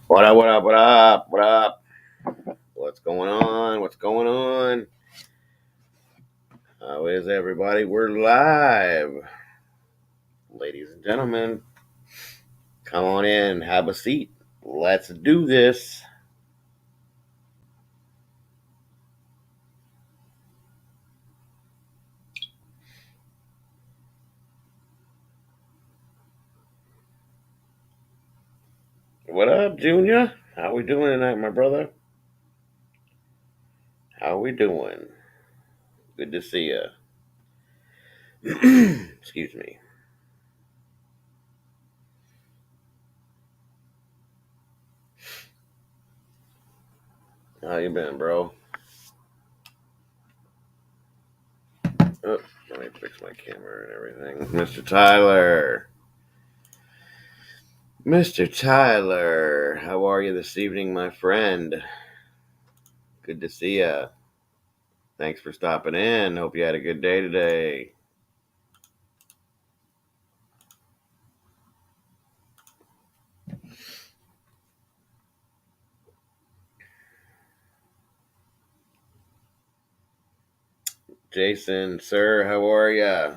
What up, what up, what up, what up? What's going on? What's going on? How is everybody? We're live. Ladies and gentlemen, come on in, have a seat. Let's do this. What up, Junior? How we doing tonight, my brother? How we doing? Good to see you. Excuse me. How you been, bro? Oh, let me fix my camera and everything. Mr. Tyler. Mr. Tyler, how are you this evening, my friend? Good to see you. Thanks for stopping in. Hope you had a good day today. Jason, sir, how are ya?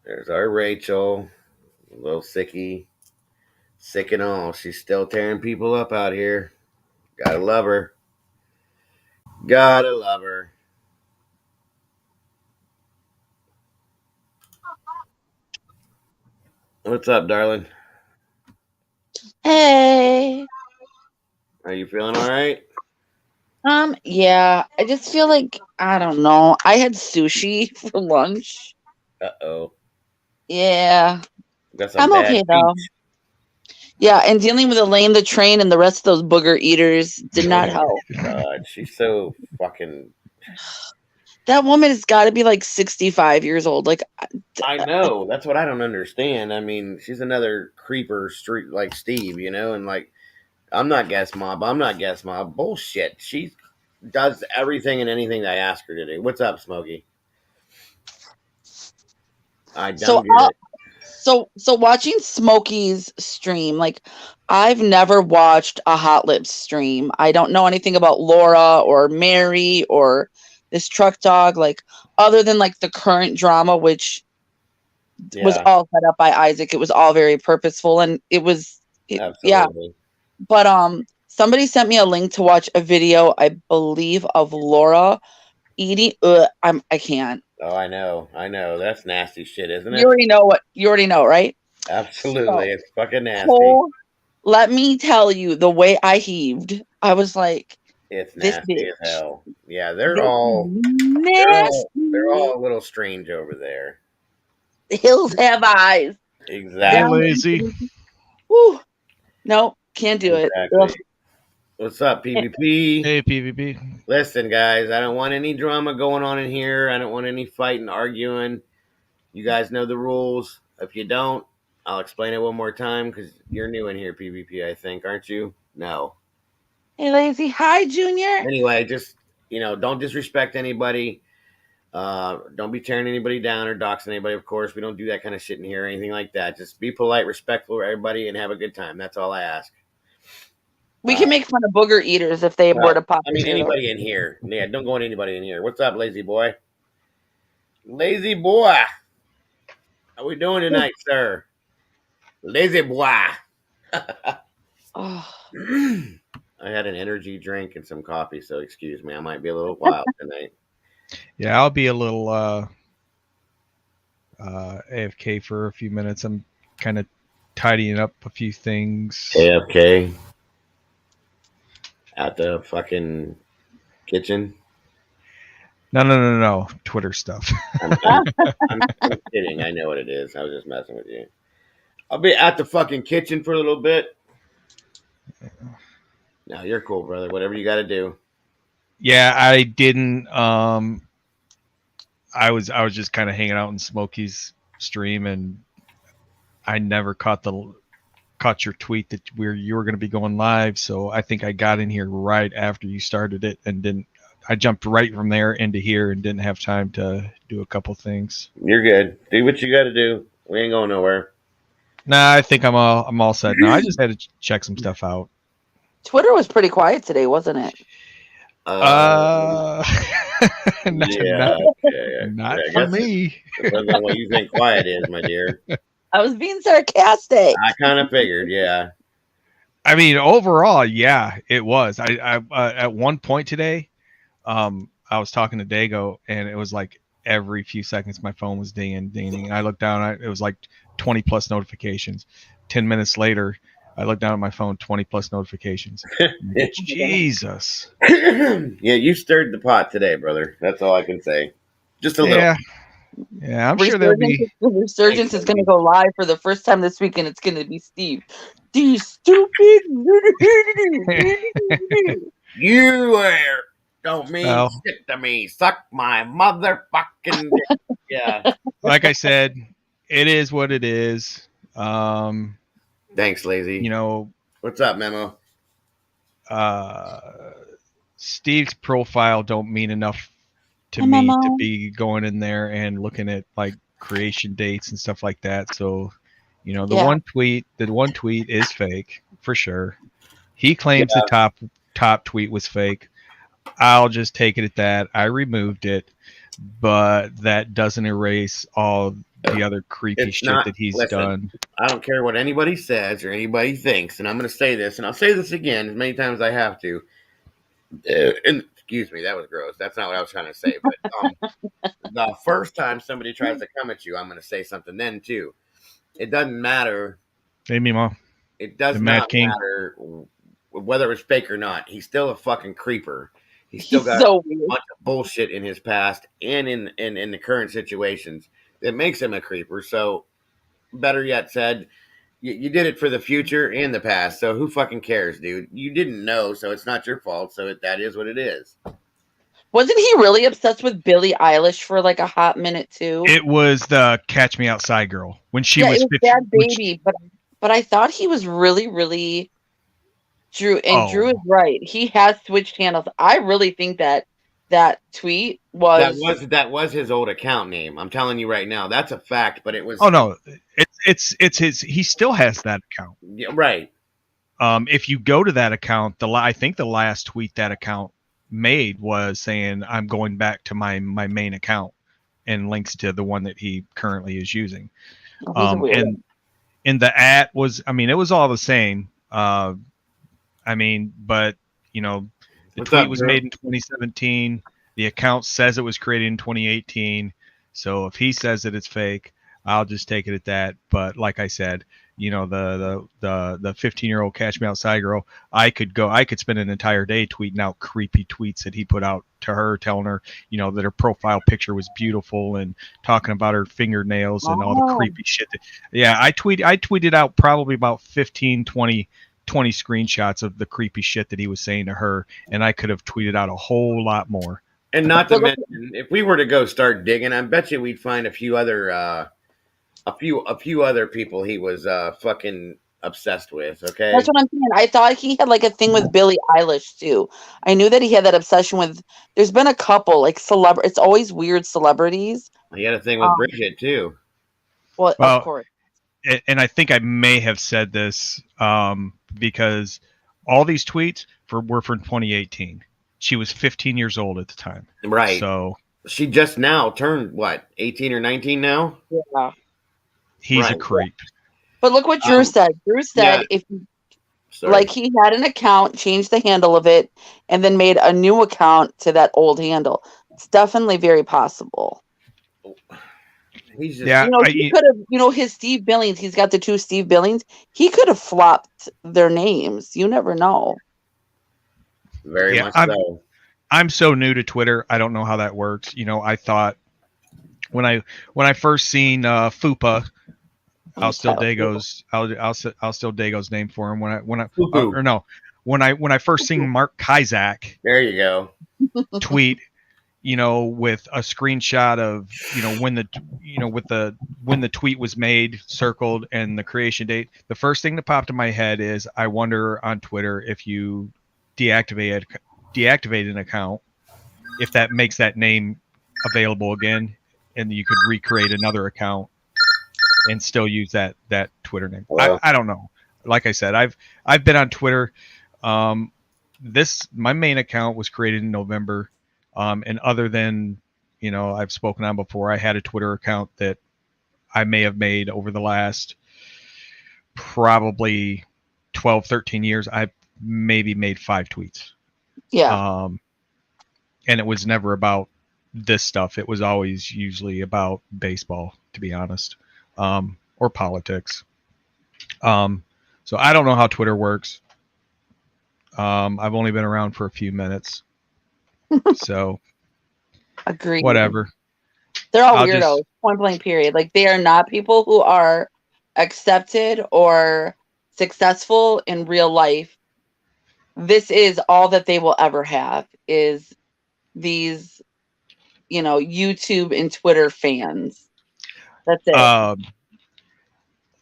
There's our Rachel, a little sicky, sick and all. She's still tearing people up out here. Gotta love her. Gotta love her. What's up, darling? Hey. Are you feeling all right? Yeah. I just feel like I don't know. I had sushi for lunch. Uh-oh. Yeah. Got some I'm bad okay though. speech. Yeah, and dealing with Elaine the train and the rest of those booger eaters did not help. God, she's so fucking. That woman has got to be like 65 years old. Like, I know. That's what I don't understand. I mean, she's another creeper street like Steve, and like I'm not guest mob. I'm not guest mob. Bullshit. She does everything and anything I ask her to do. What's up, Smokey? I so don't get it. so watching Smokey's stream, like I've never watched a Hot Lips stream. I don't know anything about Laura or Mary or this truck dog, like other than like the current drama, which was Yeah, all set up by Isaac. It was all very purposeful, and yeah. absolutely. But somebody sent me a link to watch a video, I believe, of Laura eating. I can't. Oh, I know. I know. That's nasty shit, isn't You it? already know what you already know, right? Absolutely. So, It's fucking nasty. Cole, let me tell you, the way I heaved, I was like, It's this nasty as bitch, hell. Yeah, they're this all they're all they're nasty. all a little strange over there. The hills have eyes. Hey, Down Exactly. lazy. Whew, no, can't do it. Ugh. Exactly. What's up, PvP? Hey, PvP. Listen, guys, I don't want any drama going on in here. I don't want any fighting, arguing. You guys know the rules. If you don't, I'll explain it one more time because you're new in here, PvP, I think, aren't you? No. Hey, lazy. Hi, Junior. Anyway, just, don't disrespect anybody. Don't be tearing anybody down or doxing anybody, of course. We don't do that kind of shit in here or anything like that. Just be polite, respectful to everybody, and have a good time. That's all I ask. We can make fun of booger eaters if they were to Well, pop I in mean, here, though. anybody in here. Yeah, don't go on anybody in here. What's up, lazy boy? Lazy boy. How we doing tonight, sir? Lazy boy. Oh. I had an energy drink and some coffee, so excuse me. I might be a little wild tonight. Yeah, I'll be a little AFK for a few minutes. I'm kind of tidying up a few things. AFK at the fucking kitchen. No. Twitter stuff. I'm kidding. I know what it is. I was just messing with you. I'll be at the fucking kitchen for a little bit. No, you're cool, brother. Whatever you got to do. Yeah, I didn't. I was just kind of hanging out in Smokey's stream, and I never caught your tweet that you were going to be going live. So I think I got in here right after you started it, and didn't. I jumped right from there into here and didn't have time to do a couple things. You're good. Do what you got to do. We ain't going nowhere. Nah, I think I'm all set now. I just had to check some stuff out. Twitter was pretty quiet today, wasn't it? Uh, Yeah, not I for guess it me. depends on what you think quiet is, my dear. I was being sarcastic. I kind of figured, yeah. I mean, overall, yeah, it was. I at one point today, I was talking to Dago, and it was like every few seconds my phone was dinging, dinging. I looked down, it was like 20 plus notifications. 10 minutes later, I looked down at my phone, 20 plus notifications. Jesus. Yeah, you stirred the pot today, brother. That's all I can say. Just a little. Yeah, yeah. I'm sure there'll be. Resurgence is going to go live for the first time this week, and it's going to be Steve. These stupid. You don't mean Well, shit to me. Suck my motherfucking dick. Yeah. like I said, it is what it is. Thanks, lazy. You know, What's up, Memo? Steve's profile don't mean enough to Hey, me Memo. to be going in there and looking at like creation dates and stuff like that. So, you know, the one tweet is fake for sure. He claims the top tweet was fake. I'll just take it at that. I removed it, but that doesn't erase all the other creepy shit that he's done. I don't care what anybody says or anybody thinks, and I'm going to say this, and I'll say this again as many times as I have to. And excuse me, that was gross. That's not what I was trying to say. But the first time somebody tries to come at you, I'm going to say something then too. It doesn't matter. Hey, Mimo. It does not matter whether it's fake or not. He's still a fucking creeper. He's still got a bunch of bullshit in his past and in the current situations that makes him a creeper. So, better yet said, you did it for the future and the past. So who fucking cares, dude? You didn't know, so it's not your fault. So that is what it is. Wasn't he really obsessed with Billie Eilish for like a hot minute too? It was the Catch Me Outside girl when she was 15. Bad Baby, but I thought he was really Drew, and Drew is right. He has switched handles. I really think that tweet was that was his old account name. I'm telling you right now, that's a fact. But it was. Oh no, it's his. He still has that account. Yeah, right. If you go to that account, I think the last tweet that account made was saying I'm going back to my main account, and links to the one that he currently is using. And the @ was, I mean, it was all the same. I mean, but you know, the tweet was made in 2017. The account says it was created in 2018. So if he says that it's fake, I'll just take it at that. But like I said, you know, the 15-year-old Catch Me Outside girl, I could spend an entire day tweeting out creepy tweets that he put out to her, telling her, you know, that her profile picture was beautiful and talking about her fingernails and all the creepy shit. I tweeted out probably about 15, 20 screenshots of the creepy shit that he was saying to her, and I could have tweeted out a whole lot more. And not to mention, if we were to go start digging, I bet you we'd find a few other people he was fucking obsessed with. Okay, that's what I'm saying. I thought he had like a thing with Billie Eilish too. I knew that he had that obsession with. There's been a couple like It's always weird celebrities. He had a thing with Bridget too. Well, of course. And I think I may have said this because all these tweets were from 2018. She was 15 years old at the time. Right. So she just now turned, 18 or 19 now? Yeah. He's a creep. But look what Drew said. Drew said he had an account, changed the handle of it, and then made a new account to that old handle. It's definitely very possible. He's just, he could have, his Steve Billings, he's got the two Steve Billings. He could have flopped their names. You never know. Very much so. I'm so new to Twitter. I don't know how that works. You know, I thought when I first seen Fupa, I'll steal Dago's name for him. When I first seen Mark Kizak, there you go, tweet, you know, with a screenshot of, you know, when the tweet was made, circled, and the creation date. The first thing that popped in my head is, I wonder on Twitter if you deactivate an account, if that makes that name available again, and you could recreate another account and still use that Twitter name. Hello? I don't know. Like I said, I've been on Twitter. My main account was created in November, and other than I've spoken on before, I had a Twitter account that I may have made over the last probably 12, 13 years. I maybe made 5 tweets. Yeah. And it was never about this stuff. It was always usually about baseball, to be honest, or politics. So I don't know how Twitter works. I've only been around for a few minutes, so Agreed. whatever. They're all weirdos. Point blank. Period. Like they are not people who are accepted or successful in real life. This is all that they will ever have. Is these, YouTube and Twitter fans. That's it.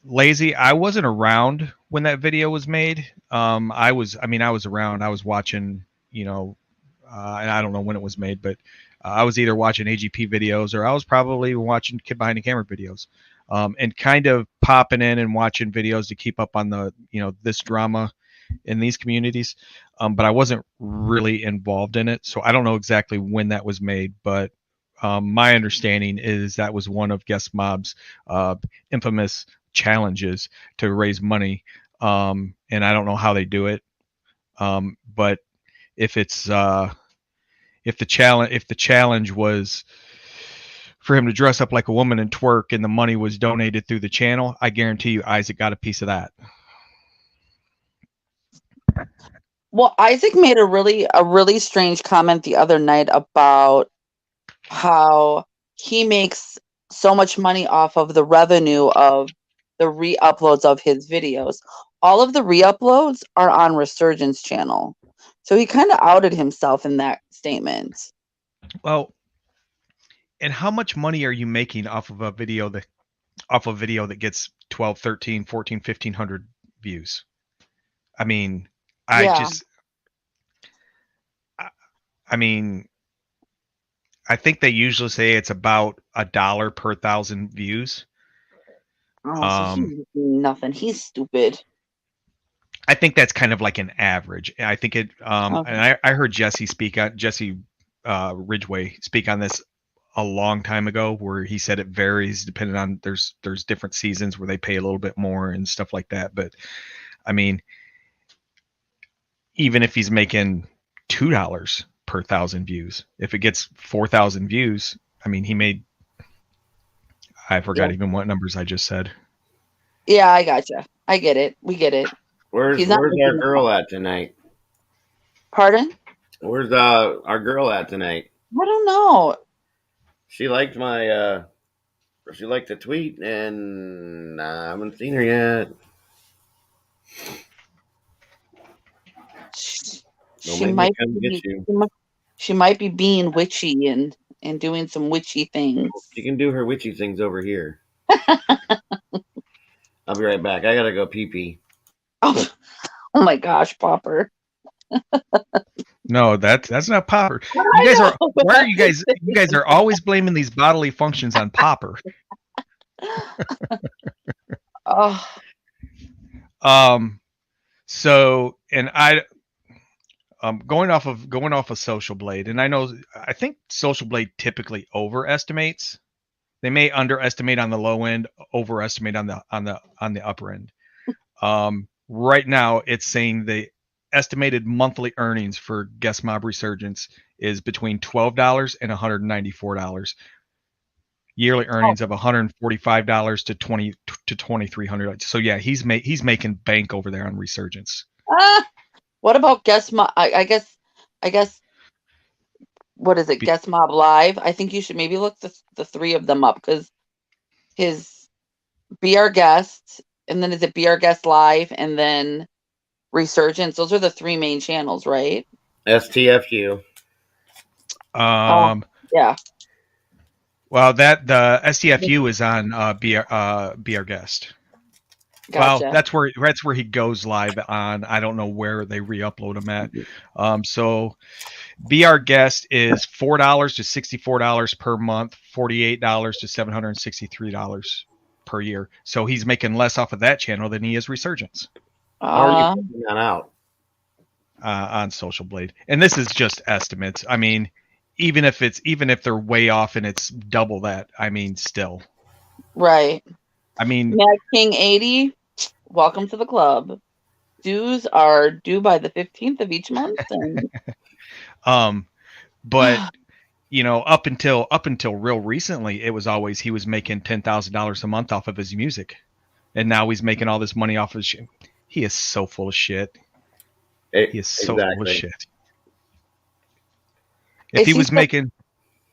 Lazy, I wasn't around when that video was made. I was around. I was watching, and I don't know when it was made, but I was either watching AGP videos or I was probably watching Kid Behind the Camera videos, and kind of popping in and watching videos to keep up on the, this drama in these communities. But I wasn't really involved in it. So I don't know exactly when that was made, but my understanding is that was one of Guest Mob's infamous challenges to raise money. And I don't know how they do it. But if it's if the challenge was for him to dress up like a woman and twerk and the money was donated through the channel, I guarantee you Isaac got a piece of that. Well, Isaac made a really strange comment the other night about how he makes so much money off of the revenue of the re-uploads of his videos. All of the re-uploads are on Resurgence channel. So he kind of outed himself in that statement. Well, and how much money are you making off of a video that gets 12, 13, 14, 1500 views? I mean, I think they usually say it's about $1 per 1,000 views. Oh, so he's nothing. He's stupid. I think that's kind of like an average. I think it. Okay. And I heard Jesse Ridgway speak on this a long time ago, where he said it varies depending on there's different seasons where they pay a little bit more and stuff like that. But I mean, even if he's making $2 per 1,000 views, if it gets 4,000 views, I mean, he made. I forgot even what numbers I just said. Yeah, I gotcha. I get it. We get it. Where's our girl at tonight? Pardon? Where's our girl at tonight? I don't know. She liked my she liked the tweet, and I haven't seen her yet. She might be being witchy and doing some witchy things. She can do her witchy things over here. I'll be right back. I gotta go pee pee. Oh my gosh, Popper. No, that's not Popper. You guys are why are you guys? You guys are always blaming these bodily functions on Popper. Oh. So, and going off of Social Blade, and I think Social Blade typically overestimates. They may underestimate on the low end, overestimate on the upper end. Right now, it's saying the estimated monthly earnings for Guest Mob Resurgence is between $12 and $194. Yearly earnings of $145 to $2,300. So yeah, he's making bank over there on Resurgence. What about Guest Mob? I guess. What is it? Guest Mob Live. I think you should maybe look the 3 of them up, because his Be Our Guest, and then is it Be Our Guest Live, and then Resurgence. Those are the 3 main channels, right? STFU. Yeah. Well, the STFU is on Be Our Guest. Gotcha. Well, that's where he goes live on. I don't know where they re-upload him at. So Be Our Guest is $4 to $64 per month, $48 to $763 per year. So he's making less off of that channel than he is Resurgence. How are you finding that out? On Social Blade. And this is just estimates. I mean, even if they're way off and it's double that, I mean, still. Right. I mean, Mad King 80, welcome to the club. Dues are due by the 15th of each month. And... but you know, up until real recently, it was always he was making $10,000 a month off of his music, and now he's making all this money off of shit. He is so full of shit. He is so full of shit. If he was making,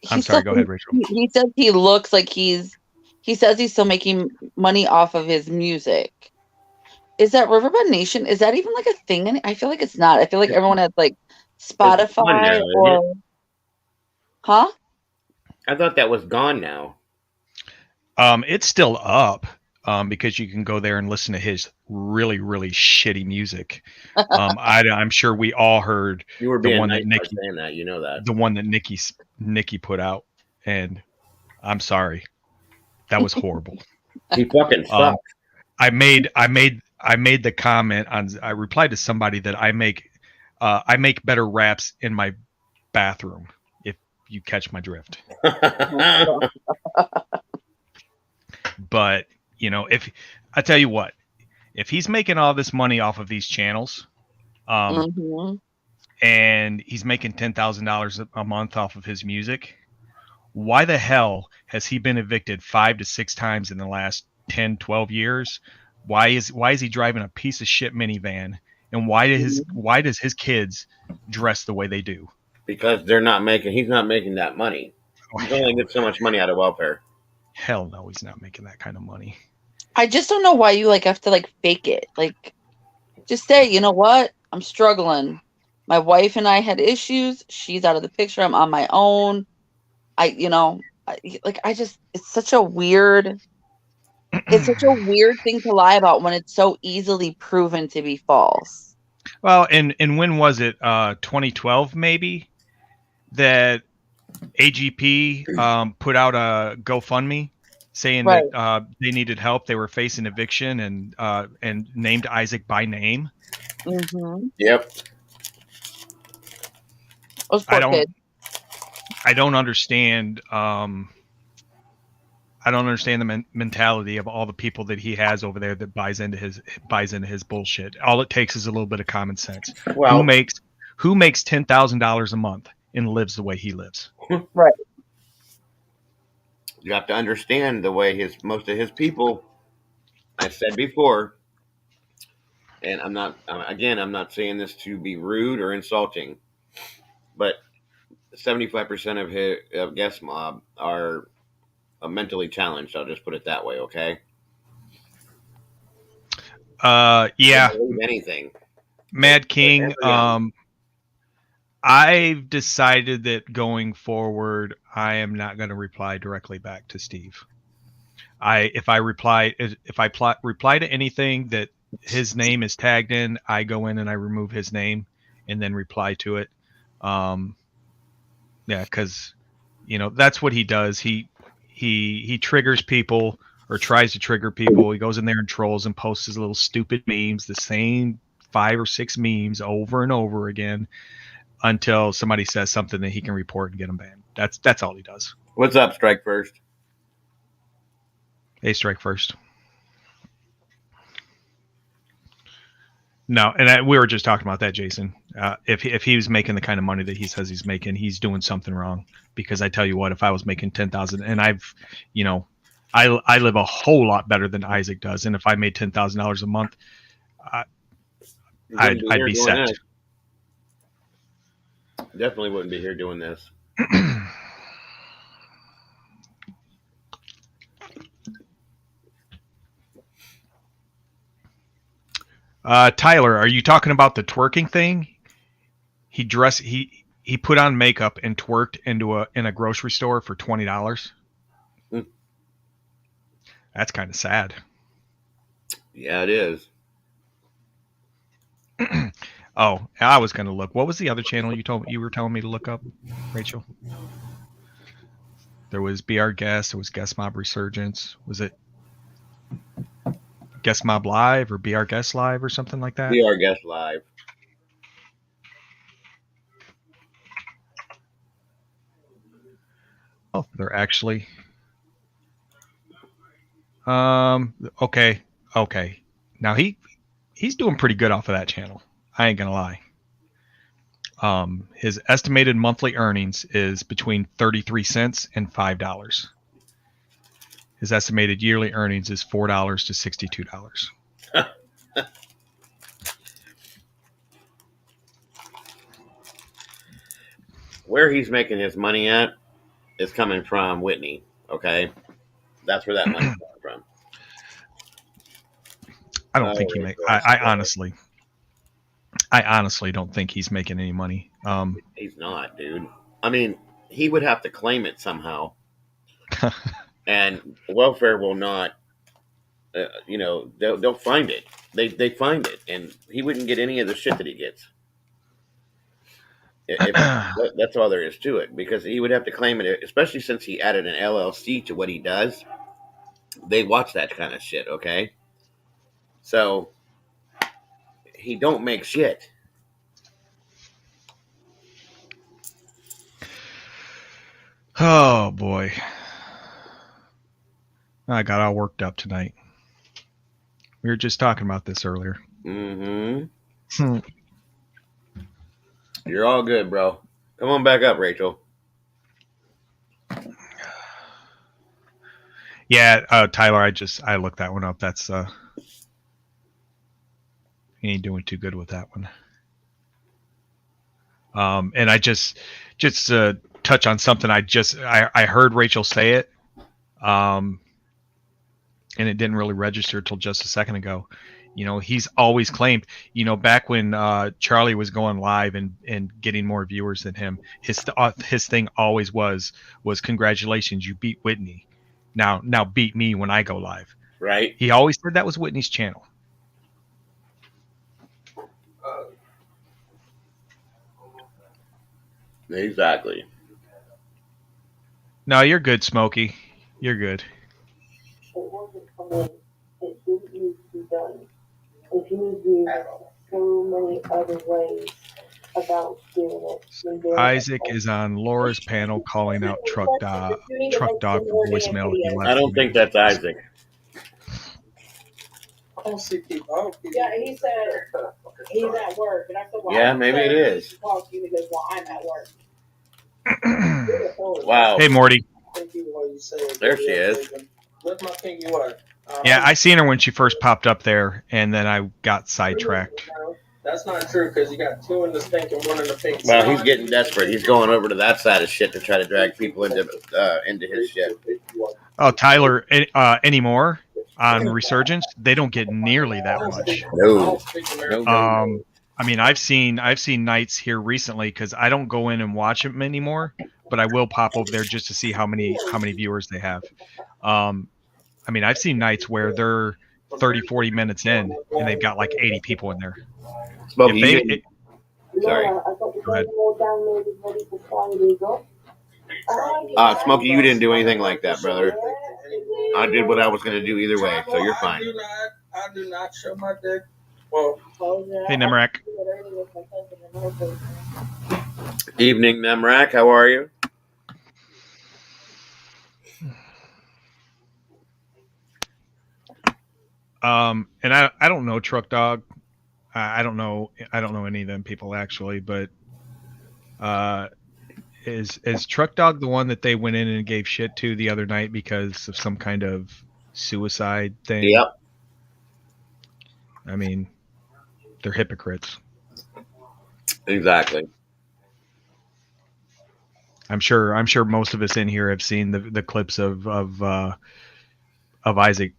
I'm sorry, go ahead, Rachel. He says he looks like he says he's still making money off of his music. Is that Riverbend Nation? Is that even like a thing? I feel like it's not. I feel like everyone has like Spotify or... Huh? I thought that was gone now. It's still up because you can go there and listen to his really, really shitty music. I'm sure we all heard you were being the one nice that Nikki saying that. You know that the one that Nikki put out, and I'm sorry, that was horrible. He fucking sucks. I made the comment on. I replied to somebody that I make better raps in my bathroom. You catch my drift. But you know, if I tell you what, if he's making all this money off of these channels, and he's making $10,000 a month off of his music, why the hell has he been evicted 5 to 6 times in the last 10, 12 years? Why is he driving a piece of shit minivan? And why does his kids dress the way they do? Because he's not making that money. He's only gets so much money out of welfare. Hell no, he's not making that kind of money. I just don't know why you like have to like fake it. Like, just say, you know what? I'm struggling. My wife and I had issues. She's out of the picture. I'm on my own. It's such a weird thing to lie about when it's so easily proven to be false. Well, and when was it? 2012 maybe, that AGP put out a GoFundMe saying that they needed help. They were facing eviction and named Isaac by name. Mm-hmm. Yep. I don't understand. I don't understand the mentality of all the people that he has over there that buys into his bullshit. All it takes is a little bit of common sense. Well, who makes $10,000 a month and lives the way he lives? Right. You have to understand the way most of his people. I said before, and I'm not saying this to be rude or insulting, but 75% of Guest Mob are mentally challenged. I'll just put it that way. Okay. Yeah. Anything. Mad King. I've decided that going forward, I am not going to reply directly back to Steve. If I reply to anything that his name is tagged in, I go in and I remove his name and then reply to it. Yeah, because that's what he does. He triggers people or tries to trigger people. He goes in there and trolls and posts his little stupid memes, the same 5 or 6 memes over and over again, until somebody says something that he can report and get him banned. That's all he does. What's up, Strike First? Hey, Strike First. No, and we were just talking about that, Jason. If he was making the kind of money that he says he's making, he's doing something wrong. Because I tell you what, if I was making 10,000, and I live a whole lot better than Isaac does, and if I made $10,000 a month, I'd be set. This. Definitely wouldn't be here doing this. Tyler, are you talking about the twerking thing? He put on makeup and twerked in a grocery store for $20. That's kind of sad. Yeah, it is. Oh, I was going to look. What was the other channel you were telling me to look up, Rachel? There was BR Guest. There was Guest Mob Resurgence. Was it Guest Mob Live or Be Our Guest Live or something like that. Be Our Guest Live. Oh, they're actually. Okay. Now he's doing pretty good off of that channel. I ain't gonna lie. His estimated monthly earnings is between 33 cents and $5. His estimated yearly earnings is $4 to $62. Where he's making his money at is coming from Whitney. Okay, that's where that money's coming from. I don't think he make. I honestly don't think he's making any money. He's not, dude. I mean, he would have to claim it somehow, and welfare will not. They'll find it. They find it, and he wouldn't get any of the shit that he gets. That's all there is to it, because he would have to claim it, especially since he added an LLC to what he does. They watch that kind of shit, okay? So he don't make shit. Oh boy, I got all worked up tonight. We were just talking about this earlier. Mm-hmm. You're all good, bro. Come on back up, Rachel. Yeah, Tyler, I looked that one up. That's he ain't doing too good with that one. And I just touch on something I heard Rachel say it, and it didn't really register till just a second ago. He's always claimed, back when Charlie was going live and getting more viewers than him, his thing always was congratulations, you beat Whitney. Now beat me when I go live. Right. He always said that was Whitney's channel. Exactly. No, you're good, Smokey. You're good. It wasn't funny. It didn't need to be done. If you knew so many other ways about doing it. Isaac is on Laura's panel calling out Truck Dog for voicemail. I don't think that's Isaac. Yeah, he said he's at work, and I said, "Well, yeah, maybe it is." He goes, "Well, I'm at work." Wow. Hey, Morty. There she is. Yeah, I seen her when she first popped up there, and then I got sidetracked. That's not true, because you got two in the stink and one in the pink. Well, he's getting desperate. He's going over to that side of shit to try to drag people into his shit. Oh, Tyler, anymore on Resurgence, they don't get nearly that much. No. I mean, I've seen nights here recently, because I don't go in and watch them anymore, but I will pop over there just to see how many viewers they have. I mean, I've seen nights where they're 30, 40 minutes in, and they've got like 80 people in there. Smokey, sorry. Go ahead. Smokey, you didn't do anything like that, brother. I did what I was going to do either way, so you're fine. I do not show my dick. Well, Hey, Nemrak. Evening, Nemrak. How are you? And I don't know Truck Dog. I don't know any of them people actually, but is Truck Dog the one that they went in and gave shit to the other night because of some kind of suicide thing? Yep. I mean, they're hypocrites. Exactly. I'm sure most of us in here have seen the clips of Isaac,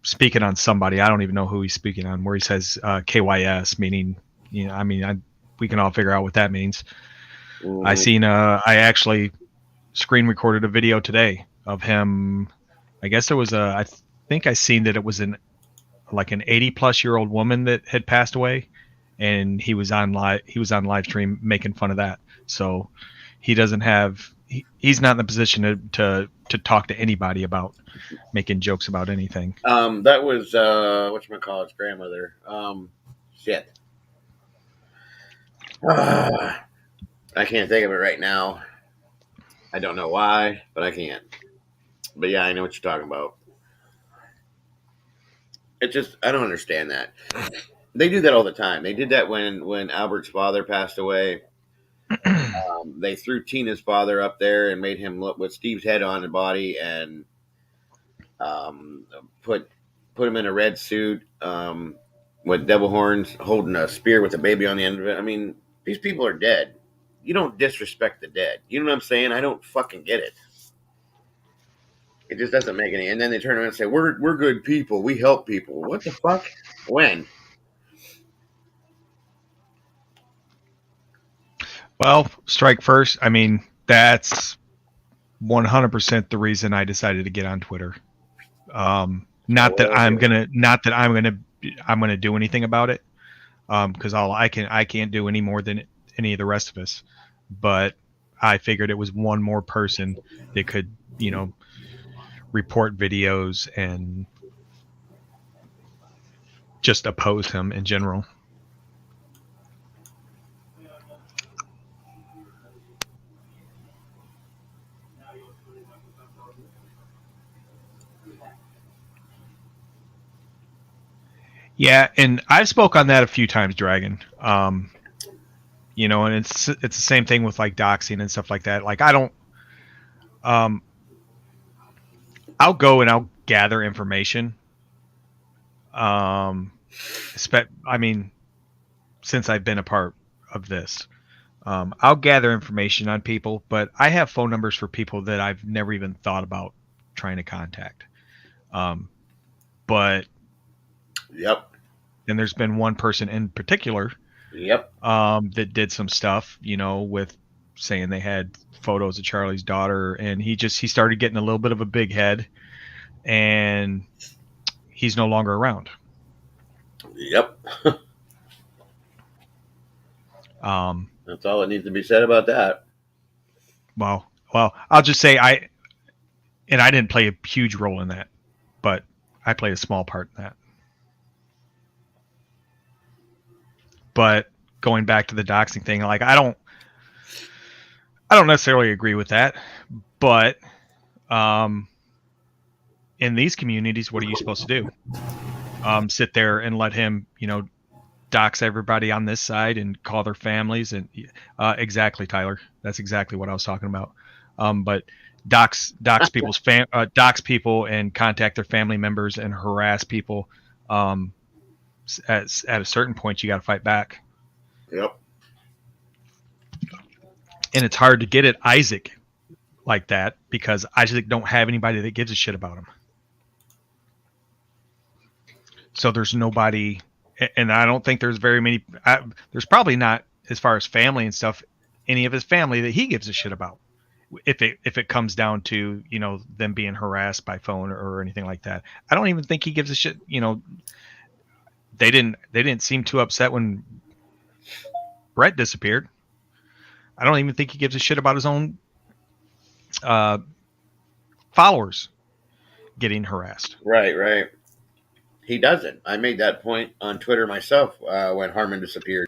speaking on somebody. I don't even know who he's speaking on, where he says KYS, meaning, we can all figure out what that means. Ooh. I actually screen recorded a video today of him. I guess there was I think I seen that it was an 80-plus-year-old woman that had passed away, and he was on live stream making fun of that. So he doesn't have he's not in the position to talk to anybody about making jokes about anything. That was whatchamacallit's grandmother. Shit. I can't think of it right now. I don't know why, but I can't. But yeah, I know what you're talking about. It just I don't understand that. They do that all the time. They did that when Albert's father passed away. They threw Tina's father up there and made him look with Steve's head on the body and um, put him in a red suit with devil horns, holding a spear with a baby on the end of it. I mean, these people are dead. You don't disrespect the dead. You know what I'm saying? I don't fucking get it. It just doesn't make any. And then they turn around and say, "We're good people. We help people." What the fuck? When? Well, strike first. I mean, that's 100% the reason I decided to get on Twitter. Not that I'm gonna do anything about it. Because I can't do any more than any of the rest of us. But I figured it was one more person that could, report videos and just oppose him in general. Yeah, and I've spoke on that a few times, Dragon. And it's the same thing with like doxing and stuff like that. Like I don't, I'll go and I'll gather information. I mean, since I've been a part of this, I'll gather information on people, but I have phone numbers for people that I've never even thought about trying to contact. But Yep. And there's been one person in particular, Yep. That did some stuff, with saying they had photos of Charlie's daughter, and he started getting a little bit of a big head, and he's no longer around. Yep. That's all that needs to be said about that. Well, I'll just say I didn't play a huge role in that, but I played a small part in that. But going back to the doxing thing, like I don't necessarily agree with that, but in these communities, what are you supposed to do? Sit there and let him, dox everybody on this side and call their families and exactly, Tyler. That's exactly what I was talking about. But dox people and contact their family members and harass people. At a certain point, you got to fight back. Yep. And it's hard to get at Isaac like that because Isaac don't have anybody that gives a shit about him. So there's nobody, and I don't think there's very many. There's probably not, as far as family and stuff, any of his family that he gives a shit about. If it comes down to them being harassed by phone or anything like that, I don't even think he gives a shit. They didn't seem too upset when Brett disappeared. I don't even think he gives a shit about his own followers getting harassed. Right. He doesn't. I made that point on Twitter myself when Harmon disappeared.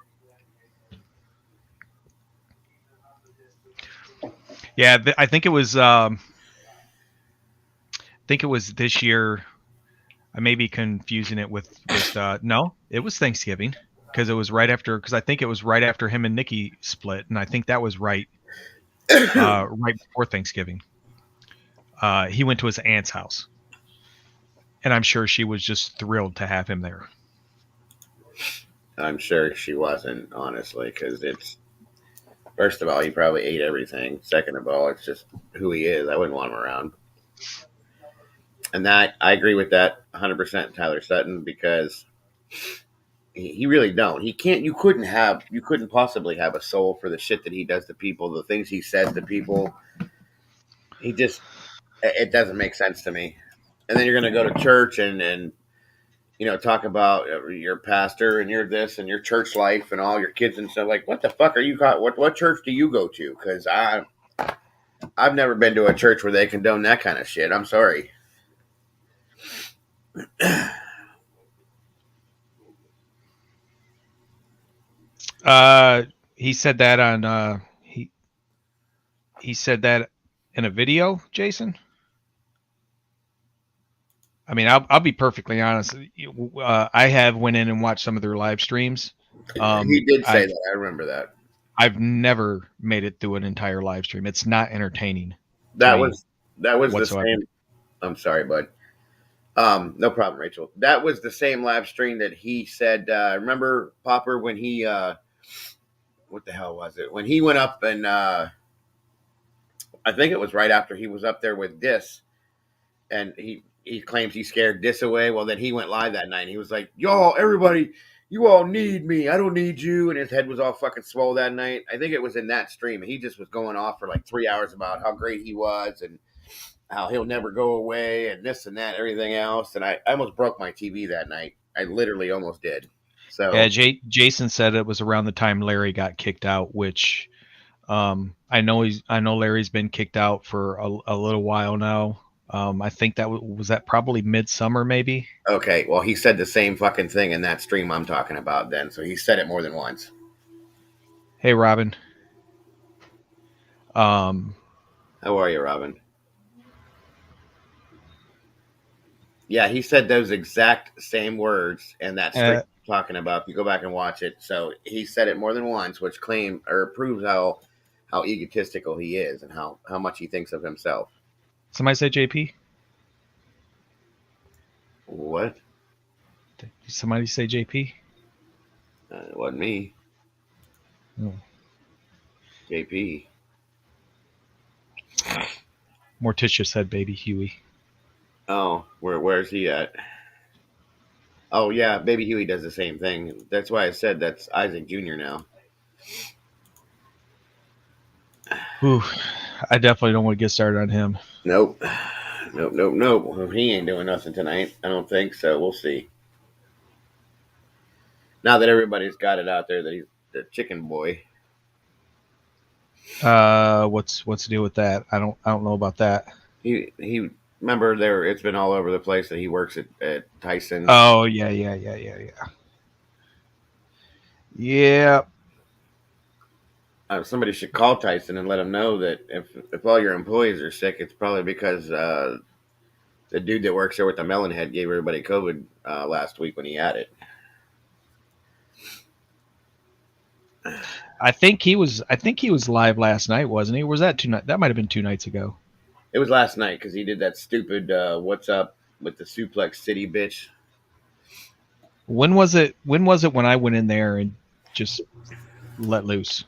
Yeah, I think it was. I think it was this year. I may be confusing it with no, it was Thanksgiving because it was right after. Because I think it was right after him and Nikki split, and I think that was right before Thanksgiving. He went to his aunt's house, and I'm sure she was just thrilled to have him there. I'm sure she wasn't, honestly, because it's. First of all, he probably ate everything. Second of all, it's just who he is. I wouldn't want him around. And that I agree with that 100%, Tyler Sutton, because he really don't. He can't. You couldn't possibly have a soul for the shit that he does to people, the things he says to people. It doesn't make sense to me. And then you're going to go to church and talk about your pastor and your this and your church life and all your kids and stuff. Like, what the fuck are you? What church do you go to? Because I've never been to a church where they condone that kind of shit. I'm sorry. He said that on he said that in a video, Jason. I mean, I'll be perfectly honest. I have went in and watched some of their live streams. He did say I've that. I remember that. I've never made it through an entire live stream. It's not entertaining to That me was the whatsoever. same. I'm sorry, bud. No problem, Rachel. That was the same live stream that he said. Remember Popper when he what the hell was it? When he went up and I think it was right after he was up there with Dis, and he claims he scared Dis away. Well, then he went live that night. And he was like, "Y'all, everybody, you all need me. I don't need you." And his head was all fucking swole that night. I think it was in that stream. He just was going off for like 3 hours about how great he was and how he'll never go away and this and that, everything else. And I almost broke my TV that night. I literally almost did. So Yeah, Jason said it was around the time Larry got kicked out, which I know Larry's been kicked out for a little while now. I think that was that probably midsummer, maybe. okay, well, he said the same fucking thing in that stream I'm talking about then. So he said it more than once. Hey, Robin. How are you, Robin? Yeah, he said those exact same words in that stream I'm talking about. If you go back and watch it, so he said it more than once, which proves how egotistical he is and how much he thinks of himself. Somebody say JP. What? Did somebody say JP? It wasn't me. No. JP. Morticia said Baby Huey. Oh, where's he at? Oh yeah, Baby Huey does the same thing. That's why I said that's Isaac Jr. now. Ooh, I definitely don't want to get started on him. Nope. Nope. He ain't doing nothing tonight. I don't think so. We'll see. Now that everybody's got it out there that he's the chicken boy. What's the deal with that? I don't know about that. He remember there. It's been all over the place that he works at Tyson. Oh yeah. Yeah. Somebody should call Tyson and let him know that if all your employees are sick, it's probably because the dude that works there with the melon head gave everybody COVID last week when he had it. I think he was live last night, wasn't he? Or was that 2 nights? That might have been 2 nights ago. It was last night because he did that stupid "What's up" with the Suplex City bitch. When was it? When I went in there and just let loose?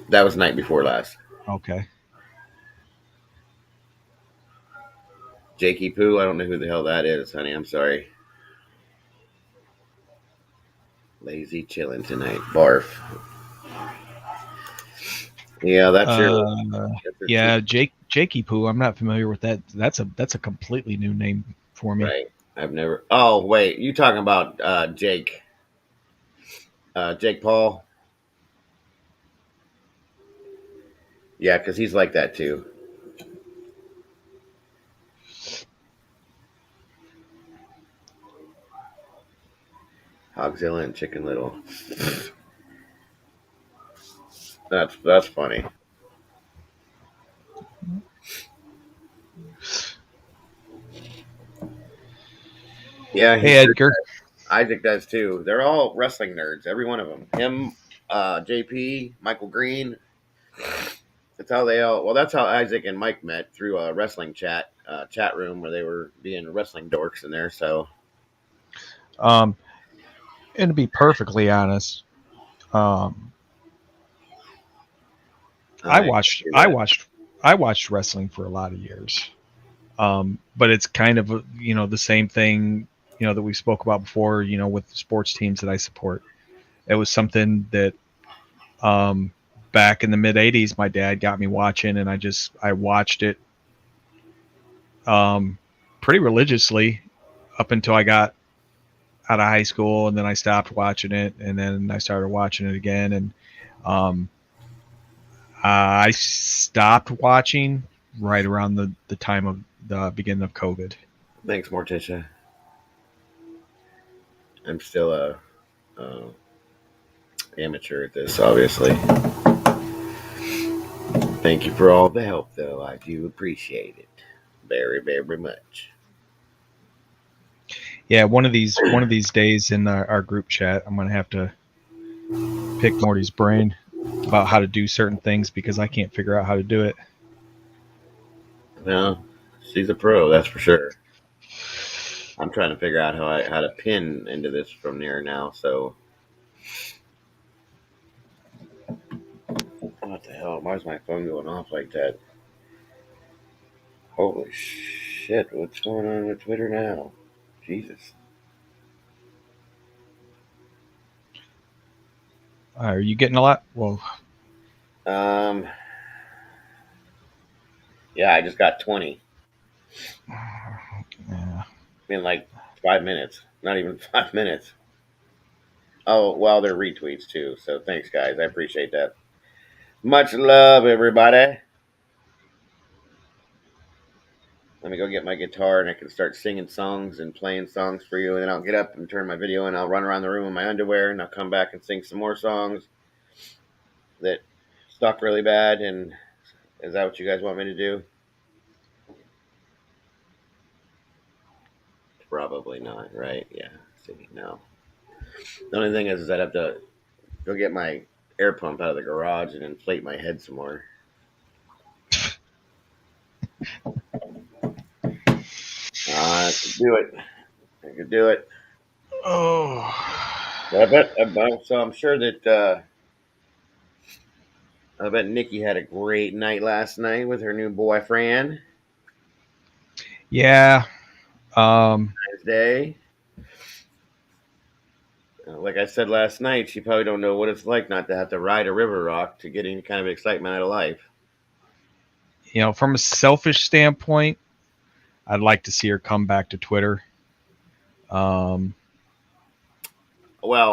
That was night before last. Okay. Jakey Poo, I don't know who the hell that is, honey. I'm sorry. Lazy chilling tonight. Barf. Yeah, that's yeah, Jakey Poo. I'm not familiar with that. That's a completely new name for me. Right. I've never. Oh wait, you talking about Jake? Jake Paul. Yeah, because he's like that too. Hogzilla and Chicken Little. That's funny. Yeah, Hey Edgar. Isaac does too. They're all wrestling nerds, every one of them. Him, JP, Michael Green. That's how they all. Well, that's how Isaac and Mike met through a wrestling chat room where they were being wrestling dorks in there. So, and to be perfectly honest, I watched wrestling for a lot of years, but it's kind of the same thing that we spoke about before. With the sports teams that I support, it was something that back in the mid '80s, my dad got me watching, and I watched it pretty religiously up until I got out of high school, and then I stopped watching it, and then I started watching it again, and I stopped watching right around the time of the beginning of COVID. Thanks, Morticia. I'm still a amateur at this, obviously. Thank you for all the help, though. I do appreciate it very, very much. Yeah, one of these days in our group chat, I'm gonna have to pick Morty's brain about how to do certain things because I can't figure out how to do it. Well, she's a pro, that's for sure. I'm trying to figure out how to pin into this from there now. So, what the hell? Why is my phone going off like that? Holy shit! What's going on with Twitter now? Jesus. Are you getting a lot? Well, Yeah, I just got 20 yeah. in like 5 minutes. Not even 5 minutes. Oh, well, they're retweets too. So thanks, guys. I appreciate that. Much love, everybody. Let me go get my guitar and I can start singing songs and playing songs for you. And then I'll get up and turn my video and I'll run around the room in my underwear and I'll come back and sing some more songs that stuck really bad. And is that what you guys want me to do? Probably not, right? Yeah. See, no. The only thing is I'd have to go get my air pump out of the garage and inflate my head some more. I could do it. I could do it. Oh. So I'm sure that I bet Nikki had a great night last night with her new boyfriend. Yeah. Nice day. Like I said last night, she probably don't know what it's like not to have to ride a river rock to get any kind of excitement out of life. You know, from a selfish standpoint, I'd like to see her come back to Twitter. Well,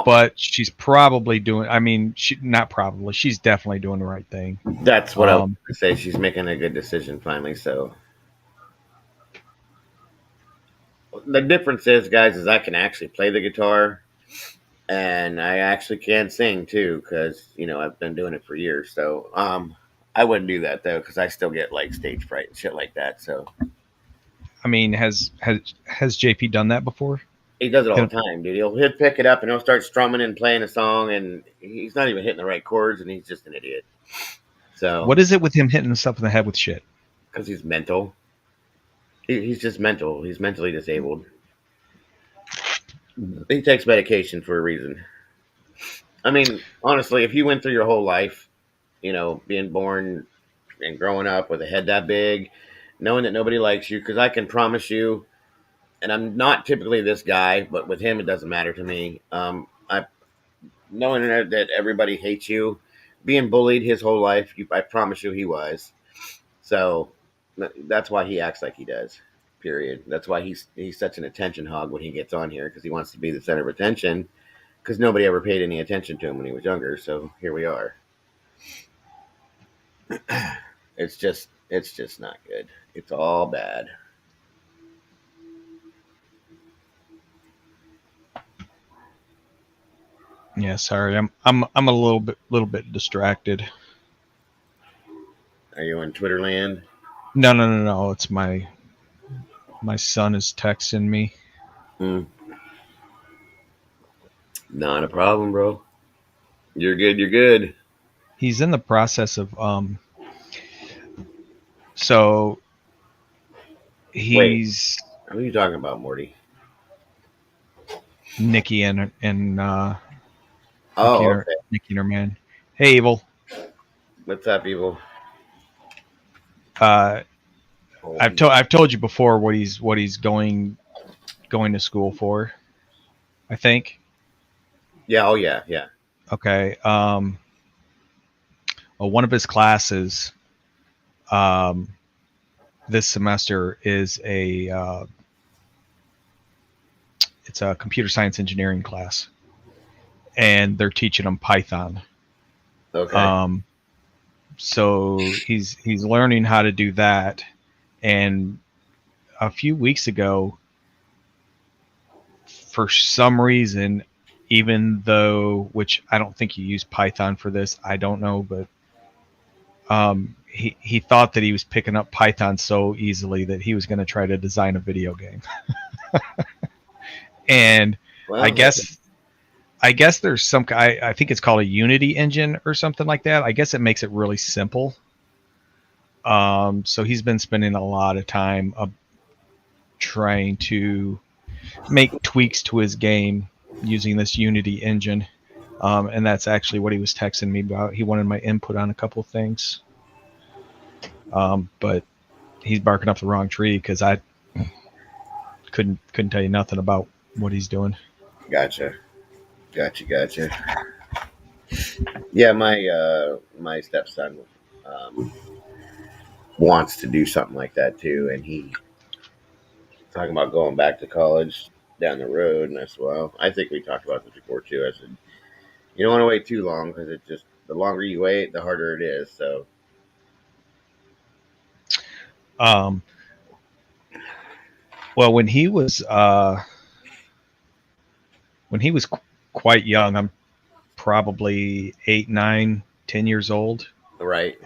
but she's probably doing. I mean, not probably. She's definitely doing the right thing. That's what I was going to say. She's making a good decision finally. So the difference is, guys, is I can actually play the guitar, and I actually can sing too, because I've been doing it for years. So I wouldn't do that though, because I still get like stage fright and shit like that. So I mean, has JP done that before? he does it all the time, dude. He'll pick it up and he'll start strumming and playing a song, and he's not even hitting the right chords, and he's just an idiot. So what is it with him hitting himself in the head with shit? Because he's mental. He's just mental. He's mentally disabled. He takes medication for a reason. I mean, honestly, if you went through your whole life, being born and growing up with a head that big, knowing that nobody likes you, because I can promise you, and I'm not typically this guy, but with him, it doesn't matter to me. Knowing that everybody hates you, being bullied his whole life, I promise you he was. So that's why he acts like he does. Period. That's why he's such an attention hog when he gets on here, because he wants to be the center of attention, because nobody ever paid any attention to him when he was younger. So here we are. It's just not good. It's all bad. Yeah, sorry. I'm a little bit distracted. Are you in Twitter land? No. It's my son is texting me. Not a problem, bro. You're good. He's in the process of so he's Wait, who are you talking about, Morty? Nikki and okay. Nikki and her man. Hey, Evil. What's up, Evil? I've told you before what he's going to school for, I think. Yeah. Oh yeah. Okay. Well, one of his classes this semester is it's a computer science engineering class, and they're teaching him Python. Okay. So he's learning how to do that. And a few weeks ago, for some reason, even though, which I don't think you use Python for this, I don't know, but he thought that he was picking up Python so easily that he was going to try to design a video game. And Well, I guess there's some, I think it's called a Unity engine or something like that. I guess it makes it really simple. So he's been spending a lot of time trying to make tweaks to his game using this Unity engine. And that's actually what he was texting me about. He wanted my input on a couple things. But he's barking up the wrong tree because I couldn't tell you nothing about what he's doing. Gotcha. Yeah, my stepson wants to do something like that too, and he talking about going back to college down the road. And I said, well, I think we talked about this before too. I said, you don't want to wait too long because it just the longer you wait, the harder it is. So, well, when he was quite young, I'm probably 8, 9, 10 years old. right.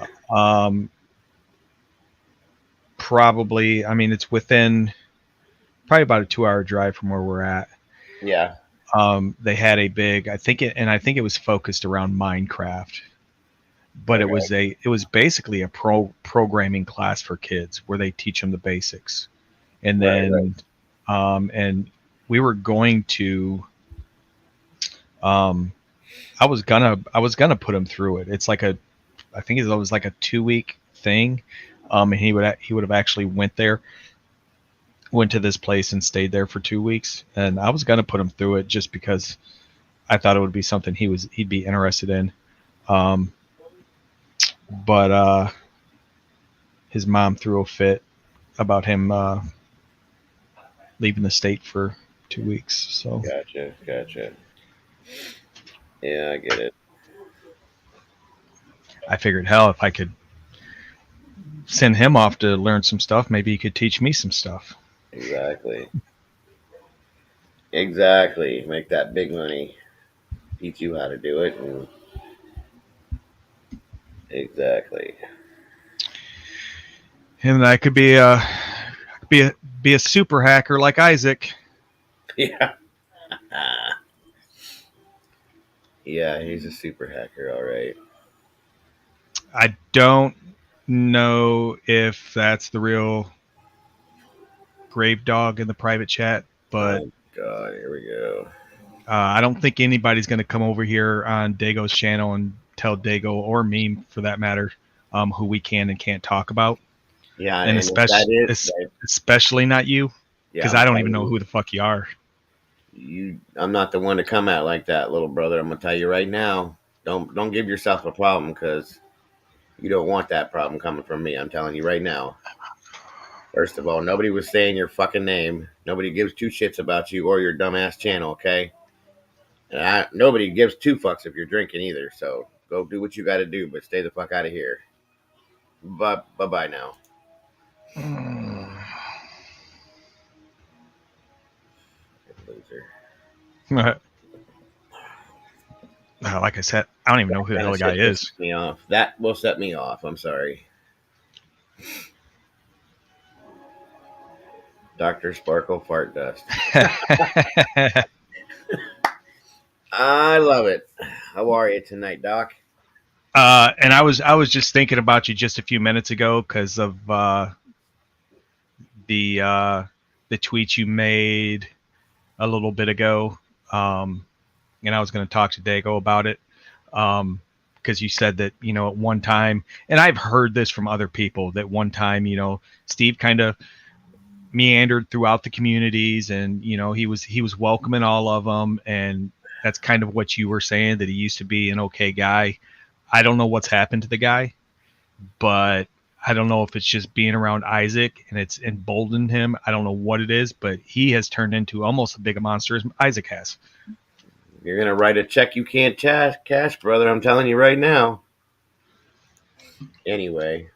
Probably, I mean, it's within probably about a 2-hour drive from where we're at. Yeah. They had a big, I think it was focused around Minecraft, but Okay. it was basically a programming class for kids where they teach them the basics. And then, and we were going to, I was gonna put him through it. It's like I think it was like a 2-week thing. And he would have actually went to this place and stayed there for 2 weeks. And I was gonna put him through it just because I thought it would be something he'd be interested in. But his mom threw a fit about him leaving the state for 2 weeks. So Gotcha. Yeah, I get it. I figured, hell, if I could send him off to learn some stuff, maybe he could teach me some stuff. Exactly. Make that big money. Teach you how to do it. And exactly. And I could be a super hacker like Isaac. Yeah. Yeah, he's a super hacker, all right. I don't know if that's the real grave dog in the private chat, but Oh God, here we go. I don't think anybody's going to come over here on Dago's channel and tell Dago or me, for that matter, who we can and can't talk about. Yeah, And if that is, especially not you, because yeah, I don't even know who the fuck you are. I'm not the one to come at like that, little brother. I'm gonna tell you right now. Don't give yourself a problem because you don't want that problem coming from me. I'm telling you right now. First of all, nobody was saying your fucking name. Nobody gives two shits about you or your dumbass channel, okay? And nobody gives two fucks if you're drinking either. So go do what you got to do, but stay the fuck out of here. Bye bye now. Loser. Like I said, I don't even know who the hell the guy is. Me off. That will set me off. I'm sorry. Dr. Sparkle Fart Dust. I love it. How are you tonight, Doc? And I was just thinking about you just a few minutes ago because of the tweet you made a little bit ago. And I was going to talk to Dago about it because you said that, at one time, and I've heard this from other people, that one time, Steve kind of meandered throughout the communities and, he was welcoming all of them. And that's kind of what you were saying, that he used to be an okay guy. I don't know what's happened to the guy, but I don't know if it's just being around Isaac and it's emboldened him. I don't know what it is, but he has turned into almost as big a monster as Isaac has. You're going to write a check you can't cash, brother. I'm telling you right now. Anyway.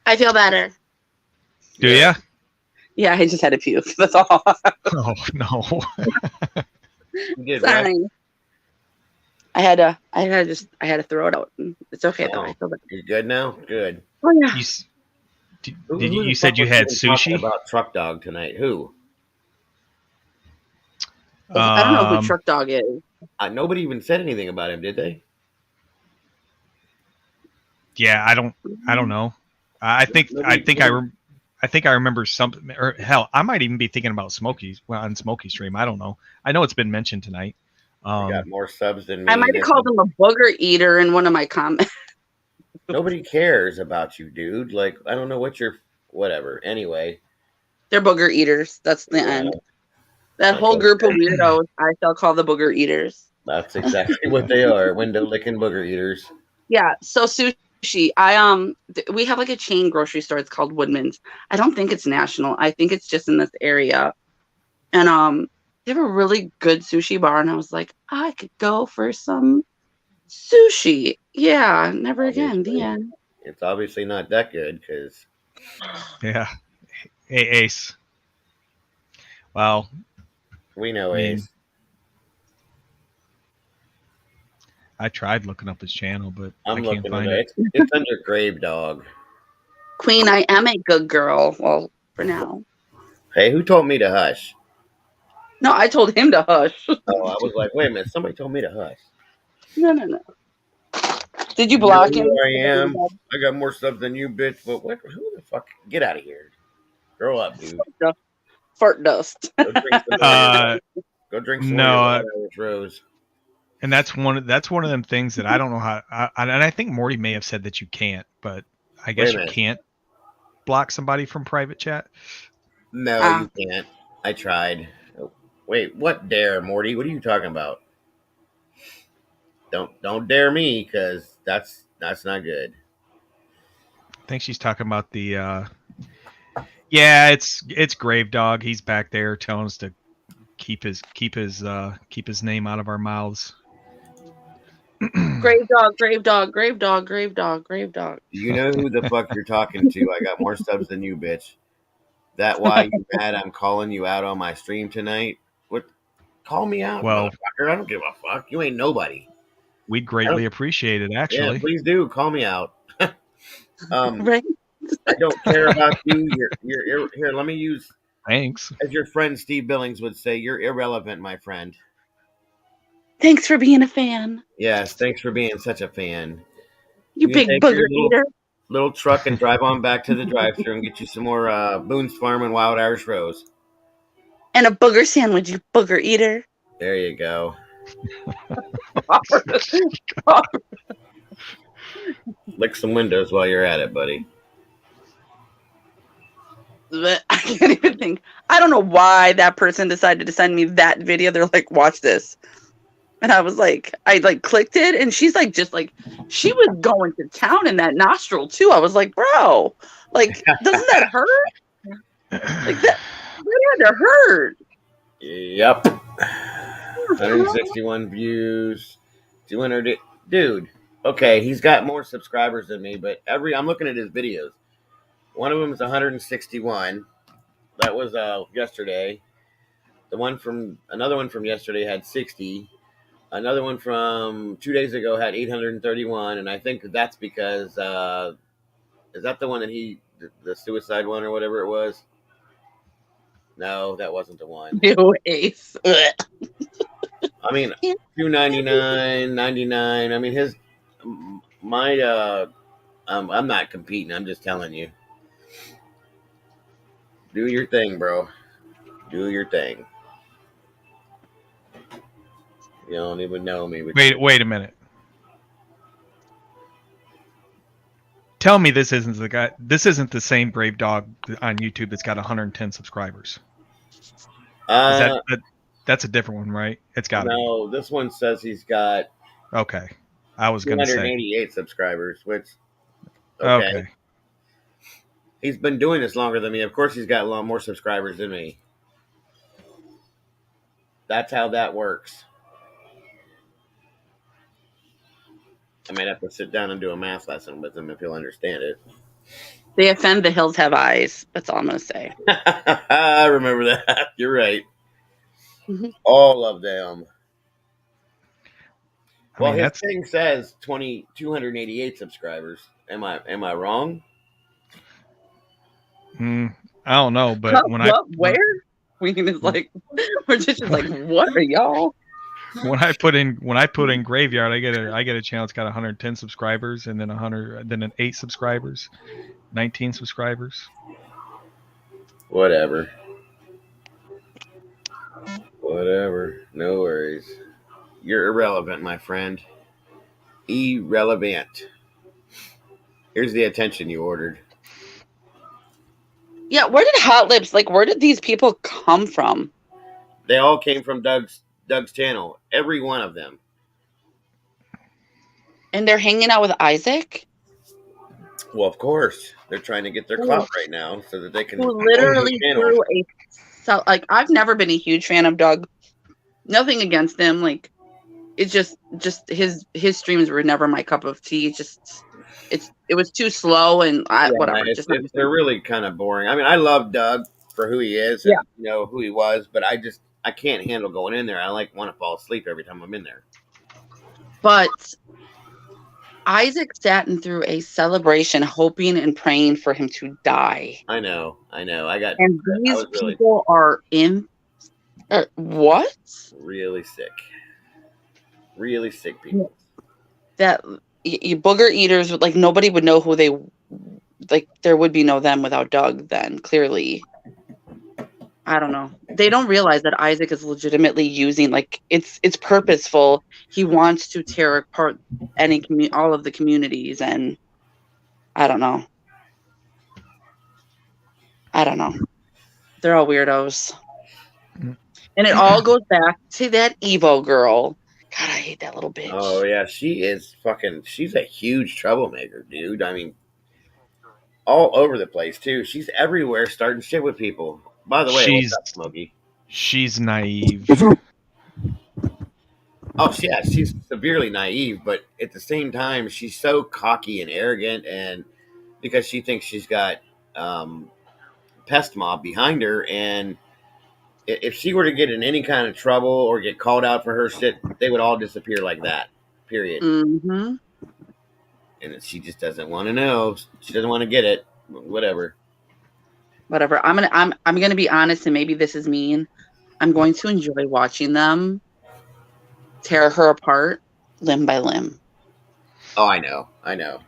I feel better. Do ya? Yeah, I just had a puke. That's all. Oh no. You did what? Sorry. I had to throw it out. It's okay though. Oh, I feel better. you good now? Good. Oh yeah. You s- did, Who did you, the you fuck said you was had even talking sushi? about Truck Dog tonight? Who? I don't know who Truck Dog is. Nobody even said anything about him, did they? Yeah, I don't know. I think I remember something, or hell, I might even be thinking about Smokey's on Smokey stream. I don't know. I know it's been mentioned tonight. You got more subs than me. I might have called him a booger eater in one of my comments. Nobody cares about you, dude. Like, I don't know what you're. Whatever. Anyway. They're booger eaters. That's the end. That whole group of weirdos, I shall call the booger eaters. That's exactly what they are. Window licking booger eaters. Yeah. So sushi. We have like a chain grocery store. It's called Woodman's. I don't think it's national. I think it's just in this area. And they have a really good sushi bar, and I was like, I could go for some sushi. Yeah, never again. The end. It's obviously not that good because. Yeah. Hey, Ace. Well, We know I mean, Ace. I tried looking up his channel, but I'm I can't looking find at it. it. It's under Grave Dog. Queen, I am a good girl. Well, for now. Hey, who told me to hush? No, I told him to hush. Oh, I was like, wait a minute. Somebody told me to hush. No. Did you You know block him? who I am. I got more subs than you, bitch. But what? Who the fuck? Get out of here. Grow up, dude. Fart dust. Go drink some more. Go drink some more Rose. And that's one of them things that I don't know how. And I think Morty may have said that you can't, but I guess you can't block somebody from private chat. No, you can't. I tried. Wait, what dare, Morty? What are you talking about? Don't dare me, because that's not good. I think she's talking about the. Yeah, it's Grave Dog. He's back there telling us to keep his name out of our mouths. Grave dog. You know who the fuck you're talking to? I got more subs than you, bitch. That why you mad I'm calling you out on my stream tonight? What? Call me out, motherfucker. I don't give a fuck. You ain't nobody. We'd greatly appreciate it, actually. Yeah, please do. Call me out. Right. I don't care about you. You're here. Let me use. Thanks. As your friend Steve Billings would say, you're irrelevant, my friend. Thanks for being a fan. Yes, thanks for being such a fan. You big booger eater. Little truck and drive on back to the drive-thru and get you some more Boone's Farm and Wild Irish Rose. And a booger sandwich, you booger eater. There you go. Lick some windows while you're at it, buddy. I can't even think. I don't know why that person decided to send me that video. They're like, watch this. And I was like, I clicked it, and she's like, she was going to town in that nostril too. I was like, bro, like, doesn't that hurt? Like that had to hurt. Yep. 161 views. 200. Dude. Okay, he's got more subscribers than me, but I'm looking at his videos. One of them is 161. That was yesterday. Another one from yesterday had 60. Another one from 2 days ago had 831, and I think that's because is that the one that the suicide one or whatever it was? No, that wasn't the one. New Ace. I mean, 299, 99. I mean, I'm not competing. I'm just telling you. Do your thing, bro. Do your thing. You don't even know me. Wait a minute. Tell me this isn't the guy. This isn't the same Brave Dog on YouTube that's got 110 subscribers. That's a different one, right? It's got to be. No, this one says he's got. Okay, I was going to say 288 subscribers, which. Okay. He's been doing this longer than me. Of course, he's got a lot more subscribers than me. That's how that works. I might have to sit down and do a math lesson with him if he'll understand it. They offend the hills have eyes. That's all I'm going to say. I remember that. You're right. Mhm. All of them. I Well, mean, his that's thing says 288 subscribers. Am I wrong? I don't know, but Where? We mean, it's like, we're just like, what are y'all? when I put in graveyard, I get a channel. It's got 110 subscribers, and then 100, then an 8 subscribers, 19 subscribers. Whatever. No worries. You're irrelevant, my friend. Irrelevant. Here's the attention you ordered. Yeah, where did Hot Lips, like, where did these people come from? They all came from Doug's channel. Every one of them. And they're hanging out with Isaac? Well, of course. They're trying to get their clout right now so that they can Who own the literally channel. threw like, I've never been a huge fan of Doug. Nothing against him. Like, it's just his streams were never my cup of tea. It was too slow and whatever. They're really kind of boring. I mean, I love Doug for who he is and who he was, but I can't handle going in there. I want to fall asleep every time I'm in there. But Isaac sat in through a celebration, hoping and praying for him to die. I know. And these people are in what? Really sick. Really sick people. That you booger eaters, like, nobody would know who they, like, there would be no them without Doug then, clearly. I don't know. They don't realize that Isaac is legitimately using, like, it's purposeful. He wants to tear apart all of the communities, and I don't know. They're all weirdos. And it all goes back to that Evo girl. God, I hate that little bitch. Oh, yeah. She's a huge troublemaker, dude. I mean, all over the place, too. She's everywhere starting shit with people. By the way, what's up, Smokey? She's naive. Oh, yeah, she's severely naive, but at the same time, she's so cocky and arrogant, and because she thinks she's got pest mob behind her, and if she were to get in any kind of trouble or get called out for her shit, they would all disappear like that. Period. Mm-hmm. And she just doesn't want to know. She doesn't want to get it. Whatever. I'm gonna be honest, and maybe this is mean. I'm going to enjoy watching them tear her apart limb by limb. Oh, I know.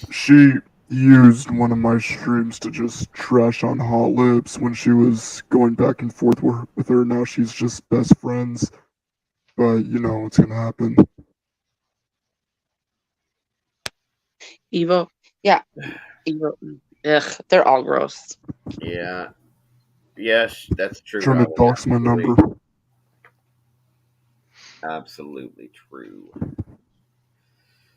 She used one of my streams to just trash on Hot Lips when she was going back and forth with her. Now she's just best friends. But, you know, what's going to happen. Evo. Yeah. Evo. Ugh, they're all gross. Yeah. Yes, that's true. Trying to dox my number. Absolutely true.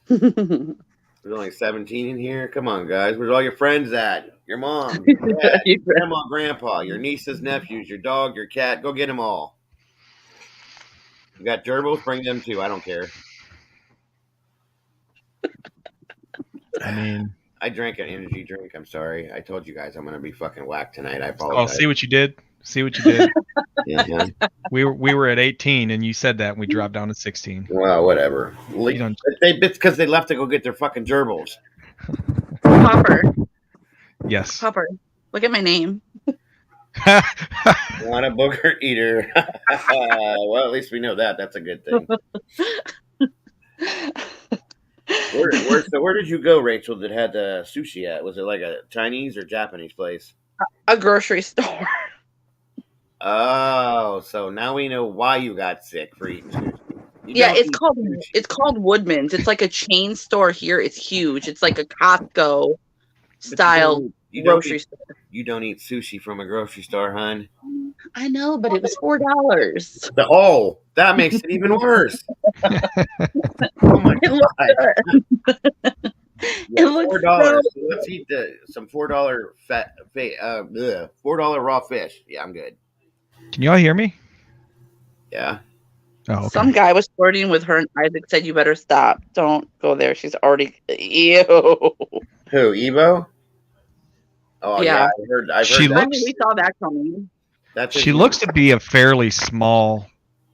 There's only 17 in here. Come on, guys. Where's all your friends at? Your mom, your dad, your grandma, grandpa, your nieces, nephews, your dog, your cat. Go get them all. You got gerbils? Bring them too. I don't care. I mean, I drank an energy drink. I'm sorry. I told you guys I'm going to be fucking whacked tonight. I apologize. Oh, see what you did? Yeah. We were at 18, and you said that, and we dropped down to 16. Well, whatever. It's because they left to go get their fucking gerbils. Popper. Yes. Popper. Look at my name. Not a booger eater. Well, at least we know that. That's a good thing. Where did you go, Rachel, that had the sushi at? Was it like a Chinese or Japanese place? A grocery store. Oh, so now we know why you got sick for eating sushi. It's called Woodman's. It's like a chain store here. It's huge. It's like a Costco style grocery store. You don't eat sushi from a grocery store, hon. I know, but it was $4. Oh, that makes it even worse. Oh my god! It looks $4. So let's eat some $4 $4 raw fish. Yeah, I'm good. Can y'all hear me? Yeah. Oh, okay. Some guy was flirting with her, and Isaac said, "You better stop. Don't go there. She's already ew." Who? Evo? Oh yeah, Yeah. I've She heard that. looks- We saw that coming. That's his She name. looks to be a fairly small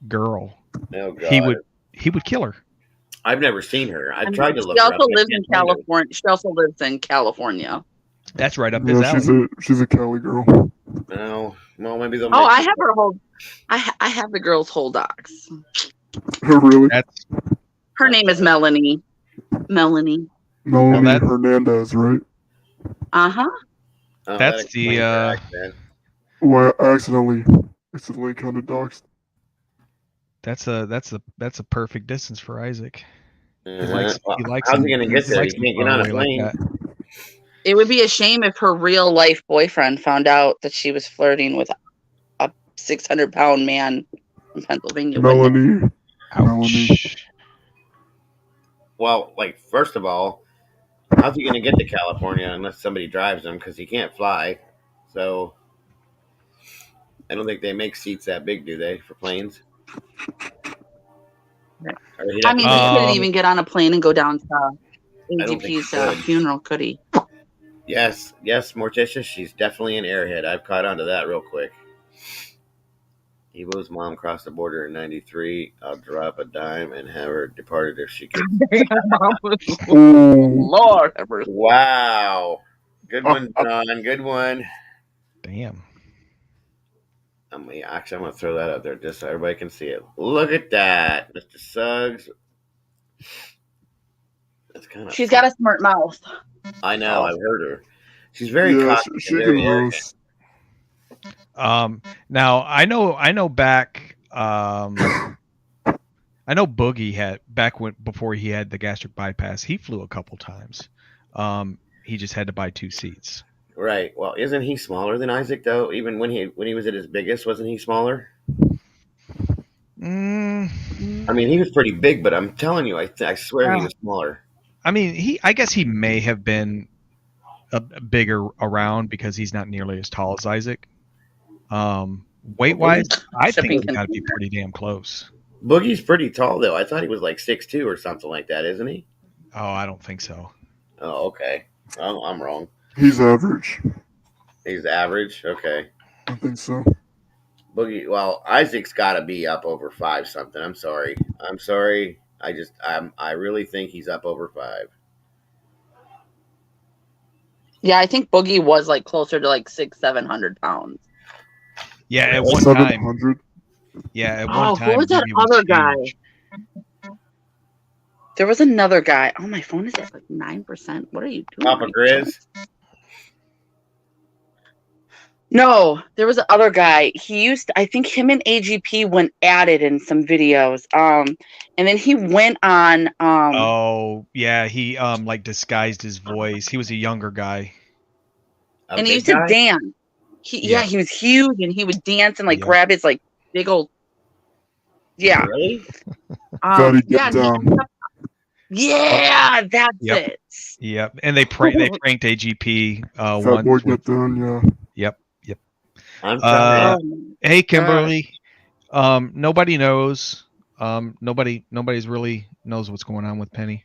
girl. Oh god. He would kill her. I've never seen her. I've I mean, tried to look she her up. also I lives can't in find her. California. She also lives in California. That's right up his Yeah, alley. she's a Cali girl. No, well maybe they'll. Oh, make I it have her whole. I have the girl's whole docs. Really? That's Her name is Melanie. Melanie. Melanie that- Hernandez, right? Uh-huh. Oh, That's that the, explains her accent. Well, I accidentally kind of doxed. that's a perfect distance for Isaac. Uh-huh. He likes How's him- he gonna get he there? He likes him can't get far on a away like plane. that. It would be a shame if her real life boyfriend found out that she was flirting with a 600-pound man from Pennsylvania. wouldn't it? Melanie. Ouch. Well, like first of all, how's he gonna get to California unless somebody drives him? Because he can't fly. So I don't think they make seats that big, do they, for planes? Or he'd I have mean, to- he couldn't Um, even get on a plane and go down to don't think he AGP's could. funeral, could he? yes, Morticia, she's definitely an airhead. I've caught on to that real quick. Evo's mom crossed the border in '93. I'll drop a dime and have her departed if she could. Oh, Lord have mercy. Wow. Good one, John. Good one. Damn. I'm gonna throw that out there just so everybody can see it. Look at that, Mr. Suggs. That's kind of. She's got a smart mouth. I know. I've heard her. She's very yeah, cocky. she very can arrogant. roast. Now I know back. I know Boogie had before he had the gastric bypass. He flew a couple times. He just had to buy 2 seats. Right. Well, isn't he smaller than Isaac though? Even when he was at his biggest, wasn't he smaller? Mm, I mean, he was pretty big, but I'm telling you, I swear he was smaller. I mean, I guess he may have been a bigger around because he's not nearly as tall as Isaac. Weight wise, I think Shipping he's got to be pretty damn close. Boogie's pretty tall though. I thought he was like 6'2" or something like that, isn't he? Oh, I don't think so. Oh, okay. I'm wrong. He's average. He's average. Okay. I think so. Boogie. Well, Isaac's got to be up over 5 something. I'm sorry. I really think he's up over 5. Yeah, I think Boogie was like closer to like 600-700 pounds. Yeah, at one time. 700. Yeah, at one time. Who was that Boogie was other guy? huge. There was another guy. Oh, my phone is at like 9%. What are you doing? Papa Grizz. No, there was another guy. I think him and AGP went at it in some videos. And then he went on. Oh yeah, he like disguised his voice. He was a younger guy. A And he big used to guy? dance. Yeah. He was huge, and he would dance and like Yeah. grab his like big old. Yeah. Really? Fatty, get yeah, down. yeah, that's Yep. it. Yep, and they pranked AGP Fat once. boy, with- get down. Yeah. Yep. I'm trying. Hey Kimberly, nobody knows. Nobody's really knows what's going on with Penny.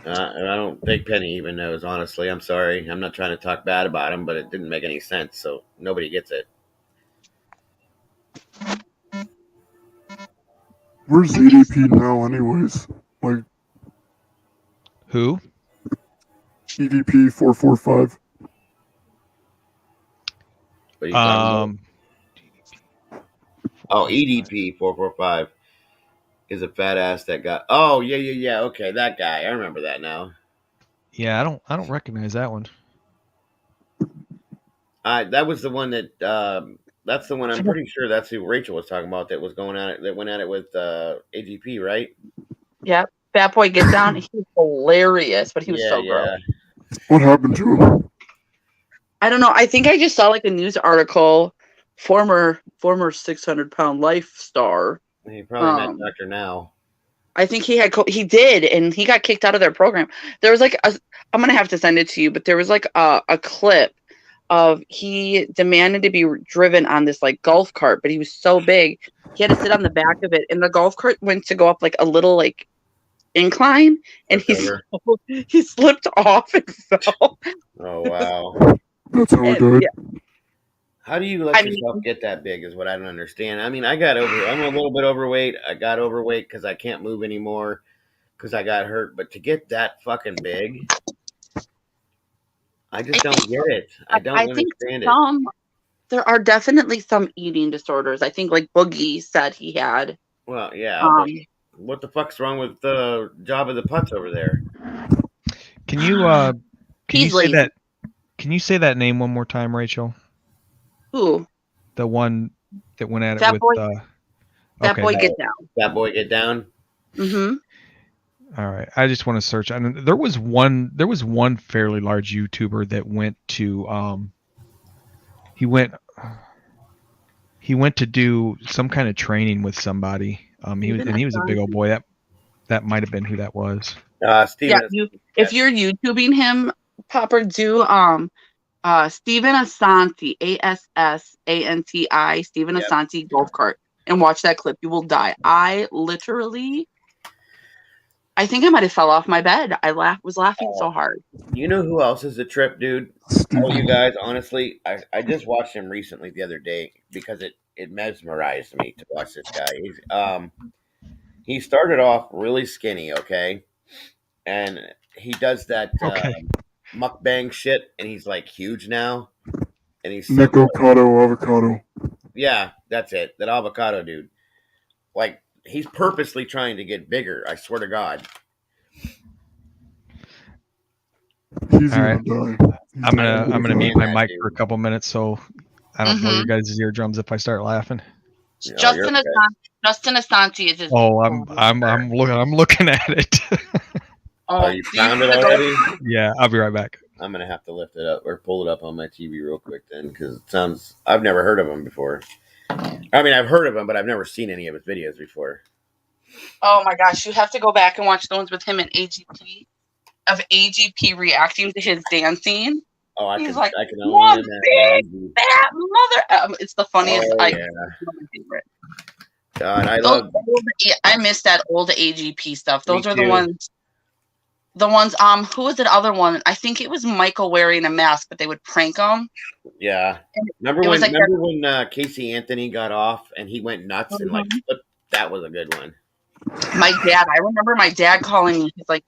I don't think Penny even knows, honestly. I'm sorry. I'm not trying to talk bad about him, but it didn't make any sense, so nobody gets it. Where's EDP now, anyways? Like Who? EDP 445. What are you talking Um, about? Oh, EDP 445 is a fat ass that got. Oh, yeah. Okay, that guy. I remember that now. yeah, I don't recognize that one. That was the one that. That's the one. I'm pretty sure that's who Rachel was talking about. That was going at it. That went at it with AGP, right? Yep. Fat Boy Get Down. He was hilarious, but he was so gross. What happened to him? I don't know. I think I just saw like a news article. Former 600-pound life star. He probably met Doctor Now. I think he did, and he got kicked out of their program. There was like I'm gonna have to send it to you, but there was like a clip of he demanded to be driven on this like golf cart, but he was so big he had to sit on the back of it, and the golf cart went to go up like a little like incline, and he slipped off and fell. Oh wow. That's how I And, died. yeah, How do you let I yourself mean, get that big? Is what I don't understand. I mean, I'm a little bit overweight. I got overweight because I can't move anymore because I got hurt. But to get that fucking big, I just don't get it. I don't I think understand it. there are definitely some eating disorders. I think like Boogie said he had. Well, yeah, Um, but what the fuck's wrong with the job of the putts over there? Can you he's say lazy. that? Can you say that name one more time, Rachel? Who? The one that went at it Fat with. boy. Fat Okay. boy, get down. That boy get down. Mm-hmm. All right. I just want to search. And there was one fairly large YouTuber that went to he went to do some kind of training with somebody. He was a big old boy. That might have been who that was. Steven. Yeah, if you're YouTubing him, Popper, do Steven Assanti, Assanti, Steven Yep. Assanti golf cart, and watch that clip. You will die. I think I might have fell off my bed. I was laughing so hard. You know who else is a trip, dude? Oh, you guys, honestly, I just watched him recently the other day because it mesmerized me to watch this guy. He started off really skinny, okay, and he does that Okay. mukbang shit, and he's like huge now, and he's so Nick Ocado avocado. yeah, that's it, that avocado dude. Like he's purposely trying to get bigger. I swear to God. He's All right. gonna die. I'm gonna mute my mic dude. for a couple minutes so I don't blow your guys' eardrums if I start laughing. Justin Assanti is his. Oh, I'm looking at it. Oh, you found it already? Yeah, I'll be right back. I'm gonna have to lift it up or pull it up on my TV real quick then, because it sounds. I've never heard of him before. I mean, I've heard of him, but I've never seen any of his videos before. Oh my gosh, you have to go back and watch the ones with him and AGP, of AGP reacting to his dancing. Oh, I He's can. like, I can only big fat mother. It's the funniest. Oh, yeah. One of my favorite. God, I miss that old AGP stuff. Those are too. the ones. The ones. Who was the other one? I think it was Michael wearing a mask, but they would prank him. Yeah. Remember when Casey Anthony got off and he went nuts and like flipped? That was a good one. I remember my dad calling me. He's like,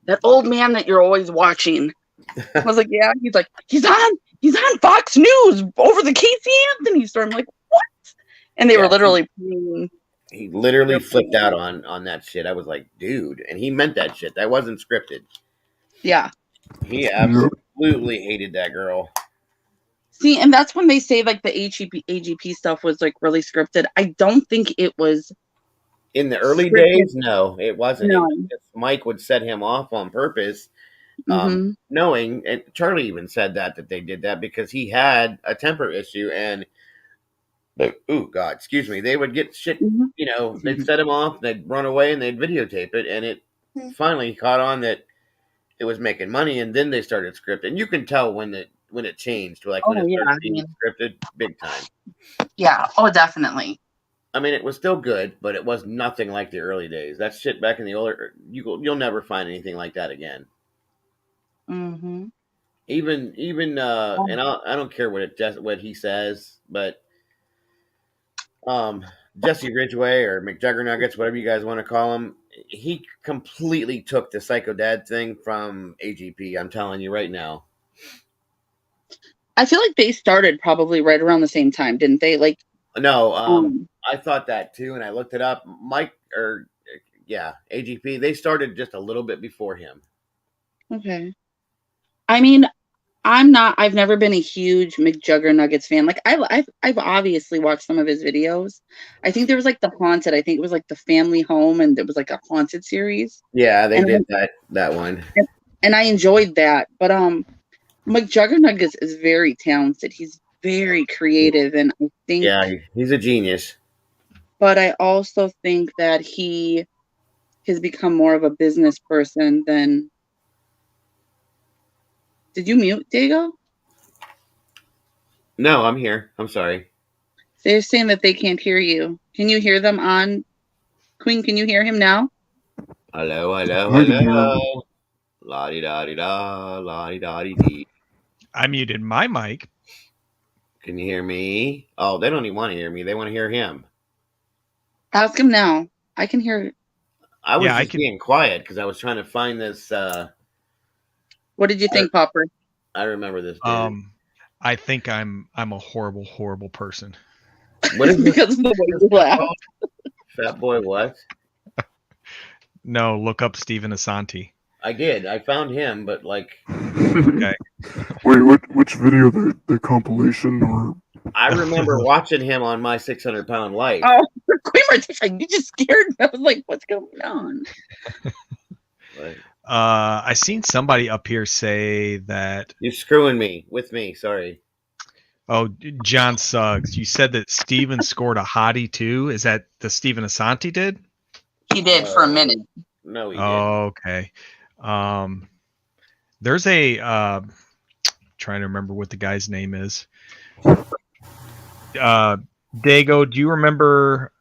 that old man that you're always watching. I was like, yeah. He's like, he's on Fox News over the Casey Anthony story. I'm like, what? And they were literally playing. He literally flipped out on that shit. I was like, dude, and he meant that shit. That wasn't scripted. Yeah. He absolutely hated that girl. See, and that's when they say like the AGP stuff was like really scripted. I don't think it was. In the early days, no, it wasn't. No. Mike would set him off on purpose, knowing, and Charlie even said that they did that because he had a temper issue, and oh God, excuse me, they would get shit. You know, they'd set him off, they'd run away, and they'd videotape it, and it finally caught on that it was making money, and then they started scripted. And you can tell when it changed, like when it started being scripted, big time. Yeah. Oh, definitely. I mean, it was still good, but it was nothing like the early days. That shit back in the older, you'll never find anything like that again. Mm-hmm. Even, and I don't care what he says, but Jesse Ridgway or McJuggernuggets, whatever you guys want to call him, he completely took the Psycho Dad thing from AGP. I'm telling you right now. I feel like they started probably right around the same time, didn't they? Like, no, I thought that too, and I looked it up. AGP. They started just a little bit before him. Okay. I mean, I've never been a huge McJuggernuggets fan. Like, I've obviously watched some of his videos. I think there was like the Haunted. I think it was like the Family Home, and it was like a Haunted series. Yeah, they did that one. And I enjoyed that. But McJuggernuggets is very talented. He's very creative, and I think he's a genius. But I also think that he has become more of a business person than. Did you mute, Diego? No, I'm here. I'm sorry. They're saying that they can't hear you. Can you hear them on? Queen, can you hear him now? Hello, hello, I can hear him. hello. La di da di da, la di da di dee. I muted my mic. Can you hear me? Oh, they don't even want to hear me. They want to hear him. Ask him now. I can hear. I was Yeah, I just can- being quiet because I was trying to find this. What did you think, Popper? I remember this dude. I think I'm a horrible, horrible person. What is this? Because of the way you laugh. Fat boy, what? No, look up Stephen Asante. I did. I found him, but like, Okay. Wait, which video? The compilation or? I remember watching him on My 600-Pound Life. Oh, Queen Martisha, you just scared me. I was like, what's going on? Like, I seen somebody up here say that. you're screwing me with me. Sorry. Oh, John Suggs, you said that Steven scored a hottie too. Is that the Stephen Asante did? He did for a minute. No, he didn't. Oh, okay. There's a trying to remember what the guy's name is. Dago, do you remember?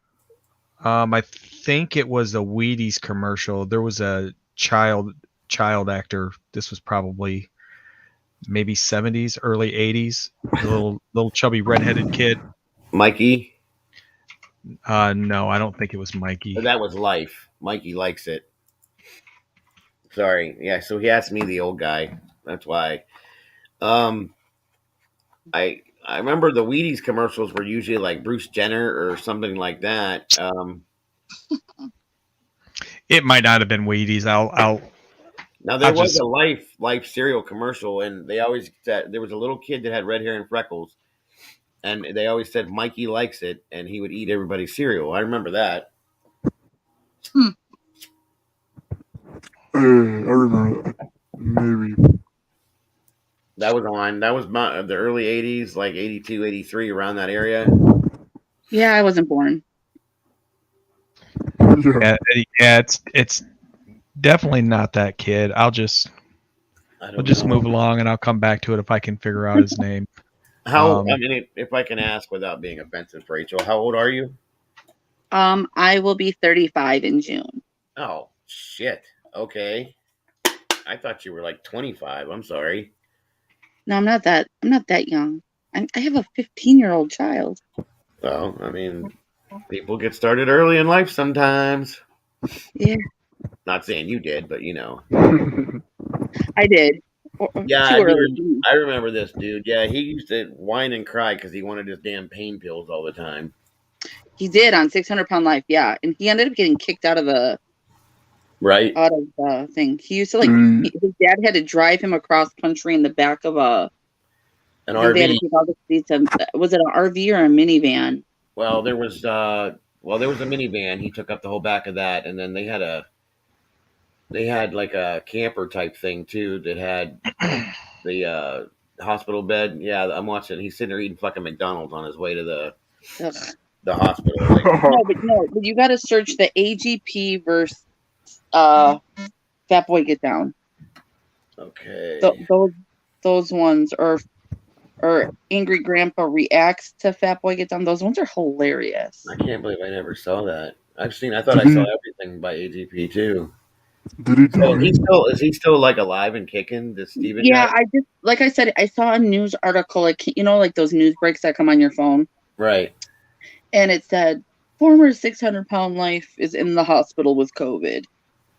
I think it was a Wheaties commercial. There was a child actor. This was probably maybe 70s, early 80s. A little chubby redheaded kid. Mikey? No, I don't think it was Mikey. That was Life. Mikey likes it. Sorry. Yeah, so he asked me, the old guy. That's why. I remember the Wheaties commercials were usually like Bruce Jenner or something like that. It might not have been Wheaties. Now there I'll was just- a Life cereal commercial, and they always said there was a little kid that had red hair and freckles, and they always said Mikey likes it, and he would eat everybody's cereal. I remember that. I remember that. Maybe. That was on. That was the early '80s, like 82, 83, around that area. Yeah, I wasn't born. Yeah. Yeah, it's definitely not that kid. I'll just know. move along, and I'll come back to it if I can figure out his name. How? I mean, if I can ask without being offensive, Rachel, how old are you? I will be 35 in June. Oh shit. Okay. I thought you were like 25. I'm sorry. No, I'm not that young. I have a 15-year-old child. Well, I mean, people get started early in life sometimes. Yeah, Not saying you did, but you know. I did. Yeah, Too early. I remember this dude. Yeah, he used to whine and cry because he wanted his damn pain pills all the time. He did on 600-Pound Life, yeah, and he ended up getting kicked out of the thing. He used to his dad had to drive him across country in the back of an I think they had RV. to take all the seats. Was it an RV or a minivan? Well, there was a minivan. He took up the whole back of that, and then they had like a camper type thing too that had the hospital bed. Yeah, I'm watching. He's sitting there eating fucking McDonald's on his way to the hospital. Like, but you got to search the AGP versus Fat Boy Get Down. okay. Those ones or Angry Grandpa reacts to Fat Boy Get Down. Those ones are hilarious. I can't believe I never saw that. I thought I saw everything by AGP too. Did he So die? is he still like alive and kicking? This Steven Yeah, guy? like I said, I saw a news article, like like those news breaks that come on your phone, Right. and it said former 600-Pound Life is in the hospital with COVID,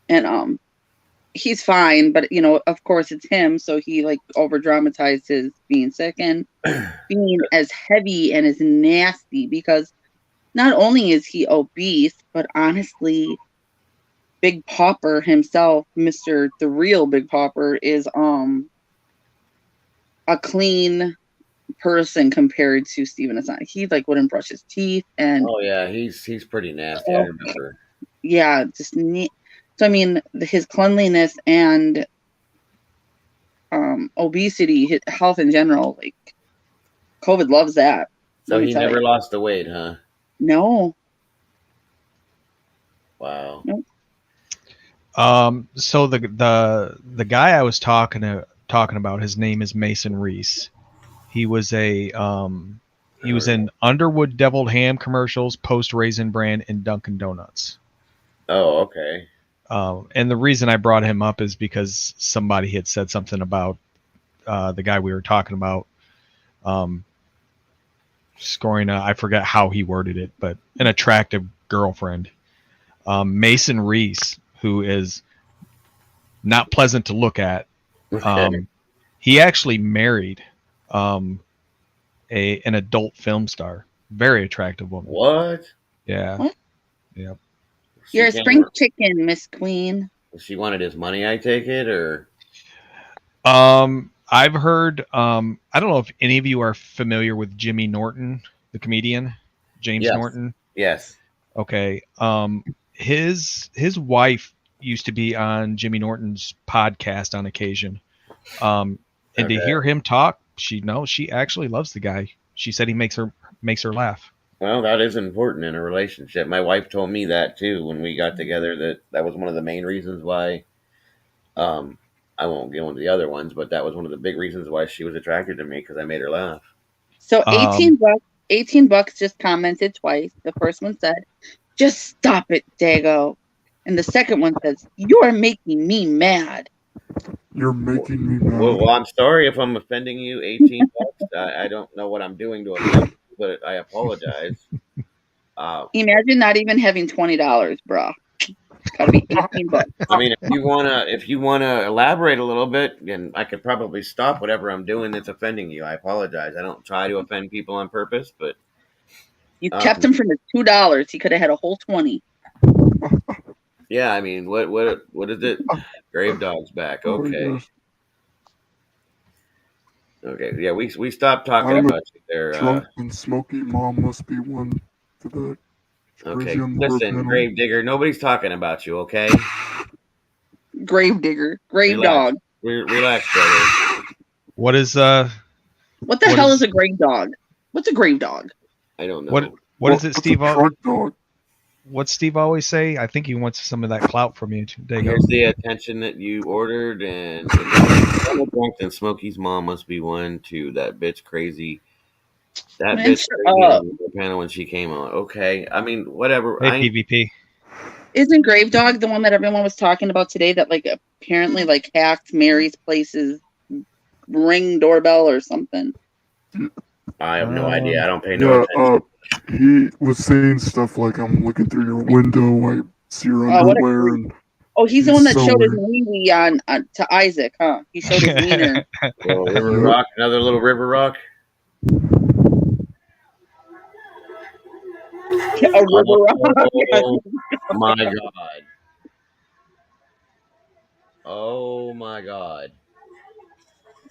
and he's fine, but of course it's him, so he like over dramatized his being sick and being as heavy and as nasty, because not only is he obese, but honestly, Big Popper himself, the real Big Popper, is a clean person compared to Steven Asante. He like wouldn't brush his teeth, and Oh yeah, he's pretty nasty. I remember. Yeah, just neat. So I mean, his cleanliness and obesity, health in general, like COVID loves that. So he never lost the weight, huh? No. Wow. Nope. So the guy I was talking about, his name is Mason Reese. He was a He was in Underwood Deviled Ham commercials, Post Raisin Bran, and Dunkin' Donuts. Oh, okay. And the reason I brought him up is because somebody had said something about the guy we were talking about scoring I forget how he worded it, but an attractive girlfriend. Mason Reese, who is not pleasant to look at. Okay. He actually married an adult film star. Very attractive woman. What? Yeah. What? Yep. You're a She spring came- chicken, Miss Queen. She wanted his money, I take it, or I've heard. I don't know if any of you are familiar with Jimmy Norton, the comedian, James Yes. Norton. yes. Okay. His wife used to be on Jimmy Norton's podcast on occasion. And to Okay. hear him talk, she actually loves the guy. She said he makes her laugh. Well, that is important in a relationship. My wife told me that too when we got together. That was one of the main reasons why. I won't go into the other ones, but that was one of the big reasons why she was attracted to me because I made her laugh. So 18 bucks. 18 bucks just commented twice. The first one said, "Just stop it, Dago," and the second one says, "You are making me mad." You're making me mad. Well, I'm sorry if I'm offending you. 18 bucks. I don't know what I'm doing to offend you, but I apologize. Imagine not even having $20, bro. It's gotta be 18 bucks. I mean, if you wanna elaborate a little bit, then I could probably stop whatever I'm doing that's offending you. I apologize. I don't try to offend people on purpose, but You kept him from his $2. He could have had a whole 20. yeah, I mean, what is it? Grave Dog's back. Oh my Okay. gosh. Okay. Yeah, we stopped talking I'm a about you there. Drunk and smoky mom must be one for that. Okay. Crazy on the word Listen, panel. Grave Digger, nobody's talking about you, okay? Grave digger. Grave Relax. dog. Relax, brother. What is What the hell is a grave dog? What's a grave dog? I don't know. what is it, What's a Steve? drunk dog? What's Steve always say? I think he wants some of that clout from you. Dago. Here's the attention that you ordered, and drunk and Smokey's mom must be one too. That bitch crazy. That Man, bitch shut crazy up. on the panel when she came on. Okay, I mean whatever. Hey, PvP. Isn't Grave Dog the one that everyone was talking about today that like apparently like hacked Mary's Place's Ring doorbell or something? I have no idea. I don't pay no attention. He was saying stuff like, "I'm looking through your window. I see your Oh, what a underwear." creep. And Oh, he's the He's one that so showed his weird. wee on to Isaac, huh? He showed his wiener. Well, River Rock, another little River Rock. A river rock. Oh my god! Oh my god!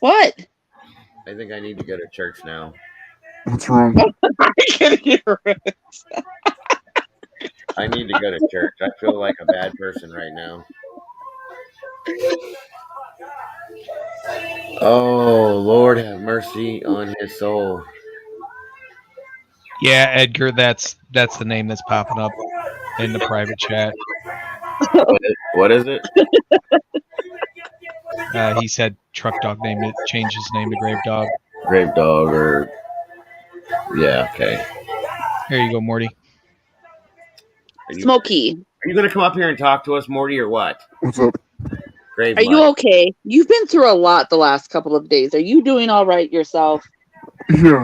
What? I think I need to go to church now. what's wrong? I can hear it. I need to go to church. I feel like a bad person right now. Oh, Lord have mercy on his soul. Yeah, Edgar, that's the name that's popping up in the private chat. What is it? He said Truck Dog named it, changed his name to Grave Dog. Grave Dog or... Yeah, okay. Here you go, Morty. Are you Smokey, going to come up here and talk to us, Morty, or what? What's up? Grave are you Mud. okay? You've been through a lot the last couple of days. Are you doing all right yourself? Yeah,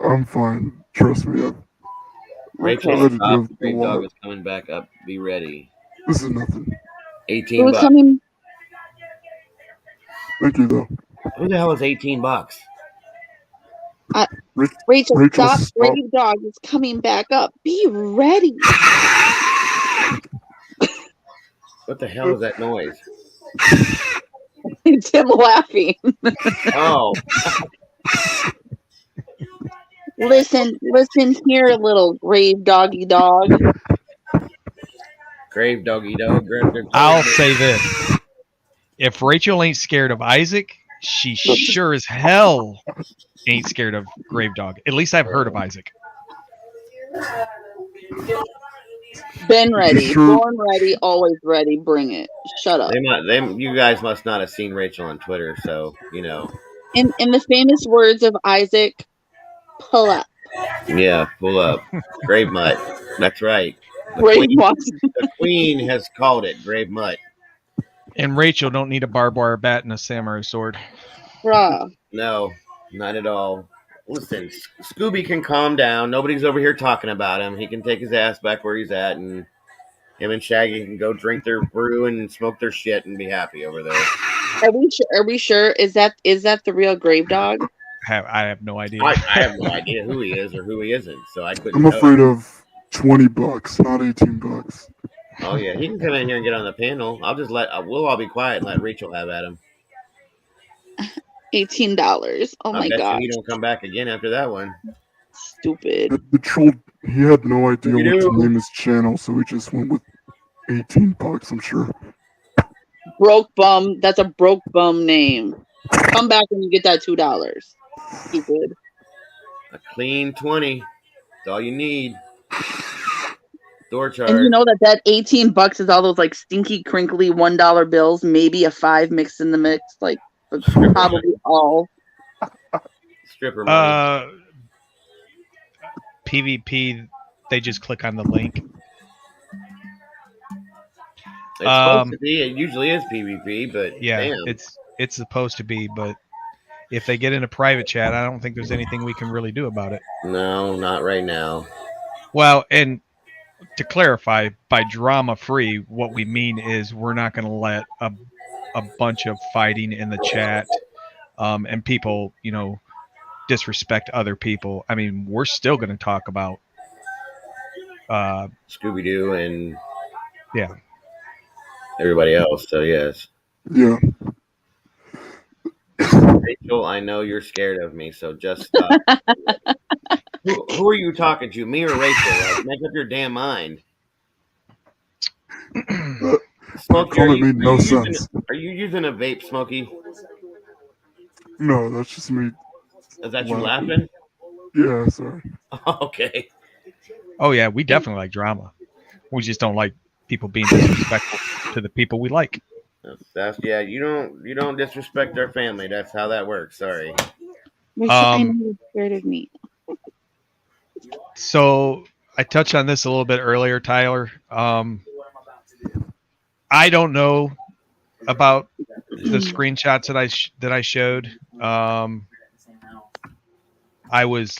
I'm fine. Trust me. Rachel, Okay. stop. Grave Dog is coming back up. Be ready. This is nothing. 18 Who's bucks. coming? Thank you, though. Who the hell is 18 bucks? Rachel, stop. stop. Grave Dog is coming back up. Be ready. What the hell is that noise? It's him laughing. Oh, Listen here, little grave doggy dog. Grave Doggy Dog. I'll say this. If Rachel ain't scared of Isaac, she sure as hell ain't scared of Grave Dog. At least I've heard of Isaac. Been ready, Sure. born ready, always ready. Bring it. Shut up. You guys must not have seen Rachel on Twitter, so, you know. In the famous words of Isaac, pull up. Yeah, pull up. Grave mutt. That's right. The Brave queen, wants. the queen has called it grave mutt. And Rachel don't need a barbed wire bat and a samurai sword. Bruh. No, not at all. Listen, Scooby can calm down. Nobody's over here talking about him. He can take his ass back where he's at, and him and Shaggy can go drink their brew and smoke their shit and be happy over there. Are we sure? Is that the real grave dog? I have no idea. I have no idea who he is or who he isn't, so I couldn't. I'm afraid of $20, not $18. Oh yeah, he can come in here and get on the panel. I'll just we'll all be quiet and let Rachel have at him. $18. Oh I my bet you god. he don't come back again after that one. Stupid. The troll, he had no idea what Scooby-Doo. to name his channel, so he just went with $18, I'm sure. Broke bum. That's a broke bum name. Come back when you get that $2. Stupid. A clean 20. That's all you need. Door charge. And you know that $18 is all those like stinky, crinkly $1 bills, maybe a 5 mixed in the mix. Like that's probably all. Stripper money. PvP, they just click on the link. It's supposed to be. It usually is PvP, but Yeah, damn. it's supposed to be, but if they get in a private chat, I don't think there's anything we can really do about it. No, not right now. Well, and to clarify, by drama free, what we mean is we're not going to let a bunch of fighting in the chat and people, disrespect other people. I mean, we're still going to talk about Scooby-Doo and yeah, everybody else. So yes. Yeah. Rachel, I know you're scared of me, so just stop. Who are you talking to, me or Rachel? Like, make up your damn mind. Smokey, Comment made no sense. Are you using a vape, Smokey? No, that's just me. Is that you laughing? Yeah, sorry. Okay. Oh yeah, we definitely like drama. We just don't like people being disrespectful to the people we like. That's yeah. You don't disrespect our family. That's how that works. Sorry. I know you're scared of me. So I touched on this a little bit earlier, Tyler. I don't know about the screenshots that I showed. I was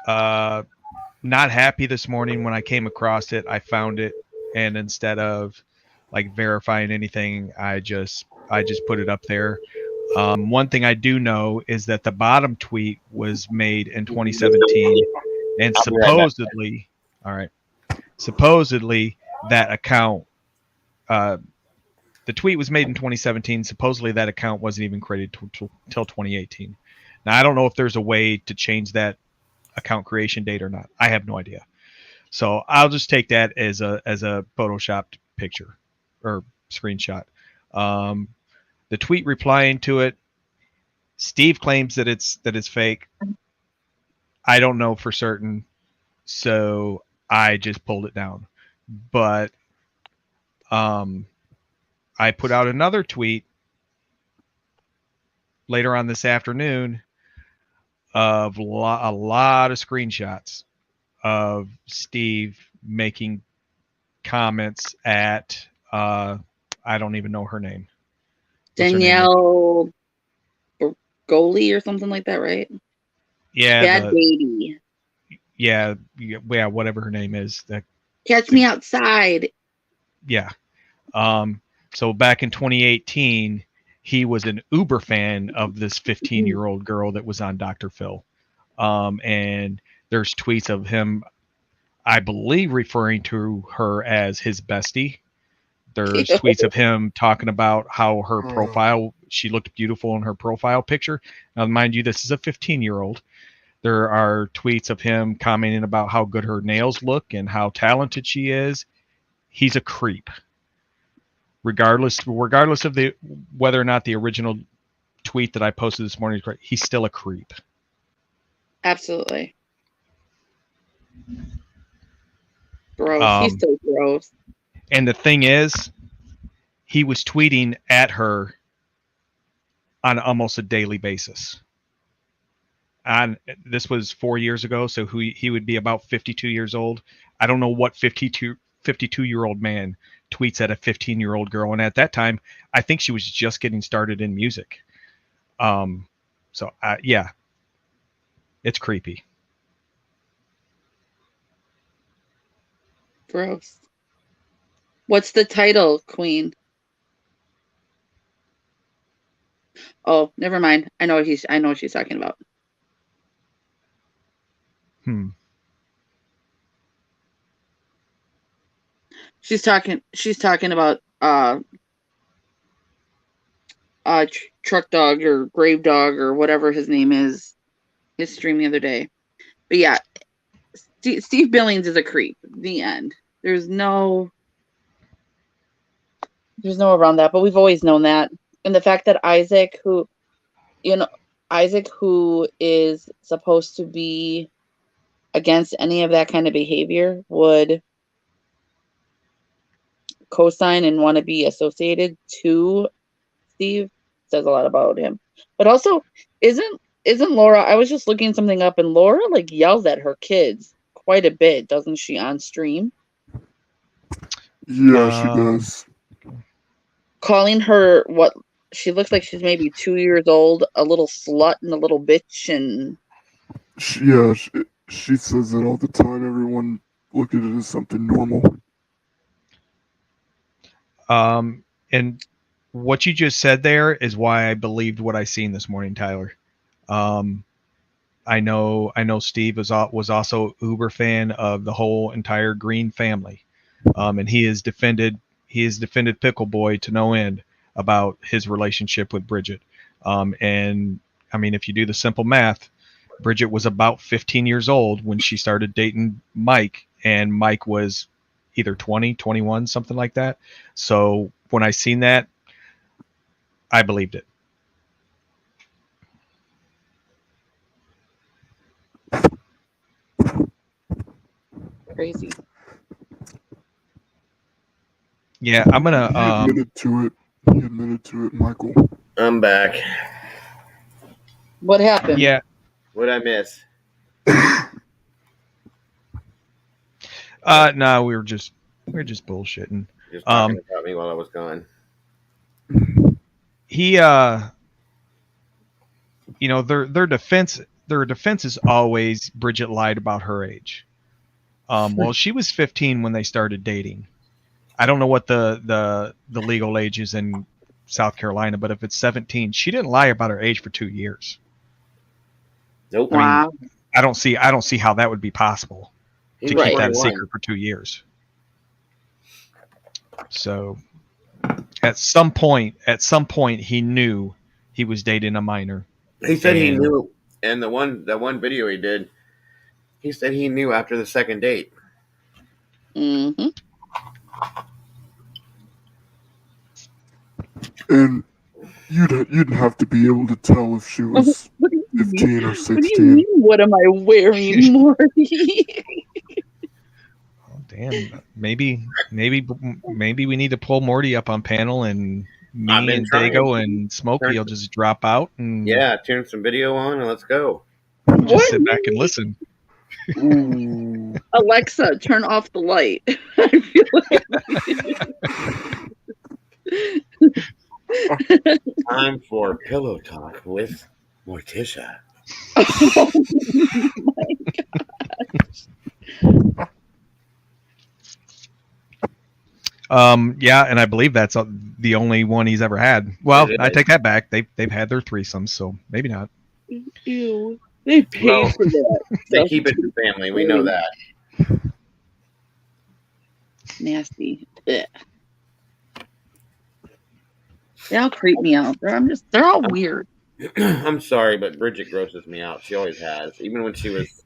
not happy this morning when I came across it. I found it, and instead of like verifying anything, I just put it up there. One thing I do know is that the bottom tweet was made in 2017, and supposedly that account, the tweet was made in 2017. Supposedly that account wasn't even created till 2018. Now I don't know if there's a way to change that account creation date or not. I have no idea. So I'll just take that as a photoshopped picture or screenshot. The tweet replying to it, Steve claims that it's fake. I don't know for certain, so I just pulled it down. But I put out another tweet later on this afternoon of a lot of screenshots of Steve making comments at I don't even know her name. Danielle Goalie or something like that, right? Yeah, Bad baby. Yeah, whatever her name is. Catch me outside. Yeah. So back in 2018, he was an uber fan of this 15-year-old girl that was on Dr. Phil. And there's tweets of him, I believe, referring to her as his bestie. There's tweets of him talking about how her profile, she looked beautiful in her profile picture. Now, mind you, this is a 15-year-old. There are tweets of him commenting about how good her nails look and how talented she is. He's a creep. Regardless of whether or not the original tweet that I posted this morning is correct, he's still a creep. Absolutely. Gross. He's so gross. And the thing is, he was tweeting at her on almost a daily basis. this was 4 years ago, so he would be about 52 years old. I don't know what 52-year-old man tweets at a 15-year-old girl, and at that time, I think she was just getting started in music. So yeah, it's creepy. Gross. What's the title, Queen? Oh, never mind. I know what she's talking about. She's talking about Truck Dog or Grave Dog or whatever his name is, his stream the other day. But yeah, Steve Billings is a creep. The end. There's no around that, but we've always known that. And the fact that Isaac, who is supposed to be against any of that kind of behavior, would co-sign and want to be associated to Steve, says a lot about him. But also, isn't Laura, I was just looking something up, and Laura like yells at her kids quite a bit, doesn't she, on stream? Yeah, she does. Calling her what she looks like she's maybe 2 years old, a little slut and a little bitch, and she says it all the time. Everyone look at it as something normal. And what you just said there is why I believed what I seen this morning, Tyler. I know Steve was also uber fan of the whole entire Green family, and he has defended Pickle Boy to no end about his relationship with Bridget. And I mean, if you do the simple math, Bridget was about 15 years old when she started dating Mike, and Mike was either 20, 21, something like that. So when I seen that, I believed it. crazy. Yeah, I'm gonna. He admitted to it, Michael. I'm back. What happened? Yeah. What'd I miss? No, we were just bullshitting. Just talking about me while I was gone. He, their defense is always Bridget lied about her age. Well, she was 15 when they started dating. I don't know what the legal age is in South Carolina, but if it's 17, she didn't lie about her age for 2 years. Nope. Wow. I don't see how that would be possible to keep that a secret for 2 years. So at some point he knew he was dating a minor. He said he knew, and that one video he did, he said he knew after the second date. Mm-hmm. And you'd have to be able to tell if she was 15 or 16. What do you mean, what am I wearing, Morty? Oh, damn. Maybe we need to pull Morty up on panel, and me and Dago and Smokey will just drop out and turn some video on and let's go. Just sit back and listen. Alexa, turn off the light. I feel like Time for pillow talk with Morticia. Oh my gosh. Yeah, and I believe that's the only one he's ever had. Well, I take that back. They've had their threesomes, so maybe not. Ew. They pay for that. They keep it in the family. We know that. Nasty. Ugh. They all creep me out. They're all weird. I'm sorry, but Bridget grosses me out. She always has. Even when she was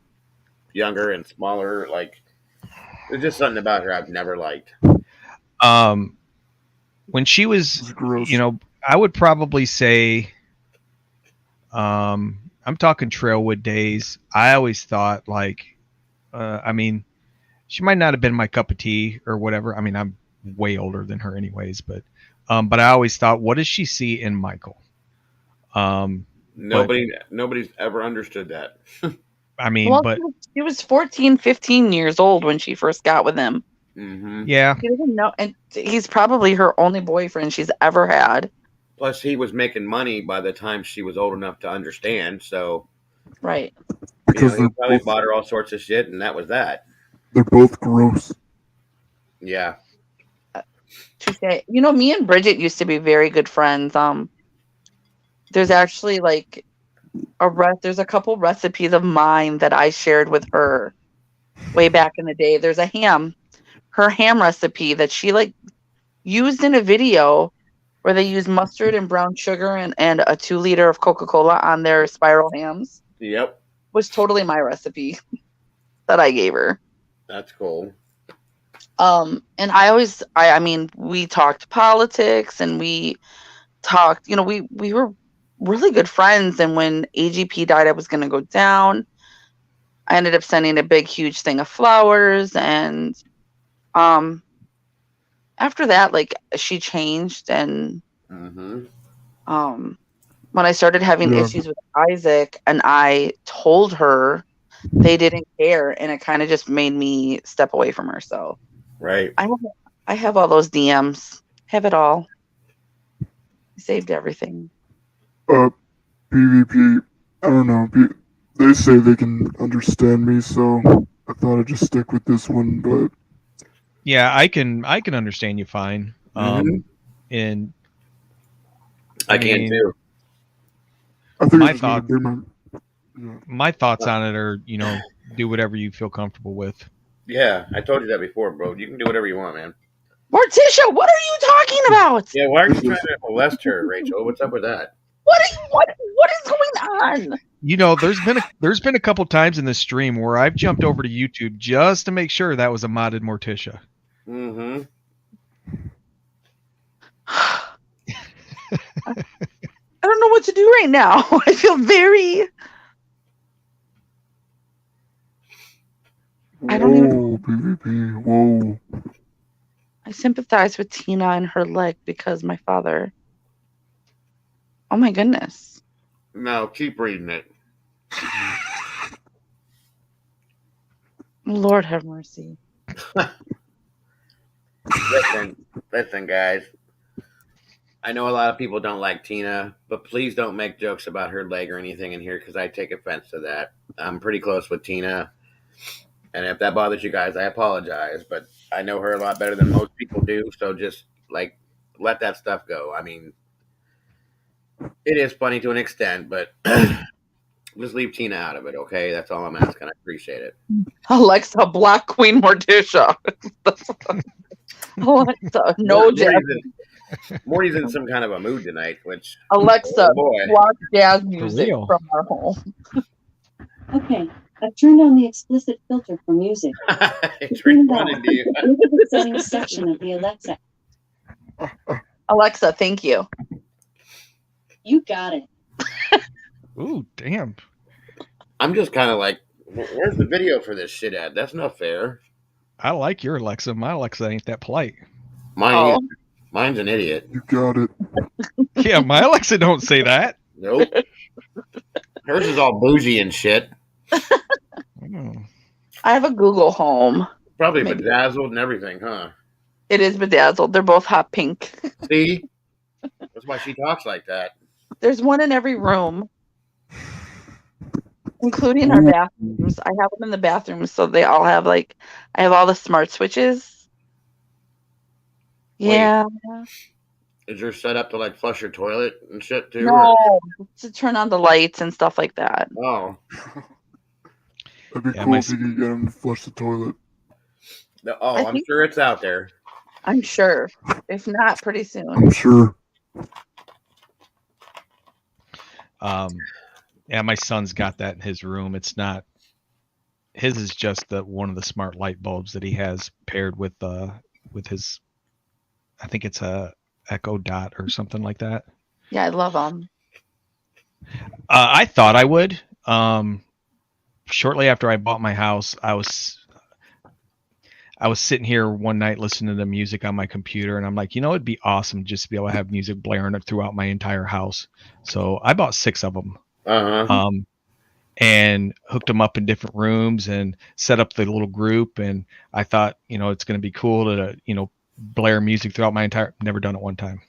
younger and smaller, like, there's just something about her I've never liked. When she was, I would probably say, I'm talking Trailwood days. I always thought, like, she might not have been my cup of tea or whatever. I mean, I'm way older than her anyways, but I always thought, what does she see in Michael? Nobody's ever understood that. I mean, Well, but she was 14, 15 years old when she first got with him. Mm-hmm. yeah, She doesn't know, and he's probably her only boyfriend she's ever had. Plus, he was making money by the time she was old enough to understand. So, Right. Because he probably bought her all sorts of shit, and that was that. they're both gross. Yeah. Touche. Me and Bridget used to be very good friends. There's actually like there's a couple recipes of mine that I shared with her way back in the day. There's her ham recipe that she like used in a video where they use mustard and brown sugar and a 2 liter of Coca-Cola on their spiral hams. Yep. Was totally my recipe that I gave her. That's cool. And I mean, we talked politics and we talked, we were really good friends. And when AGP died, I was going to go down. I ended up sending a big, huge thing of flowers. And after that, like, she changed. And Mm-hmm. when I started having issues with Isaac and I told her, they didn't care. And it kind of just made me step away from her. So Right. I have all those DMs. Have it all. I saved everything. PvP, I don't know. They say they can understand me, so I thought I'd just stick with this one. But yeah, I can understand you fine. Mhm. And I can mean, too. I think My it's gonna thought- be my thoughts on it are, do whatever you feel comfortable with. Yeah, I told you that before, bro. You can do whatever you want, man. Morticia, what are you talking about? Yeah, why are you trying to molest her, Rachel? What's up with that? What is going on? There's been a couple times in this stream where I've jumped over to YouTube just to make sure that was a modded Morticia. Mm-hmm. I don't know what to do right now. I feel very. I don't even. PvP. Whoa. I sympathize with Tina and her leg because my father. Oh my goodness. No, keep reading it. Lord have mercy. Listen, guys. I know a lot of people don't like Tina, but please don't make jokes about her leg or anything in here because I take offense to that. I'm pretty close with Tina. And if that bothers you guys, I apologize. But I know her a lot better than most people do. So just, let that stuff go. I mean, it is funny to an extent, but just leave Tina out of it, okay? That's all I'm asking. I appreciate it. Alexa, Black Queen Morticia. Alexa, no jazz. Morty's in some kind of a mood tonight, which... Alexa, block jazz For music real. from our home. Okay, I've turned on the explicit filter for music. It's responding to you. Look at the settings section of the Alexa. Alexa, thank you. You got it. Ooh, damn. I'm just kind of like, where's the video for this shit at? That's not fair. I like your Alexa. My Alexa ain't that polite. Mine's an idiot. You got it. Yeah, my Alexa don't say that. Nope. Hers is all bougie and shit. Oh. I have a Google Home. Probably Maybe. bedazzled and everything, huh? It is bedazzled. They're both hot pink. See? That's why she talks like that. There's one in every room, including our bathrooms. I have them in the bathrooms, so they all have I have all the smart switches. Yeah. Is yours set up to flush your toilet and shit too? No, to turn on the lights and stuff like that. Oh. That'd be Yeah, cool my if you could get him to flush the toilet. I'm sure it's out there. I'm sure. If not, pretty soon. I'm sure. Yeah, my son's got that in his room. It's not his is just one of the smart light bulbs that he has paired with his, I think it's a Echo Dot or something like that. Yeah, I love them. I thought I would. Shortly after I bought my house, I was sitting here one night listening to music on my computer, and I'm like, it'd be awesome just to be able to have music blaring throughout my entire house. So I bought 6 of them. Uh-huh. And hooked them up in different rooms and set up the little group. And I thought, it's going to be cool to, blare music throughout my entire. Never done it one time.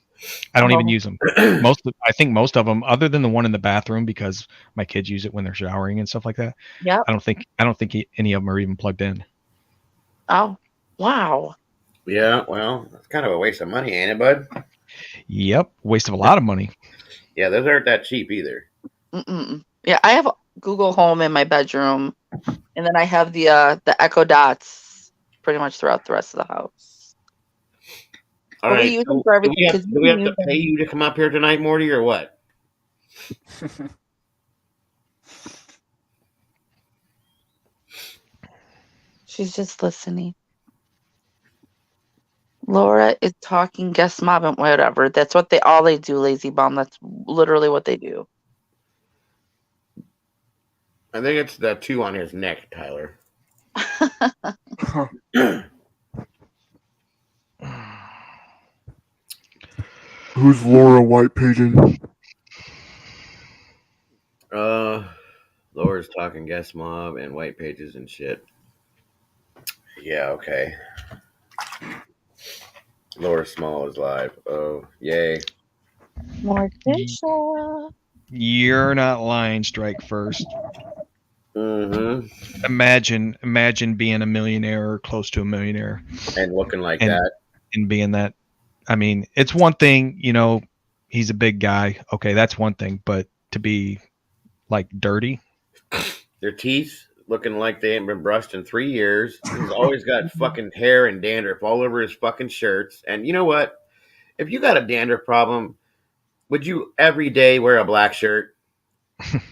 I don't even use them. I think most of them, other than the one in the bathroom, because my kids use it when they're showering and stuff like that. Yeah. I don't think any of them are even plugged in. Oh, wow. Yeah, well, it's kind of a waste of money, ain't it, bud? Yep, waste of a lot of money. Yeah, those aren't that cheap either. Mm-mm. Yeah, I have Google Home in my bedroom, and then I have the Echo Dots pretty much throughout the rest of the house. All But right, we use them for everything. do we have to pay you to come up here tonight, Morty, or what? She's just listening. Laura is talking guest mob and whatever. That's what all they do, Lazy Bomb. That's literally what they do. I think it's the 2 on his neck, Tyler. Who's Laura white paging? Laura's talking guest mob and white pages and shit. Yeah, okay. Laura Small is live. Oh, yay. Morticia. You're not lying, Strike First. Mm-hmm. Imagine being a millionaire or close to a millionaire. And looking like that. And being that. I mean, it's one thing, he's a big guy. Okay, that's one thing. But to be, like, dirty. Their teeth looking like they ain't been brushed in 3 years. He's always got fucking hair and dandruff all over his fucking shirts. And you know what? If you got a dandruff problem, would you every day wear a black shirt?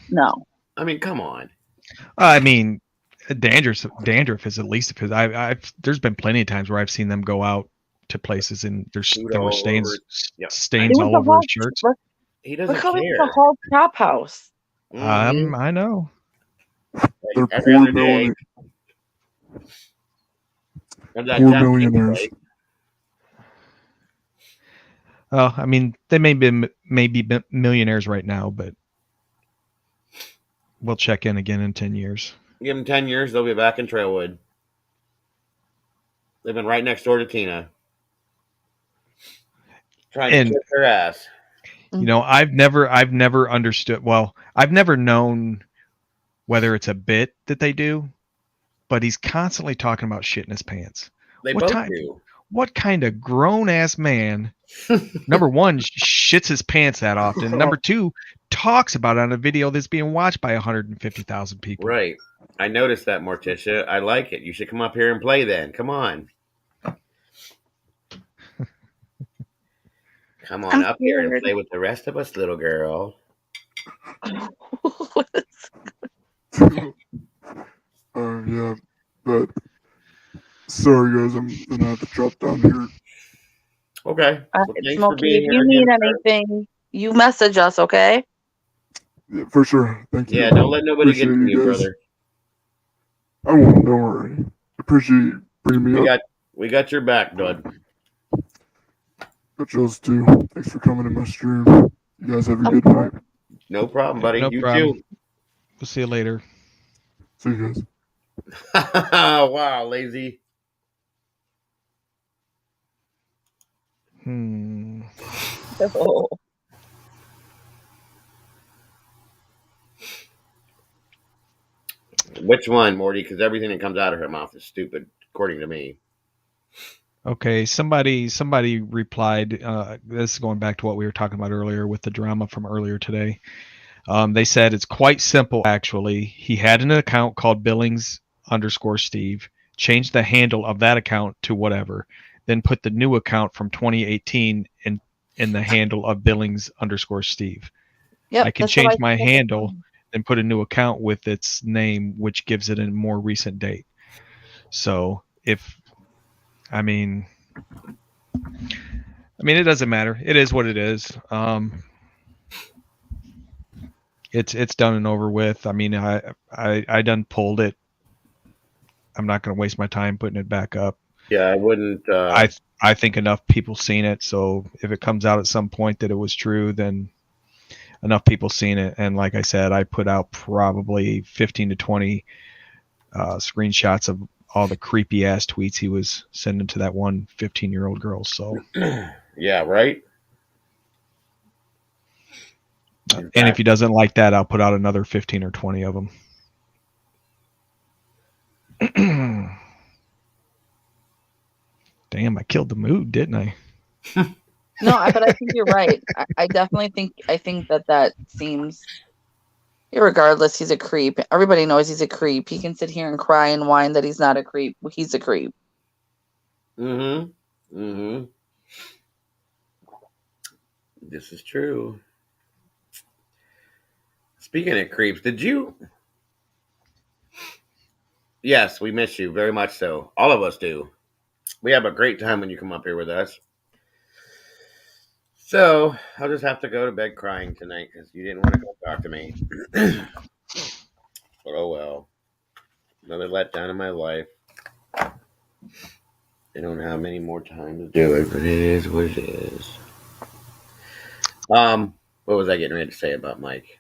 No. I mean, come on. I mean, dandruff is at least because there's been plenty of times where I've seen them go out to places and there were stains all over his shirts. He doesn't look how care. it's the whole chop house. Mm-hmm. I know. They're Every poor other day. Poor millionaires. Well, I mean, they may be millionaires right now, but we'll check in again in 10 years. Give them 10 years, they'll be back in Trailwood. Living right next door to Tina. Trying to kick her ass. I've never understood. Well, I've never known whether it's a bit that they do, but he's constantly talking about shit in his pants. They both do. What kind of grown ass man, number one, shits his pants that often. Number two, talks about it on a video that's being watched by 150,000 people. Right. I noticed that, Morticia. I like it. You should come up here and play then. Come on. Come on up here and play with the rest of us, little girl. Yeah, but sorry guys, I'm gonna have to drop down here. Okay. Well, Smokey, if you need anything, you message us, okay? Yeah, for sure. Thank you. Yeah, don't let nobody get to you, brother. I won't. Don't worry. Appreciate you bringing me up. We got your back, bud. Got yours too. Thanks for coming to my stream. You guys have a good night. No problem, buddy. No you problem. too. We'll see you later. See you guys. Wow, lazy. Oh. Which one, Morty? Because everything that comes out of her mouth is stupid, according to me. Okay, somebody replied. This is going back to what we were talking about earlier with the drama from earlier today. They said it's quite simple, actually. He had an account called Billings_Steve, changed the handle of that account to whatever, then put the new account from 2018 in the handle of Billings_Steve. Yep, I can change my handle and put a new account with its name, which gives it a more recent date. So it doesn't matter. It is what it is. It's done and over with. I mean, I done pulled it. I'm not going to waste my time putting it back up. Yeah, I wouldn't. I think enough people seen it, so if it comes out at some point that it was true, then enough people seen it. And like I said, I put out probably 15 to 20 screenshots of all the creepy ass tweets he was sending to that one 15-year-old girl. So Yeah, right. and if he doesn't like that, I'll put out another 15 or 20 of them. Damn, I killed the mood, didn't I? No, but I think you're right. I definitely think that seems. Regardless, he's a creep. Everybody knows he's a creep. He can sit here and cry and whine that he's not a creep. He's a creep. Mm-hmm. Mm-hmm. This is true. Speaking of creeps, did you? Yes, we miss you very much. So all of us do. We have a great time when you come up here with us. So I'll just have to go to bed crying tonight because you didn't want to go talk to me. But oh well, another letdown in my life. I don't have many more time to do it, but it is what it is. What was I getting ready to say about Mike?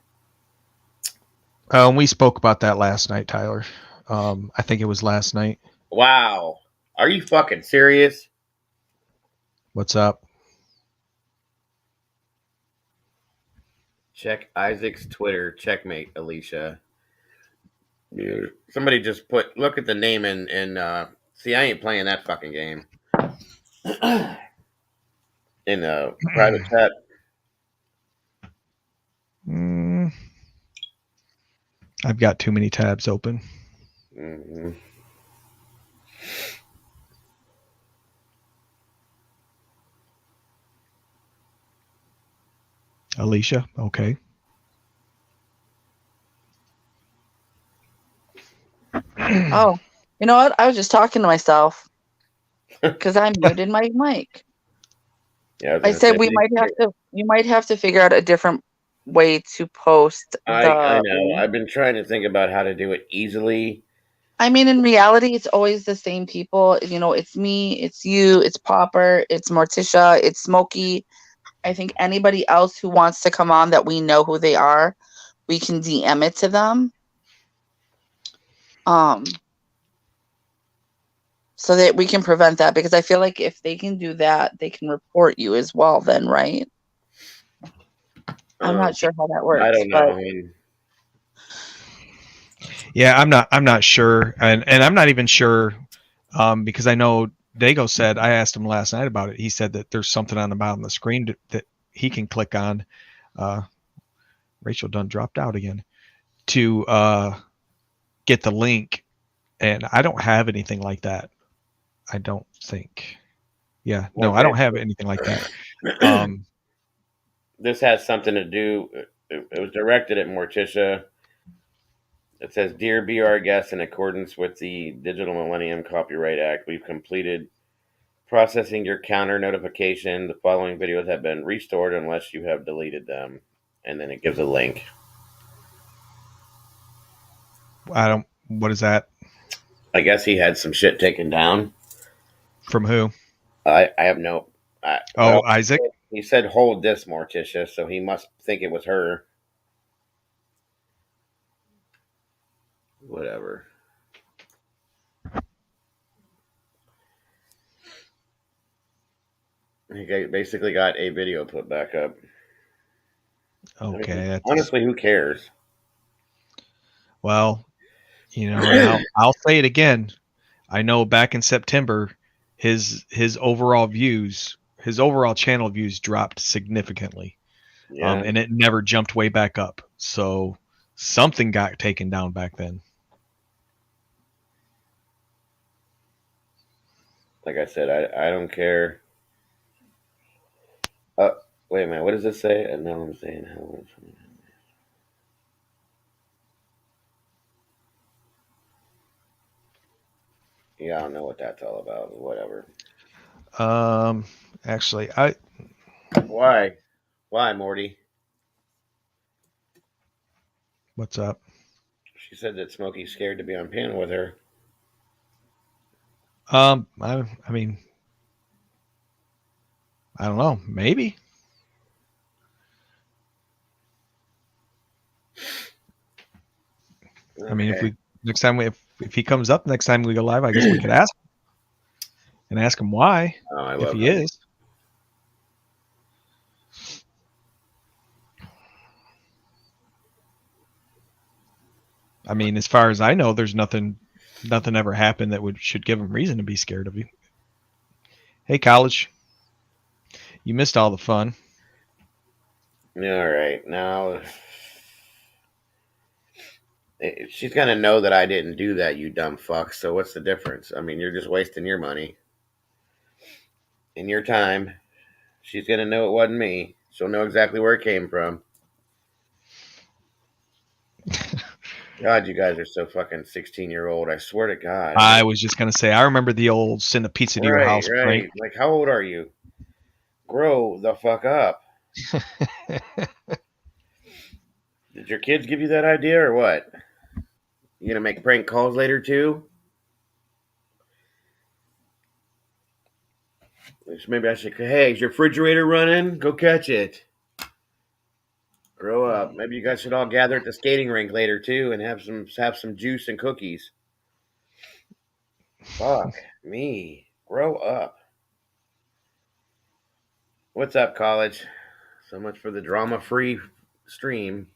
We spoke about that last night, Tyler. I think it was last night. Wow, are you fucking serious? What's up? Check Isaac's Twitter. Checkmate, Alicia. Yeah. Somebody just put. Look at the name and see. I ain't playing that fucking game. In a private chat. I've got too many tabs open. Mm-hmm. Alicia, okay. Oh, you know what? I was just talking to myself because I muted my mic. Yeah, I said you might have to figure out a different way to post I know. I've been trying to think about how to do it easily. I mean, in reality, it's always the same people. You know, it's me, it's you, it's Popper, it's Morticia, it's Smokey. I think anybody else who wants to come on that we know who they are, we can DM it to them. So that we can prevent that, because I feel like if they can do that, they can report you as well then, right? I'm not sure how that works. I don't know. Yeah, I'm not sure, and I'm not even sure because I know Dago said, I asked him last night about it. He said that there's something on the bottom of the screen that he can click on. Rachel Dunn dropped out again to get the link, and I don't have anything like that. I don't think. Yeah, no, I don't have anything like that. This has something to do. It was directed at Morticia. It says, "Dear Be Our Guest, in accordance with the Digital Millennium Copyright Act, we've completed processing your counter notification. The following videos have been restored unless you have deleted them." And then it gives a link. What is that? I guess he had some shit taken down. From who? I have no. Well, Isaac? He said, "Hold this, Morticia," so he must think it was her. Whatever. He basically got a video put back up. Okay. I mean, honestly, who cares? Well, you know, and I'll say it again. I know back in September, his overall channel views dropped significantly. Yeah. And it never jumped way back up. So something got taken down back then. Like I said, I don't care. Wait a minute. What does this say? And now I'm saying how much. Yeah, I don't know what that's all about. Whatever. Actually, Why, Morty? What's up? She said that Smokey's scared to be on panel with her. I mean, I don't know. Maybe. Okay. I mean, if he comes up next time we go live, I guess we could ask him why, Oh, I if love he him. is. I mean, as far as I know, there's nothing ever happened that should give him reason to be scared of you. Hey, college, you missed all the fun. All right, now she's gonna know that I didn't do that, you dumb fuck. So what's the difference? I mean, you're just wasting your money and your time. She's gonna know it wasn't me. She'll know exactly where it came from. God, you guys are so fucking 16-year-old. I swear to God. I was just gonna say, I remember the old send a pizza to your Right, house prank. right. Like, how old are you? Grow the fuck up. Did your kids give you that idea or what? You gonna make prank calls later too? Maybe I should. Hey, is your refrigerator running? Go catch it. Grow up. Maybe you guys should all gather at the skating rink later too, and have some juice and cookies. Fuck me. Grow up. What's up, college? So much for the drama-free stream.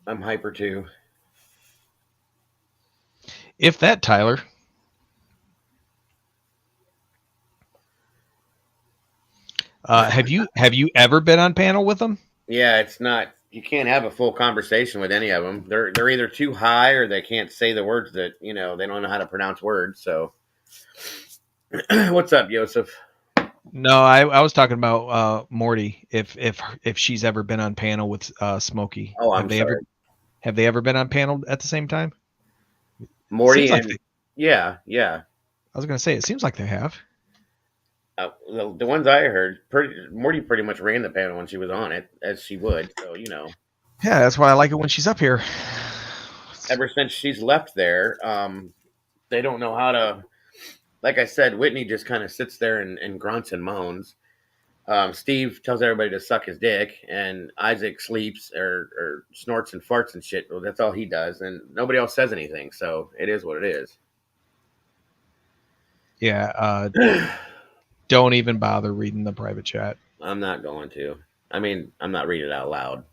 I'm hyper too. If that, Tyler. Have you ever been on panel with them? Yeah, it's not. You can't have a full conversation with any of them. They're either too high or they can't say the words that they don't know how to pronounce words. So, what's up, Joseph? No, I was talking about Morty. If she's ever been on panel with Smokey. Oh, I'm sorry. Have they ever been on panel at the same time? Morty Seems like and yeah. I was gonna say it seems like they have. The ones I heard, Morty pretty much ran the panel when she was on it, as she would. So Yeah, that's why I like it when she's up here. ever since she's left there, they don't know how to. Like I said, Whitney just kind of sits there and grunts and moans. Steve tells everybody to suck his dick, and Isaac sleeps or snorts and farts and shit. Well, that's all he does, and nobody else says anything. So it is what it is. Yeah. Don't even bother reading the private chat. I'm not going to. I mean, I'm not reading it out loud.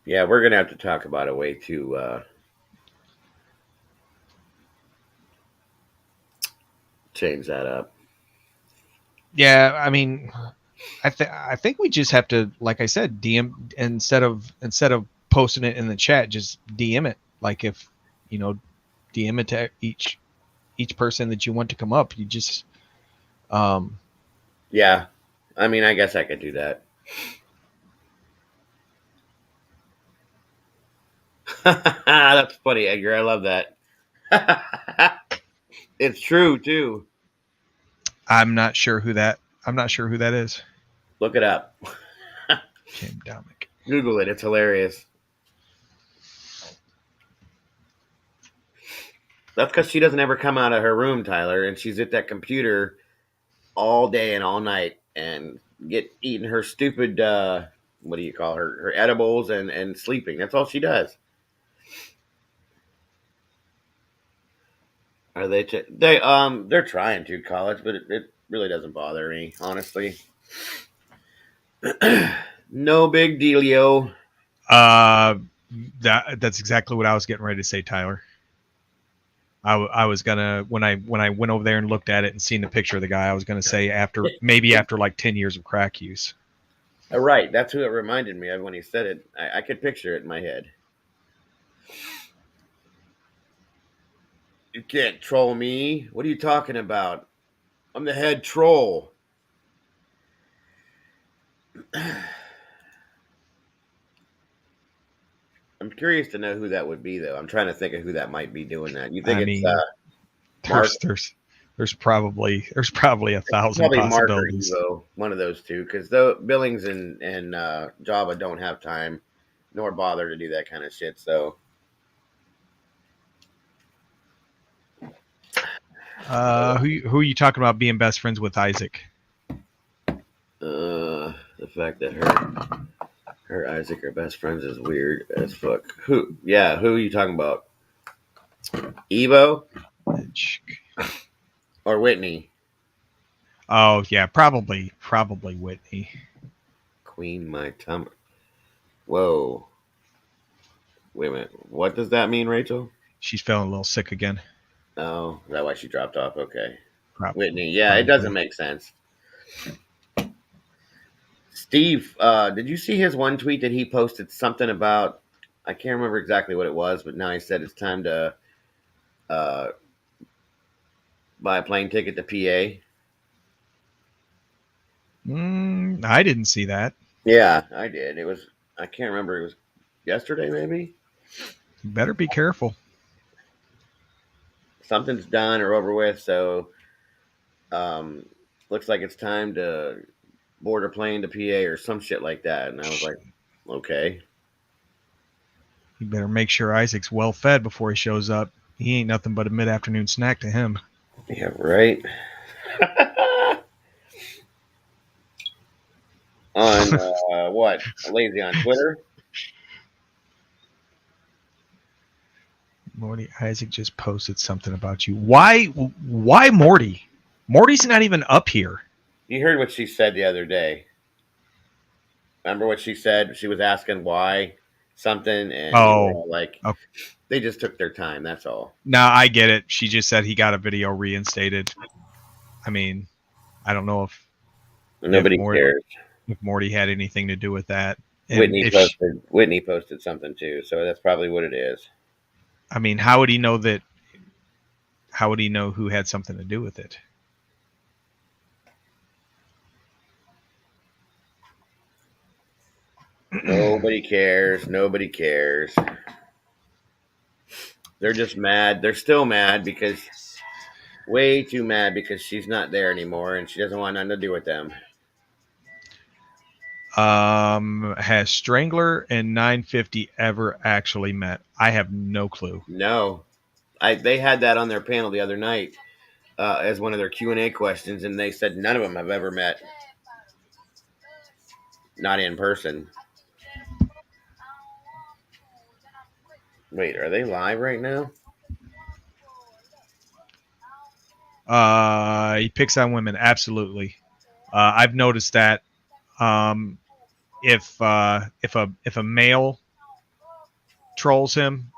Yeah, we're gonna have to talk about a way to change that up. Yeah, I mean, I think we just have to, like I said, DM instead of posting it in the chat, just DM it. Like if DM it to each person that you want to come up. You just Yeah, I mean, I guess I could do that. That's funny, Edgar. I love that. It's true too. I'm not sure who that is. Look it up. Kim Dominic. Google it. It's hilarious. That's because she doesn't ever come out of her room, Tyler, and she's at that computer all day and all night and eating her stupid what do you call her edibles and sleeping. That's all she does. Are they? They're trying to college, but it really doesn't bother me, honestly. No big dealio. That's exactly what I was getting ready to say, Tyler. I was gonna when I went over there and looked at it and seen the picture of the guy, I was gonna say after like 10 years of crack use. Right, that's who it reminded me of when he said it. I could picture it in my head. You can't troll me. What are you talking about? I'm the head troll. I'm curious to know who that would be, though. I'm trying to think of who that might be doing that. You think I it's mean, Mark? there's There's probably a thousand Probably Mark or possibilities. Evo, one of those two, because the Billings and Java don't have time nor bother to do that kind of shit. So Who are you talking about being best friends with Isaac? the fact that her Isaac are best friends is weird as fuck. Who? Yeah, who are you talking about? Evo or Whitney? Oh yeah, probably Whitney. Queen my tummy. Whoa. Wait a minute. What does that mean, Rachel? She's feeling a little sick again. Oh, is that why she dropped off? Okay. Whitney. Yeah, Probably. it doesn't make sense. Steve, did you see his one tweet that he posted something about? I can't remember exactly what it was, but now he said it's time to uh, buy a plane ticket to PA. I didn't see that. Yeah, I did. It was, I can't remember. It was yesterday, maybe. You better be careful. Something's done or over with, so looks like it's time to board a plane to PA or some shit like that. And I was like, okay. You better make sure Isaac's well fed before he shows up. He ain't nothing but a mid-afternoon snack to him. Yeah, right. On what? Lazy on Twitter? Morty, Isaac just posted something about you. Why Morty? Morty's not even up here. You heard what she said the other day. Remember what she said? She was asking why something, and you were all like, okay. They just took their time. That's all. No, I get it. She just said he got a video reinstated. I mean, I don't know if Nobody cares. If Morty had anything to do with that. And Whitney posted something too, so that's probably what it is. I mean, how would he know that? How would he know who had something to do with it? Nobody cares. Nobody cares. They're just mad. They're still mad because way too mad because she's not there anymore and she doesn't want nothing to do with them. Has Strangler and 950 ever actually met? I have no clue. No, they had that on their panel the other night as one of their Q&A questions, and they said none of them have ever met, not in person. Wait, are they live right now? He picks on women, absolutely. I've noticed that. If a male trolls him,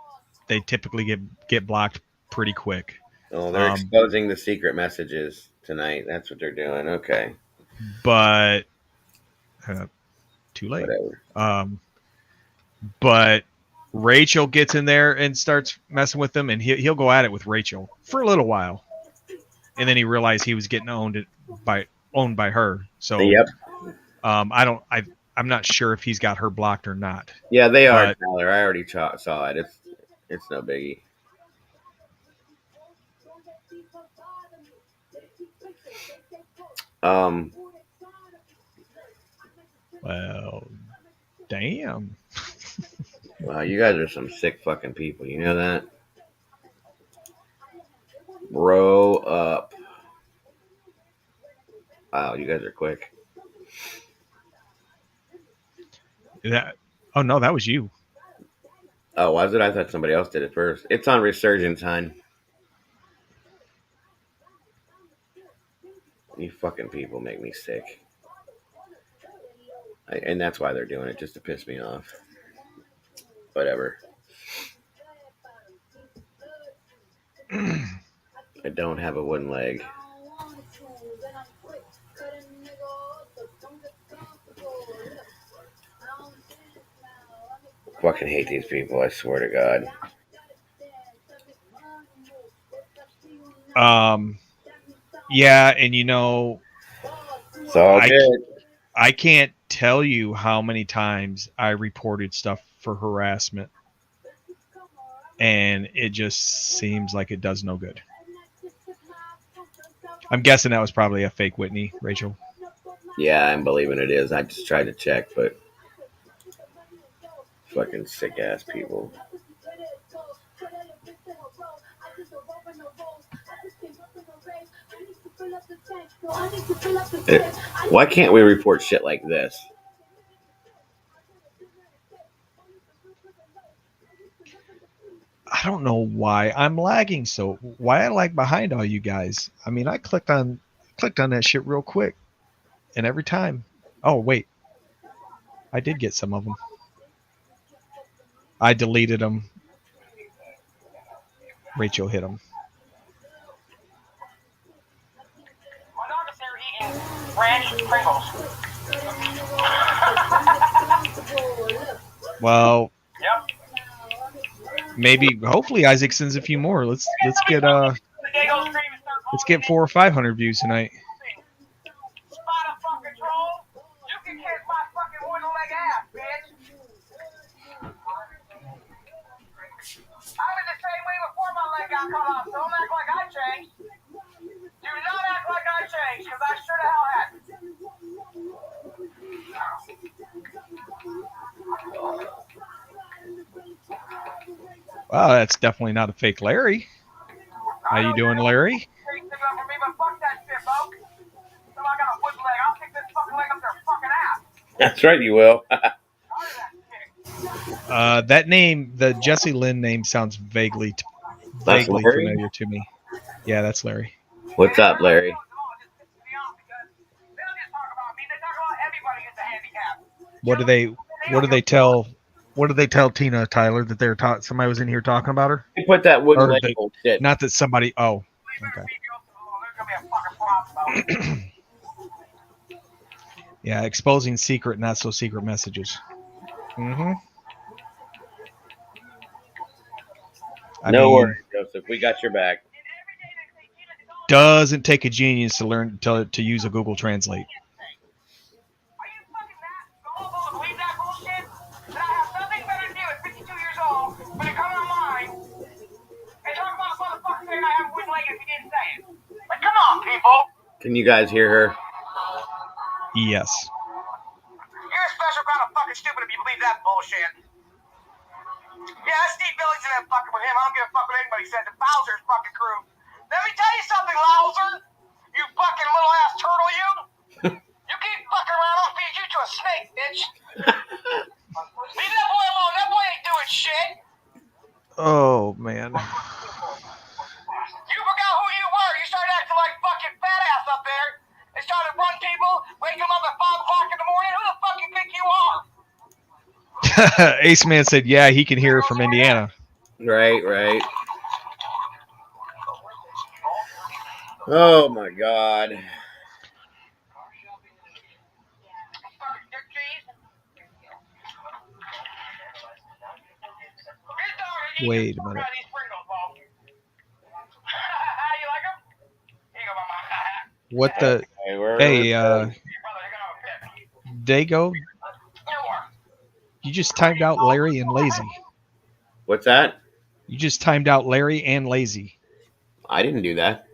they typically get blocked pretty quick. Oh, they're exposing the secret messages tonight. That's what they're doing. Okay, but too late. Whatever. But Rachel gets in there and starts messing with them, and he'll go at it with Rachel for a little while, and then he realized he was getting owned by her. So yep. I'm not sure if he's got her blocked or not. Yeah, they are, Tyler. I already saw it. It's no biggie. Well, damn. Wow, you guys are some sick fucking people. You know that? Grow up. Wow, you guys are quick. Oh no, that was you. Oh, was it? I thought somebody else did it first. It's on Resurgence, hon. You fucking people make me sick. And that's why they're doing it, just to piss me off. Whatever. I don't have a wooden leg. Fucking hate these people, I swear to God. Yeah, and it's all good. I can't tell you how many times I reported stuff for harassment, and it just seems like it does no good. I'm guessing that was probably a fake Whitney, Rachel. Yeah, I'm believing it is. I just tried to check, but fucking sick ass people. Why can't we report shit like this? I don't know why I'm lagging so. Why I lag behind all you guys? I mean, I clicked on that shit real quick, and every time. Oh wait, I did get some of them. I deleted them. Rachel hit them. My dog is here eating ranch Pringles. Well, Yep. maybe, hopefully, Isaac sends a few more. Let's get 400 or 500 views tonight. Spot a fucking troll. You can kiss my fucking wooden leg ass, bitch. I was the same way before my leg got cut off. So don't act like I changed. Do not act like I changed, because I sure the hell hadn't. Wow, that's definitely not a fake Larry. How you doing, Larry? That's right, you will. That name, the Jesse Lynn name, sounds vaguely Larry? familiar to me. Yeah, that's Larry. What's up, Larry? What do they tell Tina, Tyler, that they're somebody was in here talking about her? They put that wooden Or leg that- shit. Not that somebody. Oh, okay. Yeah, exposing secret, not so secret messages. Mm-hmm. No worries, Joseph. We got your back. Doesn't take a genius to learn to use a Google Translate. Can you guys hear her? Yes. You're a special kind of fucking stupid if you believe that bullshit. Yeah, that's Steve Billington and fucking with him. I don't give a fuck what anybody says. The Bowser's fucking crew. Let me tell you something, Louser. You fucking little ass turtle, you. You keep fucking around, I'll feed you to a snake, bitch. Leave that boy alone. That boy ain't doing shit. Oh man. You forgot who you were. You started acting like fucking fat ass up there. They started run people, wake them up at 5 o'clock in the morning. Who the fuck you think you are? Ace Man said, "Yeah, he can hear her from Indiana." Right. Oh my God. Wait a minute. What the? Hey, Dago, you just timed out Larry and Lazy. What's that? You just timed out Larry and Lazy. I didn't do that.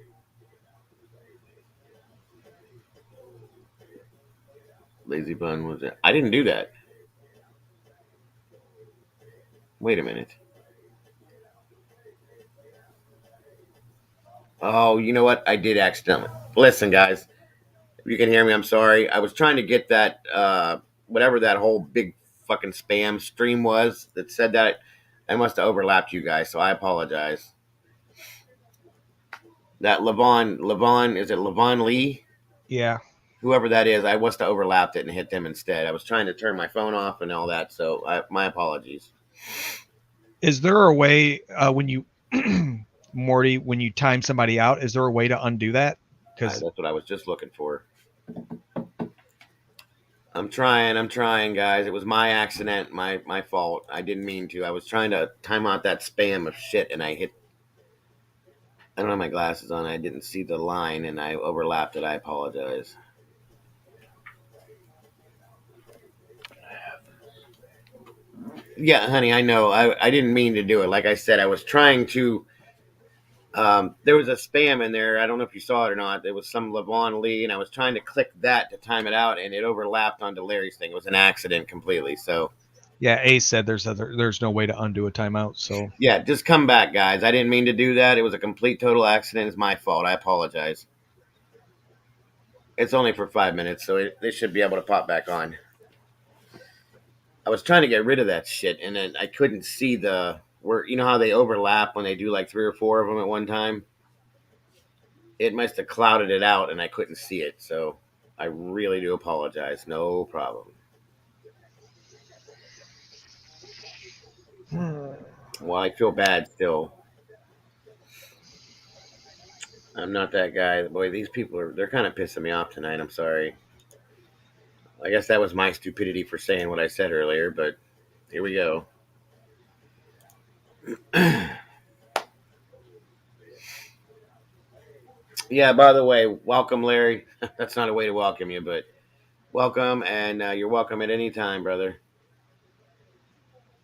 Lazy Bun was it? I didn't do that. Wait a minute. Oh, you know what? I did accidentally. Listen, guys. If you can hear me, I'm sorry. I was trying to get that, whatever that whole big fucking spam stream was that said that. I must have overlapped you guys, so I apologize. That Levon, is it Levon Lee? Yeah. Whoever that is, I must have overlapped it and hit them instead. I was trying to turn my phone off and all that, so my apologies. Is there a way when you, Morty, when you time somebody out, is there a way to undo that? Because that's what I was just looking for. I'm trying, guys. It was my accident, my fault. I didn't mean to. I was trying to time out that spam of shit, and I don't have my glasses on. I didn't see the line, and I overlapped it. I apologize. Yeah, honey, I know. I didn't mean to do it. Like I said, I was trying to There was a spam in there. I don't know if you saw it or not. There was some Levon Lee, and I was trying to click that to time it out, and it overlapped onto Larry's thing. It was an accident completely. So Yeah, Ace said there's no way to undo a timeout. So yeah, just come back, guys. I didn't mean to do that. It was a complete total accident. It's my fault. I apologize. It's only for 5 minutes, so they should be able to pop back on. I was trying to get rid of that shit, and then I couldn't see where you know how they overlap when they do like 3 or 4 of them at one time. It must have clouded it out, and I couldn't see it. So I really do apologize. No problem. Well, I feel bad still. I'm not that guy. Boy, these people they're kind of pissing me off tonight. I'm sorry. I guess that was my stupidity for saying what I said earlier, but here we go. Yeah, by the way, welcome, Larry. That's not a way to welcome you, but welcome, and you're welcome at any time, brother.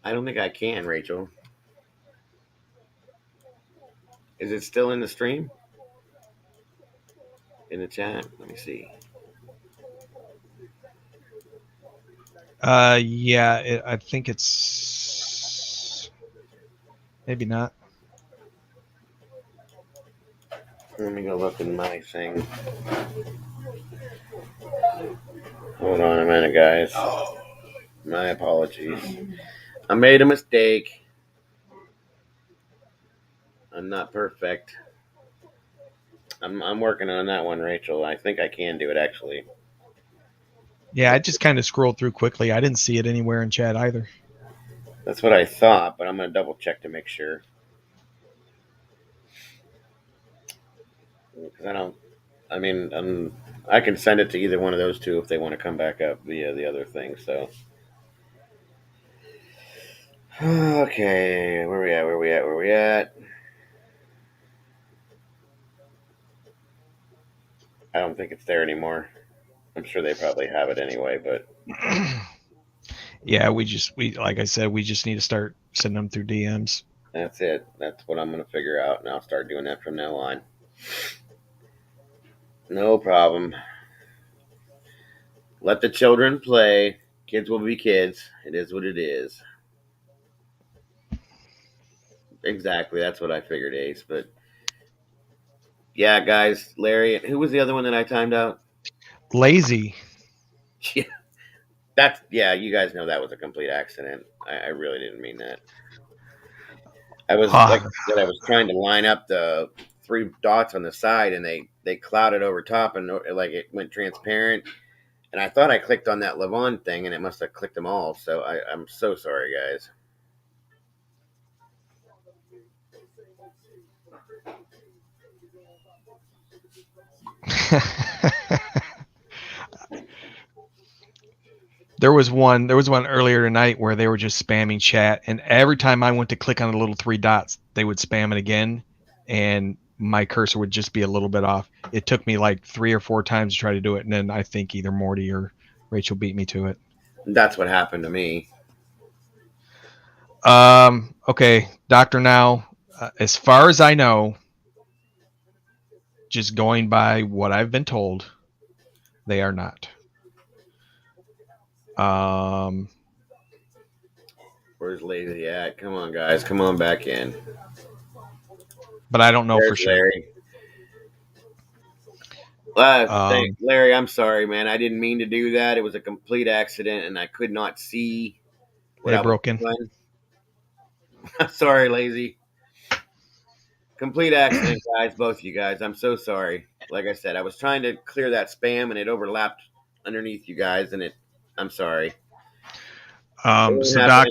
I don't think I can, Rachel. Is it still in the stream? In the chat? Let me see. yeah, I think it's maybe not. Let me go look in my thing. Hold on a minute, guys. My apologies. I made a mistake. I'm not perfect. I'm working on that one, Rachel. I think I can do it, actually. Yeah, I just kind of scrolled through quickly. I didn't see it anywhere in chat either. That's what I thought, but I'm going to double check to make sure. Because I can send it to either one of those two if they want to come back up via the other thing, so. Okay, where we at? I don't think it's there anymore. I'm sure they probably have it anyway, but. Yeah, we like I said, we just need to start sending them through DMs. That's it. That's what I'm going to figure out, and I'll start doing that from now on. No problem. Let the children play. Kids will be kids. It is what it is. Exactly. That's what I figured, Ace. But yeah, guys, Larry, who was the other one that I timed out? Lazy. Yeah, you guys know that was a complete accident. I really didn't mean that. I was like that. I was trying to line up the 3 dots on the side, and they clouded over top, and like it went transparent. And I thought I clicked on that Levon thing, and it must have clicked them all. So I'm so sorry, guys. There was one earlier tonight where they were just spamming chat, and every time I went to click on the little 3 dots, they would spam it again, and my cursor would just be a little bit off. It took me like 3 or 4 times to try to do it, and then I think either Morty or Rachel beat me to it. That's what happened to me. Okay, Doctor. Now, as far as I know, just going by what I've been told, they are not. Where's Lazy at? Come on, guys. Come on back in. But I don't know There's for sure. Larry. Larry, I'm sorry, man. I didn't mean to do that. It was a complete accident, and I could not see what They I was broke in. doing. Sorry, Lazy. Complete accident, guys. Both of you guys. I'm so sorry. Like I said, I was trying to clear that spam, and it overlapped underneath you guys, and I'm sorry. So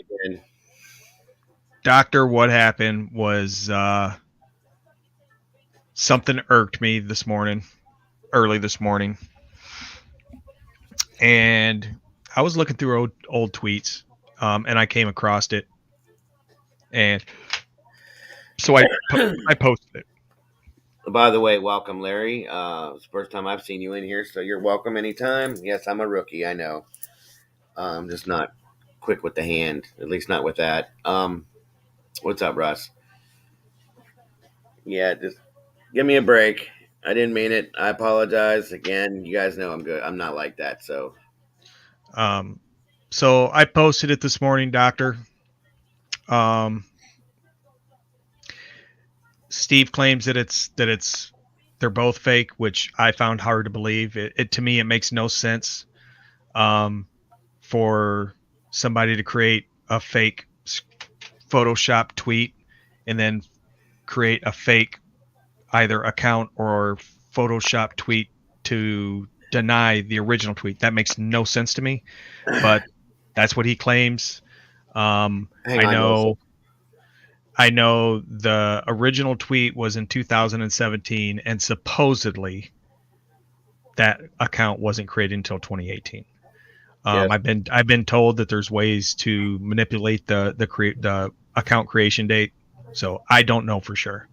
Doctor, what happened was something irked me early this morning. And I was looking through old tweets, and I came across it. And so I posted it. By the way, welcome, Larry. It's the first time I've seen you in here, so you're welcome anytime. Yes, I'm a rookie, I know. I'm just not quick with the hand, at least not with that. What's up, Russ? Yeah, just give me a break. I didn't mean it. I apologize again. You guys know I'm good. I'm not like that. So So I posted it this morning, Doctor. Steve claims that it's they're both fake, which I found hard to believe. It to me it makes no sense for somebody to create a fake Photoshop tweet and then create a fake either account or Photoshop tweet to deny the original tweet. That makes no sense to me, but that's what he claims. hang on, Melissa. I know the original tweet was in 2017, and supposedly that account wasn't created until 2018. Yes. I've been told that there's ways to manipulate the account creation date, so I don't know for sure.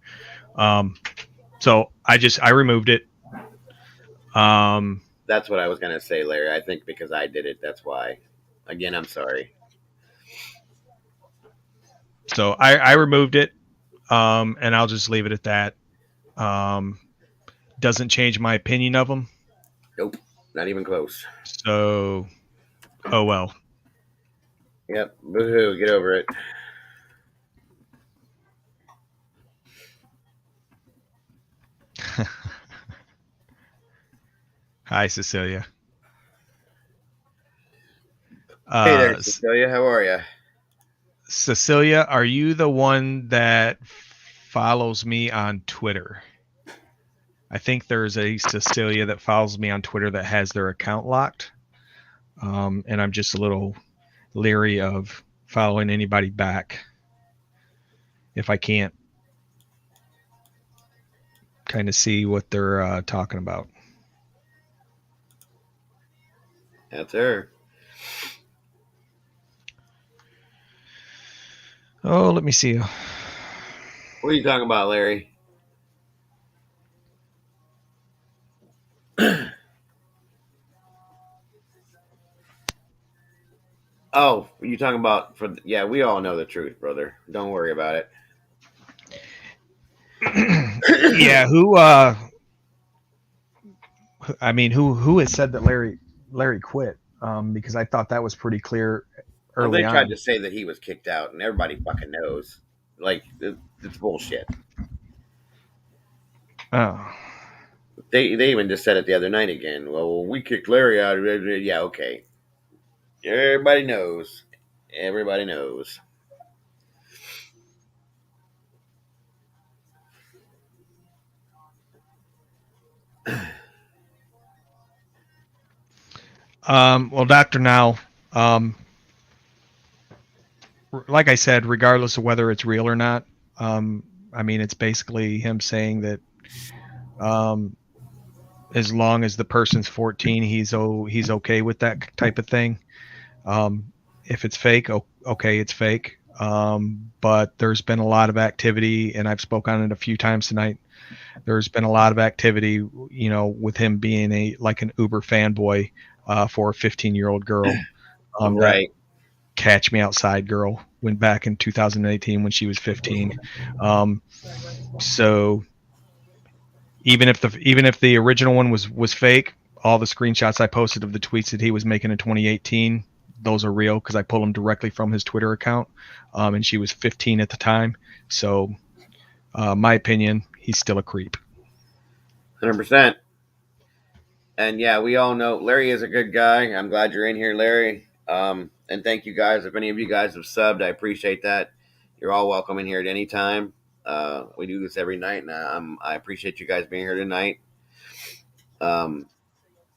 So I removed it. That's what I was gonna say, Larry. I think because I did it, that's why. Again, I'm sorry. So I removed it, and I'll just leave it at that. Doesn't change my opinion of them. Nope, not even close. So, oh well. Yep, boo-hoo, get over it. Hi, Cecilia. Hey there, Cecilia. How are you? Cecilia, are you the one that follows me on Twitter? I think there's a Cecilia that follows me on Twitter that has their account locked. And I'm just a little leery of following anybody back if I can't kind of see what they're talking about. That's her. Oh, let me see. What are you talking about, Larry? Oh, you talking about yeah, we all know the truth, brother. Don't worry about it. Yeah, I mean who has said that Larry quit? Because I thought that was pretty clear Well, they early tried on. to say that he was kicked out, and everybody fucking knows. Like, it's bullshit. Oh. They even just said it the other night again. Well, we kicked Larry out. Yeah, okay. Everybody knows. Everybody knows. Well, Dr. Now, like I said, regardless of whether it's real or not, I mean, it's basically him saying that as long as the person's 14, he's okay with that type of thing. If it's fake, okay, it's fake. But there's been a lot of activity, and I've spoken on it a few times tonight. There's been a lot of activity, with him being an Uber fanboy for a 15-year-old girl. Right. That Catch Me Outside girl went back in 2018 when she was 15. So even if the original one was fake, all the screenshots I posted of the tweets that he was making in 2018, those are real because I pulled them directly from his Twitter account, and she was 15 at the time. So, my opinion, he's still a creep. 100%. And yeah, we all know Larry is a good guy. I'm glad you're in here, Larry. And thank you guys. If any of you guys have subbed, I appreciate that. You're all welcome in here at any time. We do this every night, and I appreciate you guys being here tonight. And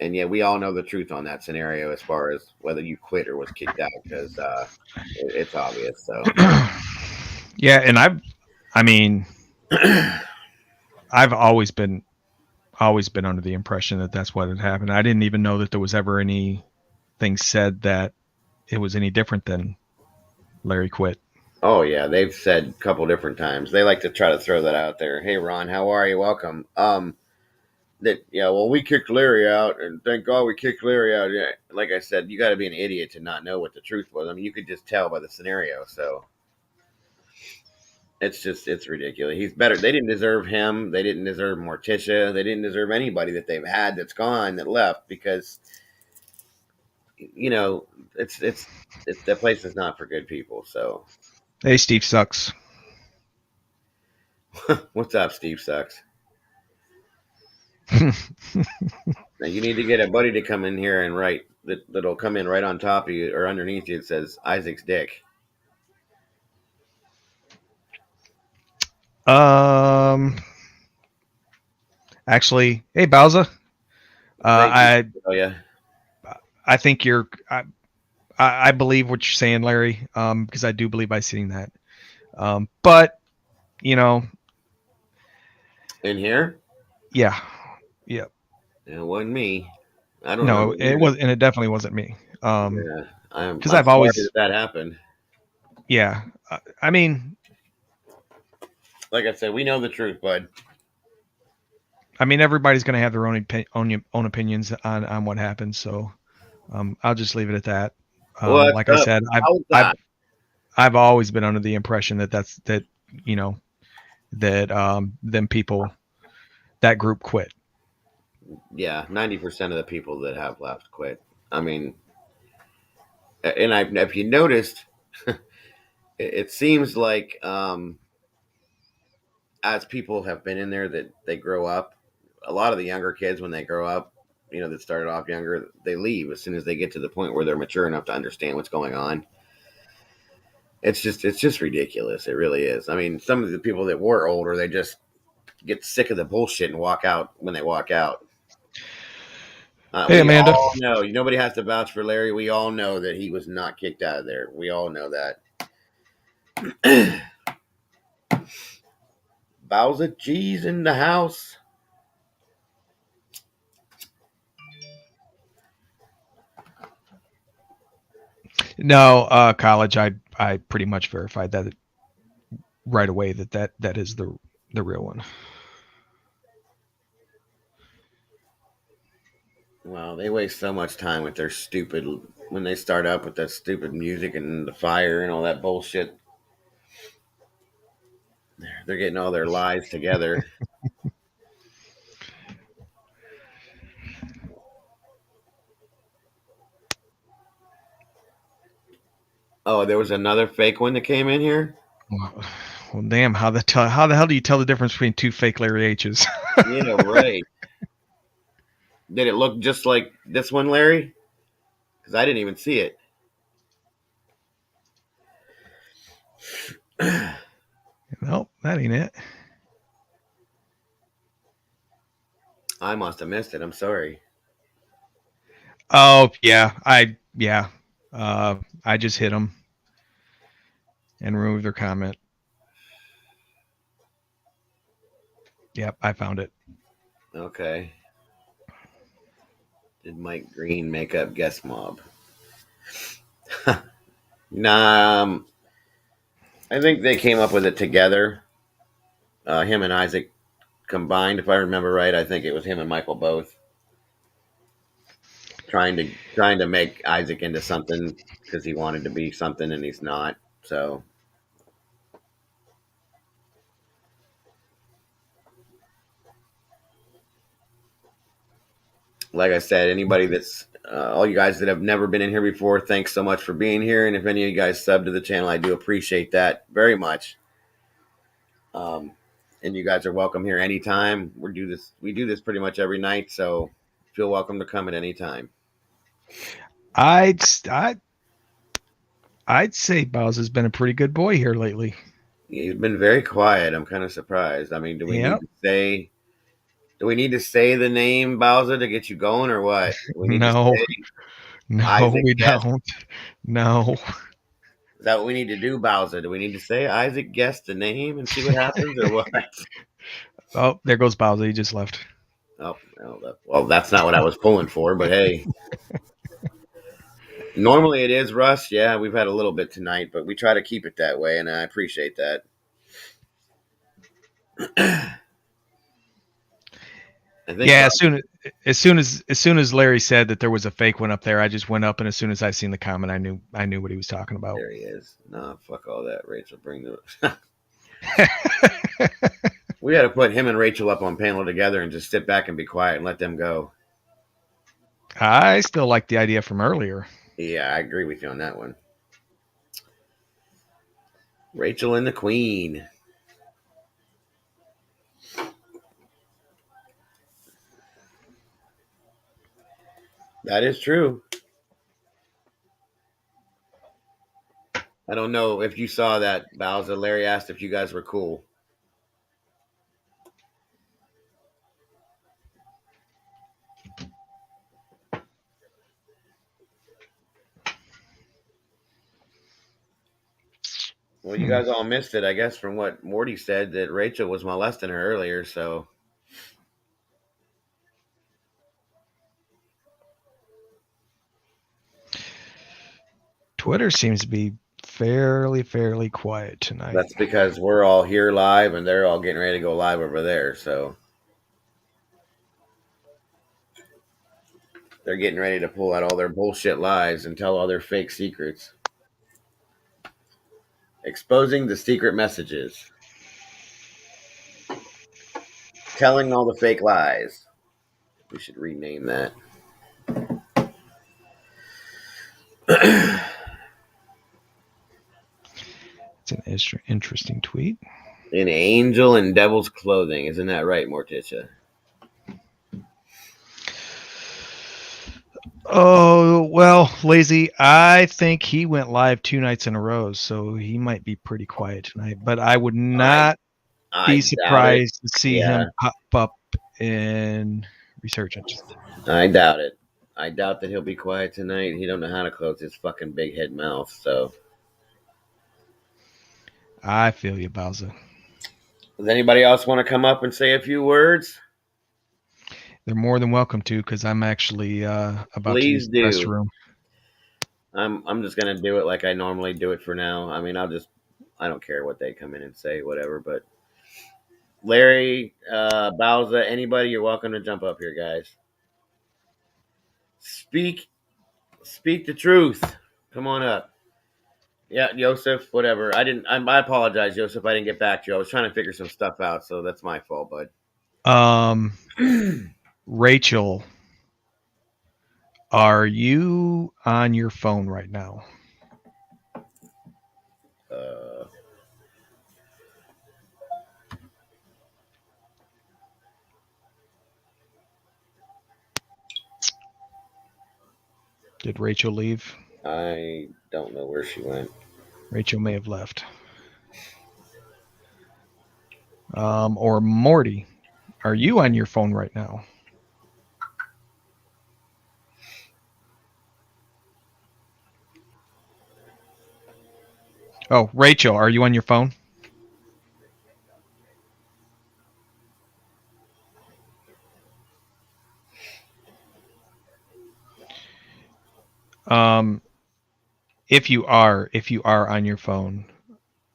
yeah, we all know the truth on that scenario as far as whether you quit or was kicked out, because it's obvious. So yeah, and I've always been under the impression that that's what had happened. I didn't even know that there was ever anything said that it was any different than Larry quit. Oh yeah, they've said a couple different times. They like to try to throw that out there. Hey Ron, how are you? Welcome. Well, we kicked Larry out, and thank God we kicked Larry out. Yeah, like I said, you got to be an idiot to not know what the truth was. I mean, you could just tell by the scenario. So It's ridiculous. He's better. They didn't deserve him. They didn't deserve Morticia. They didn't deserve anybody that they've had that's gone, that left, because you know it's that place is not for good people. So Hey, Steve sucks. what's up, Steve sucks? Now you need to get a buddy to come in here and write that'll come in right on top of you or underneath you. It says Isaac's dick. Actually, hey Bowser. Thank you. Oh yeah. I think you're. I believe what you're saying, Larry. Because I do believe I seen that. But you know. In here. Yeah. It wasn't me. I don't know. know. It was, and it definitely wasn't me. Yeah, because I'm I've always sorry that happened. Yeah, I mean, like I said, we know the truth, bud. I mean, everybody's going to have their own opinions on what happened, so I'll just leave it at that. Like I said, I've always been under the impression that them people, that group quit. Yeah, 90% of the people that have left quit. I mean, and if you noticed, it seems like as people have been in there that they grow up, a lot of the younger kids when they grow up, that started off younger, they leave as soon as they get to the point where they're mature enough to understand what's going on. It's just ridiculous. It really is. I mean, some of the people that were older, they just get sick of the bullshit and walk out when they walk out. Hey, Amanda. All know, nobody has to vouch for Larry. We all know that he was not kicked out of there. We all know that. Bowser G's in the house. No, college. I pretty much verified that right away that is the real one. Well, they waste so much time with their stupid when they start up with that stupid music and the fire and all that bullshit. They're getting all their lies together. Oh, there was another fake one that came in here. Well, damn! How the hell do you tell the difference between two fake Larry H's? Yeah, right. Did it look just like this one, Larry? Because I didn't even see it. Nope, that ain't it. I must have missed it. I'm sorry. Oh yeah, I just hit them and removed their comment. Yep, I found it. Okay. Did Mike Green make up Guest Mob? Nah, I think they came up with it together. Him and Isaac combined, if I remember right. I think it was him and Michael both trying to make Isaac into something because he wanted to be something and he's not. So, like I said, anybody that's all you guys that have never been in here before, thanks so much for being here. And if any of you guys sub to the channel, I do appreciate that very much. And you guys are welcome here anytime. We do this pretty much every night, so feel welcome to come at any time. I'd say Bowser's been a pretty good boy here lately. He's been very quiet. I'm kind of surprised. I mean, do we need to say the name Bowser to get you going, or what? No, we don't. No. Is that what we need to do, Bowser? Do we need to say Isaac guess the name and see what happens, or what? Oh, there goes Bowser. He just left. Oh, well, that's not what I was pulling for, but hey. Normally it is, Russ. Yeah, we've had a little bit tonight, but we try to keep it that way, and I appreciate that. Yeah, as soon as Larry said that there was a fake one up there, I just went up, and as soon as I seen the comment, I knew what he was talking about. There he is. Nah, fuck all that. Rachel, bring the. We had to put him and Rachel up on panel together and just sit back and be quiet and let them go. I still like the idea from earlier. Yeah, I agree with you on that one. Rachel and the Queen. That is true. I don't know if you saw that, Bowser. Larry asked if you guys were cool. Well, you guys all missed it, I guess, from what Morty said, that Rachel was molesting her earlier, so. Twitter seems to be fairly quiet tonight. That's because we're all here live and they're all getting ready to go live over there, so. They're getting ready to pull out all their bullshit lies and tell all their fake secrets. Exposing the secret messages. Telling all the fake lies. We should rename that. It's an interesting tweet. An angel in devil's clothing. Isn't that right, Morticia? Oh, well, Lazy, I think he went live 2 nights in a row, so he might be pretty quiet tonight. But I would not be surprised to see him pop up in Resurgence. I doubt it. I doubt that he'll be quiet tonight. He don't know how to close his fucking big head mouth, so. I feel you, Bowser. Does anybody else want to come up and say a few words? They're more than welcome to, because I'm actually about Please to use the restroom. I'm just gonna do it like I normally do it for now. I mean, I don't care what they come in and say, whatever. But Larry, Bowser, anybody, you're welcome to jump up here, guys. Speak the truth. Come on up. Yeah, Joseph, whatever. I apologize, Joseph. I didn't get back to you. I was trying to figure some stuff out, so that's my fault, bud. Rachel, are you on your phone right now? Did Rachel leave? I don't know where she went. Rachel may have left. Or Morty, are you on your phone right now? Oh, Rachel, are you on your phone? If you are on your phone,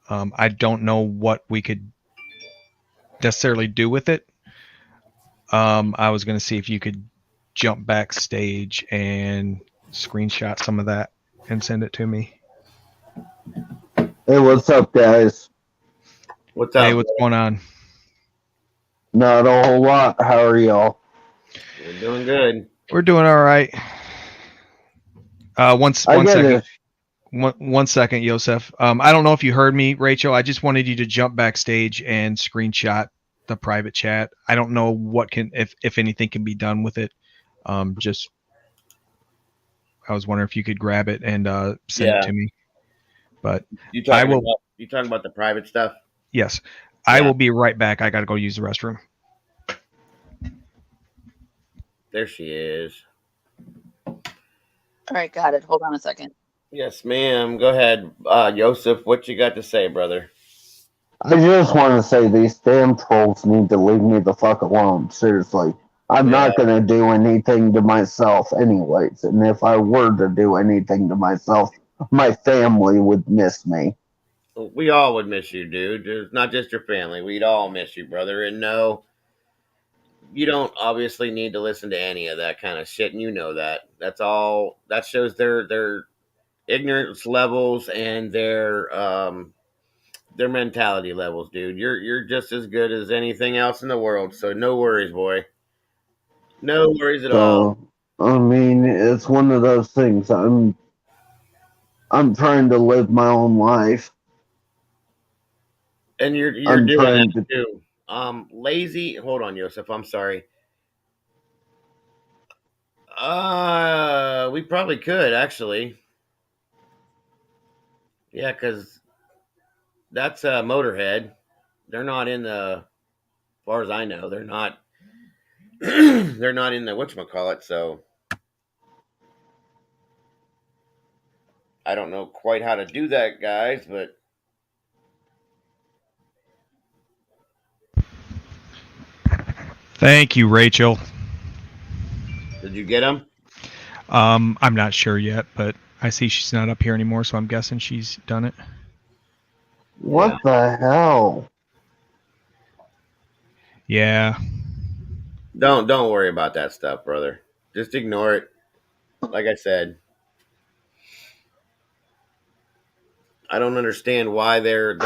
I don't know what we could necessarily do with it. I was going to see if you could jump backstage and screenshot some of that and send it to me. Hey, what's up, guys? What's up? Hey, what's going on? Not a whole lot. How are y'all? We're doing good. We're doing all right. One second. One second, Yosef. I don't know if you heard me, Rachel. I just wanted you to jump backstage and screenshot the private chat. I don't know what if anything can be done with it. I was wondering if you could grab it and send it to me. But you talking about the private stuff? Yes. Yeah. I will be right back. I got to go use the restroom. There she is. All right, got it. Hold on a second. Yes, ma'am. Go ahead, Joseph. What you got to say, brother? I just want to say these damn trolls need to leave me the fuck alone. Seriously. I'm not going to do anything to myself anyways. And if I were to do anything to myself, my family would miss me. We all would miss you, dude. It's not just your family. We'd all miss you, brother. And no, you don't obviously need to listen to any of that kind of shit, and you know that. That's all. That shows their ignorance levels and their their mentality levels, dude. You're just as good as anything else in the world, so no worries, boy. No worries at all. So, I mean, it's one of those things. I'm trying to live my own life. And you're I'm doing that trying to. too. Lazy. Hold on, Joseph. I'm sorry. We probably could actually. Yeah, because that's Motorhead. They're not in the. As far as I know, they're not. They're not in the whatchamacallit, so I don't know quite how to do that, guys. But Thank you, Rachel. did you get them? I'm not sure yet, but I see she's not up here anymore, so I'm guessing she's done it. What the hell? Yeah. Don't worry about that stuff, brother. Just ignore it. Like I said, I don't understand why they're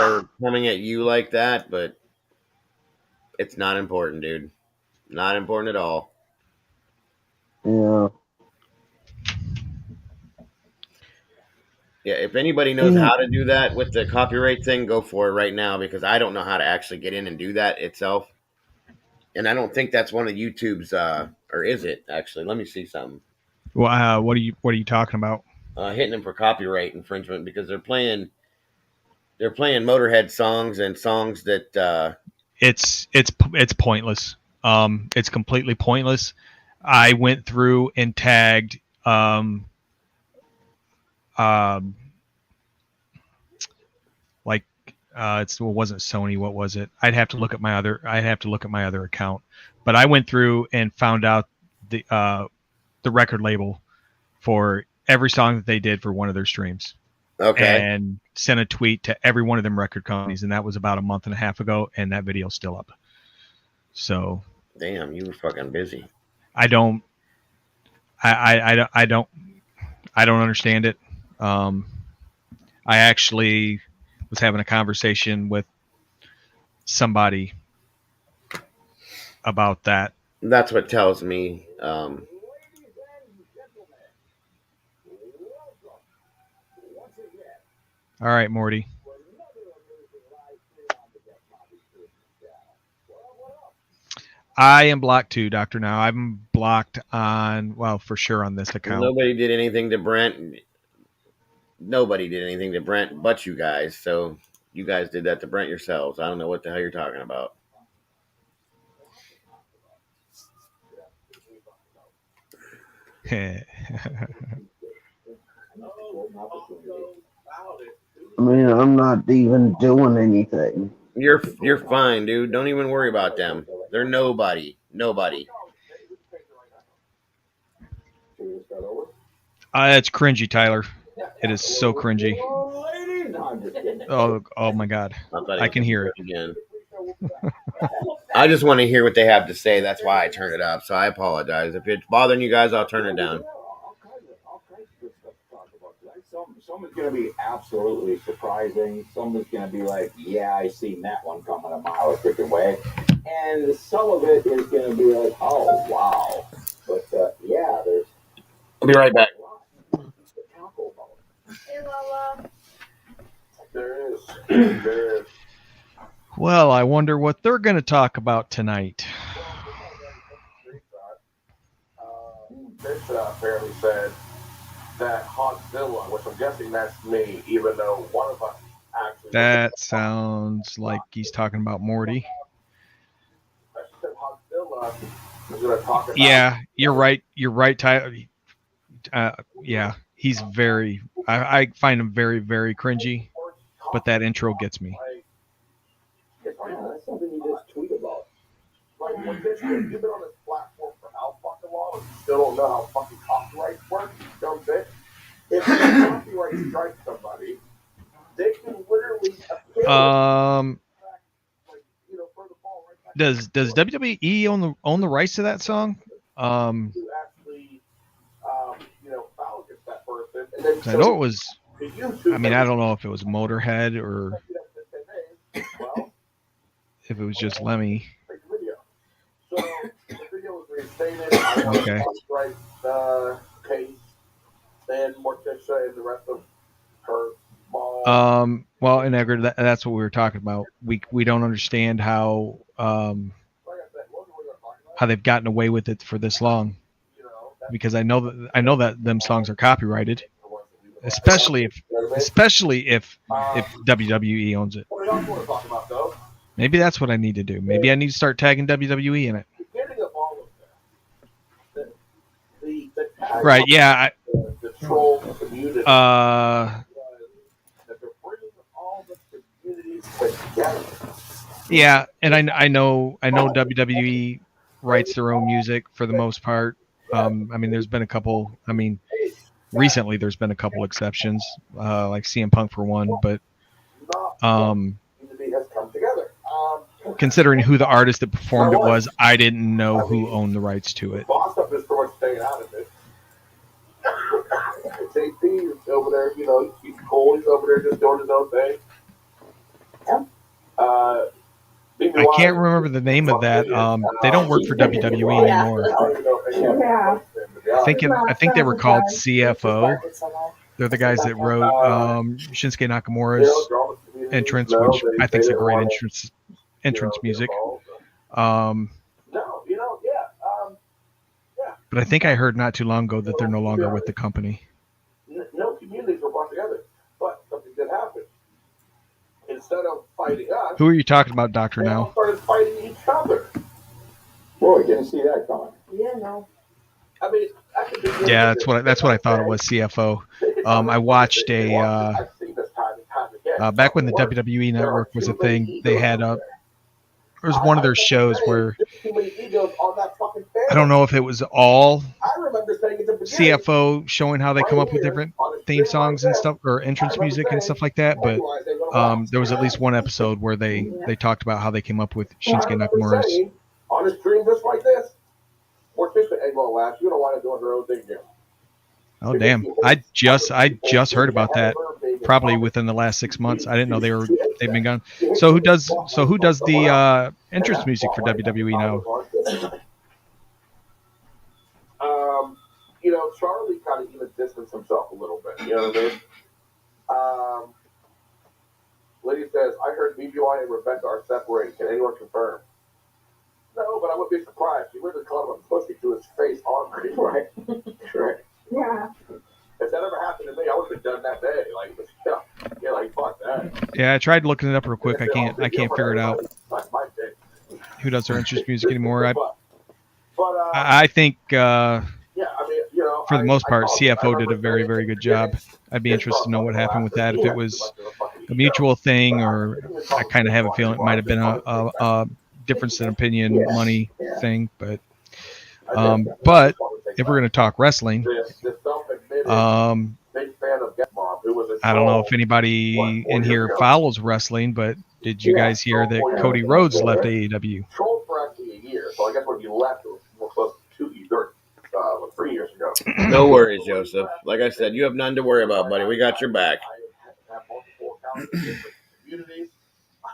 coming at you like that, but it's not important, dude. Not important at all. Yeah. Yeah, if anybody knows how to do that with the copyright thing, go for it right now because I don't know how to actually get in and do that itself. And I don't think that's one of YouTube's or is it actually? Let me see something. Well, what are you talking about? Hitting them for copyright infringement because they're playing Motorhead songs and songs that It's pointless. It's completely pointless. I went through and tagged like it wasn't Sony. What was it? I'd have to look at my other account. But I went through and found out the record label for every song that they did for one of their streams. okay. And sent a tweet to every one of them record companies, and that was about a month and a half ago, and that video's still up. So Damn, you were fucking busy. I don't understand it. I actually was having a conversation with somebody about that. That's what tells me. All right, Morty. I am blocked too, Doctor. Now I'm blocked on, well, for sure on this account. Nobody did anything to Brent. Nobody did anything to Brent but you guys. So you guys did that to Brent yourselves. I don't know what the hell you're talking about. I mean, I'm not even doing anything. You're fine, dude. Don't even worry about them. They're nobody. Nobody. It's cringy, Tyler. It is so cringy. Oh my God. I can hear it again. I just want to hear what they have to say. That's why I turn it up. So I apologize. If it's bothering you guys, I'll turn it down. Some is going to be absolutely surprising. Some is going to be like, yeah, I seen that one coming a mile a freaking way. And some of it is going to be like, oh, wow. But, yeah, there's... I'll be right back. Hey, Lola. There is. Well, I wonder what they're going to talk about tonight. This apparently said that Hawkzilla, which I'm guessing that's me, even though one of us actually... That sounds like he's talking about Morty. Hawkzilla was going to talk about... Yeah, you're right. You're right, Tyler. Yeah, he's very... I find him very, very cringy, but that intro gets me. That's something you just tweet about. Like, when this you've been on this platform for how fucking long, and you still don't know how fucking copyrights work, you dumb bitch. If you copyright strike somebody, they can literally appeal. Does WWE own the rights to that song? To actually, foul against that person, and then I know it was. to YouTube. I mean, I don't know if it was Motorhead or if it was just Lemmy. Make the video. So the video was reinstated. I want Okay. to copyright the case and Morticia and the rest of her small. Well, and Edgar, that's what we were talking about. We don't understand how Like I said, what were we going to talk about? they've gotten away with it for this long. You know, that's Because I know that them songs are copyrighted, the ones that we would especially if You know what I mean? especially if WWE owns it. What we also want to talk about, though, Maybe that's what I need to do. Maybe I need to start tagging WWE in it. beginning of all of this, the tag Right? of Yeah. the troll community I, was that they're bringing all the communities together. yeah, and I know WWE writes their own music for the most part. I mean, there's been a couple. I mean, recently there's been a couple exceptions, like CM Punk for one. But Community has come together. considering who the artist that performed it was, I didn't know who owned the rights to it. Boss up is pretty much staying out of it. JP is over there, you know, he's cool. He's over there just doing his own thing. I can't remember the name of that. They don't work for WWE anymore. Yeah. I think they were called CFO. They're the guys that wrote Shinsuke Nakamura's entrance, which I think is a great entrance music. No, you know, yeah. But I think I heard not too long ago that they're no longer with the company. No communities were brought together, but something did happen. Instead of fighting us, Who are you talking about, Doctor? they all Now? started fighting each other. Boy, didn't see that coming. Yeah, no. I mean, that could be Yeah, that's what I thought it was. CFO. I watched a I've seen this time and time again. back when the WWE Network was a thing. They had there was one of their shows where Too many egos on that fucking fan. I don't know if it was all I remember saying at the beginning, CFO showing how they come up with different theme songs and stuff, or entrance music and stuff like that. But there was at least one episode where they talked about how they came up with Shinsuke Nakamura's. saying, on a stream just like this, Morticia ain't gonna last. You don't want to do her own thing here. Oh damn! I just heard about that probably within the last 6 months. I didn't know they've been gone. So who does the entrance music for WWE now? You know, Charlie kind of even distanced himself a little bit. You know what I mean? Lydia says, I heard BBY and Rebecca are separated. Can anyone confirm? No, but I would be surprised. She literally called him a pussy to his face on right. Correct. Yeah. If that ever happened to me, I would have been done that day. Like, yeah, like fuck that. Yeah, I tried looking it up real quick. I can't figure it out. That's my thing. Who does their entrance music anymore? But I think yeah, I mean, you know, for the most part, CFO did a very, very good job. I'd be interested to know what happened with that. If it was a mutual thing, or I kind of have a feeling it might have been a difference in opinion, money thing. But if we're going to talk wrestling, I don't know if anybody in here follows wrestling, but did you guys hear that Cody Rhodes left AEW? Trolled for actually a year, so I guess when he left, it was more close to 2 years, 3 years ago. No worries, Joseph. Like I said, you have none to worry about, buddy. We got your back. I have multiple accounts in different communities.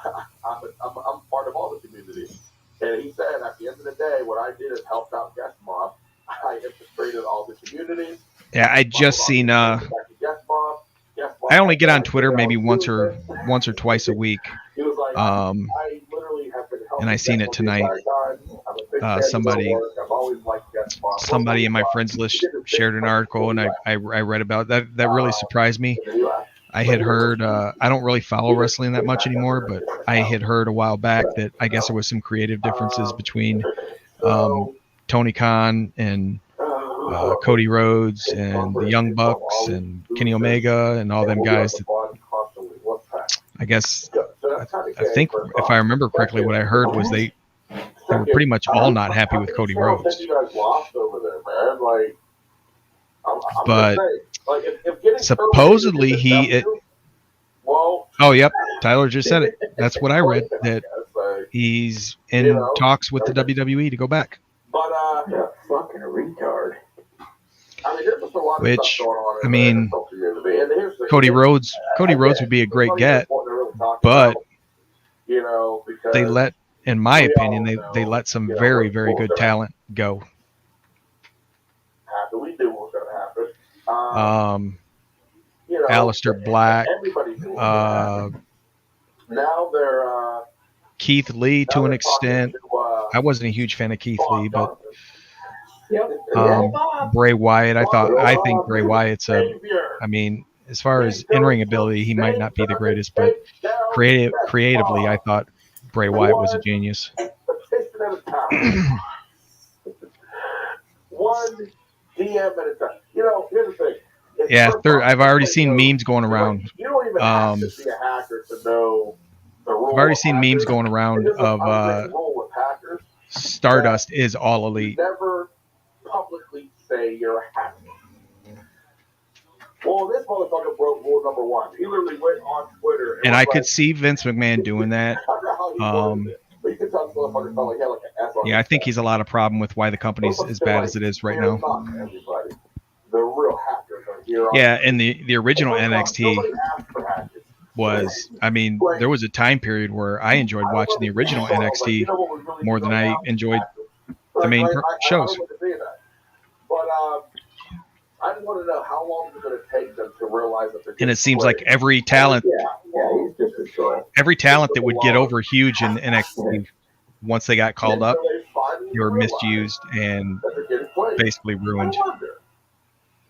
I'm part of all the communities. And he said, at the end of the day, what I did is helped out Guest Mob. I infiltrated all the communities. Yeah, I just seen. I only get on Twitter maybe once or twice a week. And I seen it tonight. Somebody in my friends list shared an article, and I read about that. That really surprised me. I had heard. I don't really follow wrestling that much anymore, but I had heard a while back that I guess there was some creative differences between Tony Khan and Cody Rhodes and the Young Bucks and Kenny Omega and all them guys. I guess I think if I remember correctly, what I heard was they were pretty much all not happy with Cody Rhodes. But supposedly oh yep, Tyler just said it. That's what I read, that he's in talks with the WWE to go back. But fucking retard. Which, I mean, Cody Rhodes would be a great get, but they let in my opinion, they let some very, very good talent go. We knew what was going to happen. Alistair Black, now they're Keith Lee to an extent. I wasn't a huge fan of Keith Lee, but Bray Wyatt, I think Bray Wyatt's as far as in-ring ability, he might not be the greatest, but creatively, I thought Bray Wyatt was a genius. One DM at a time. Here's the thing. Yeah, I've already seen memes going around. You don't even have to be a hacker to know the rule. I've already seen memes going around of Stardust is all elite. Never publicly say you're a hacker. Well, this motherfucker broke rule number 1. He literally went on Twitter. And I could see Vince McMahon doing that. Yeah, I think he's a lot of problem with why the company's as bad as it is right now. The real hackers are here. Yeah, and the original NXT was, there was a time period where I enjoyed watching the original NXT more than I enjoyed the main shows. But I just want to know how long is it going to take them to realize that. And it seems like every talent that would get over huge in NXT, once they got called up, they were misused and basically ruined.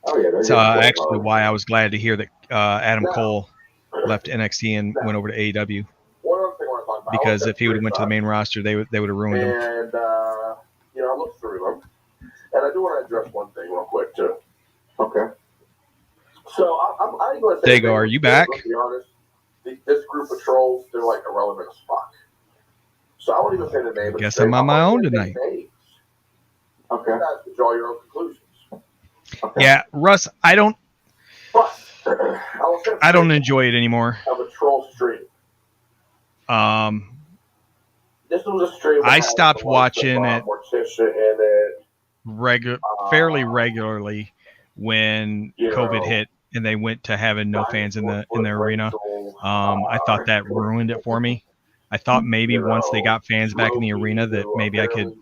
It's actually why I was glad to hear that Adam Cole left NXT and went over to AEW. Because if he would have went to the main roster, they would have ruined him. And I looked through them, and I do want to address one thing real quick too. Okay. So I'm going to say, Dago, are you back? To be honest, this group of trolls, they're like irrelevant as fuck. So I won't even say the name. Guess I'm on my own tonight. Okay. You guys can draw your own conclusions. Okay. Yeah, Russ, I don't enjoy it anymore. Of a troll stream. This was a stream. I stopped watching it fairly regularly when COVID hit and they went to having no fans in the arena. I thought that ruined it for me. I thought maybe once they got fans back in the arena that maybe I could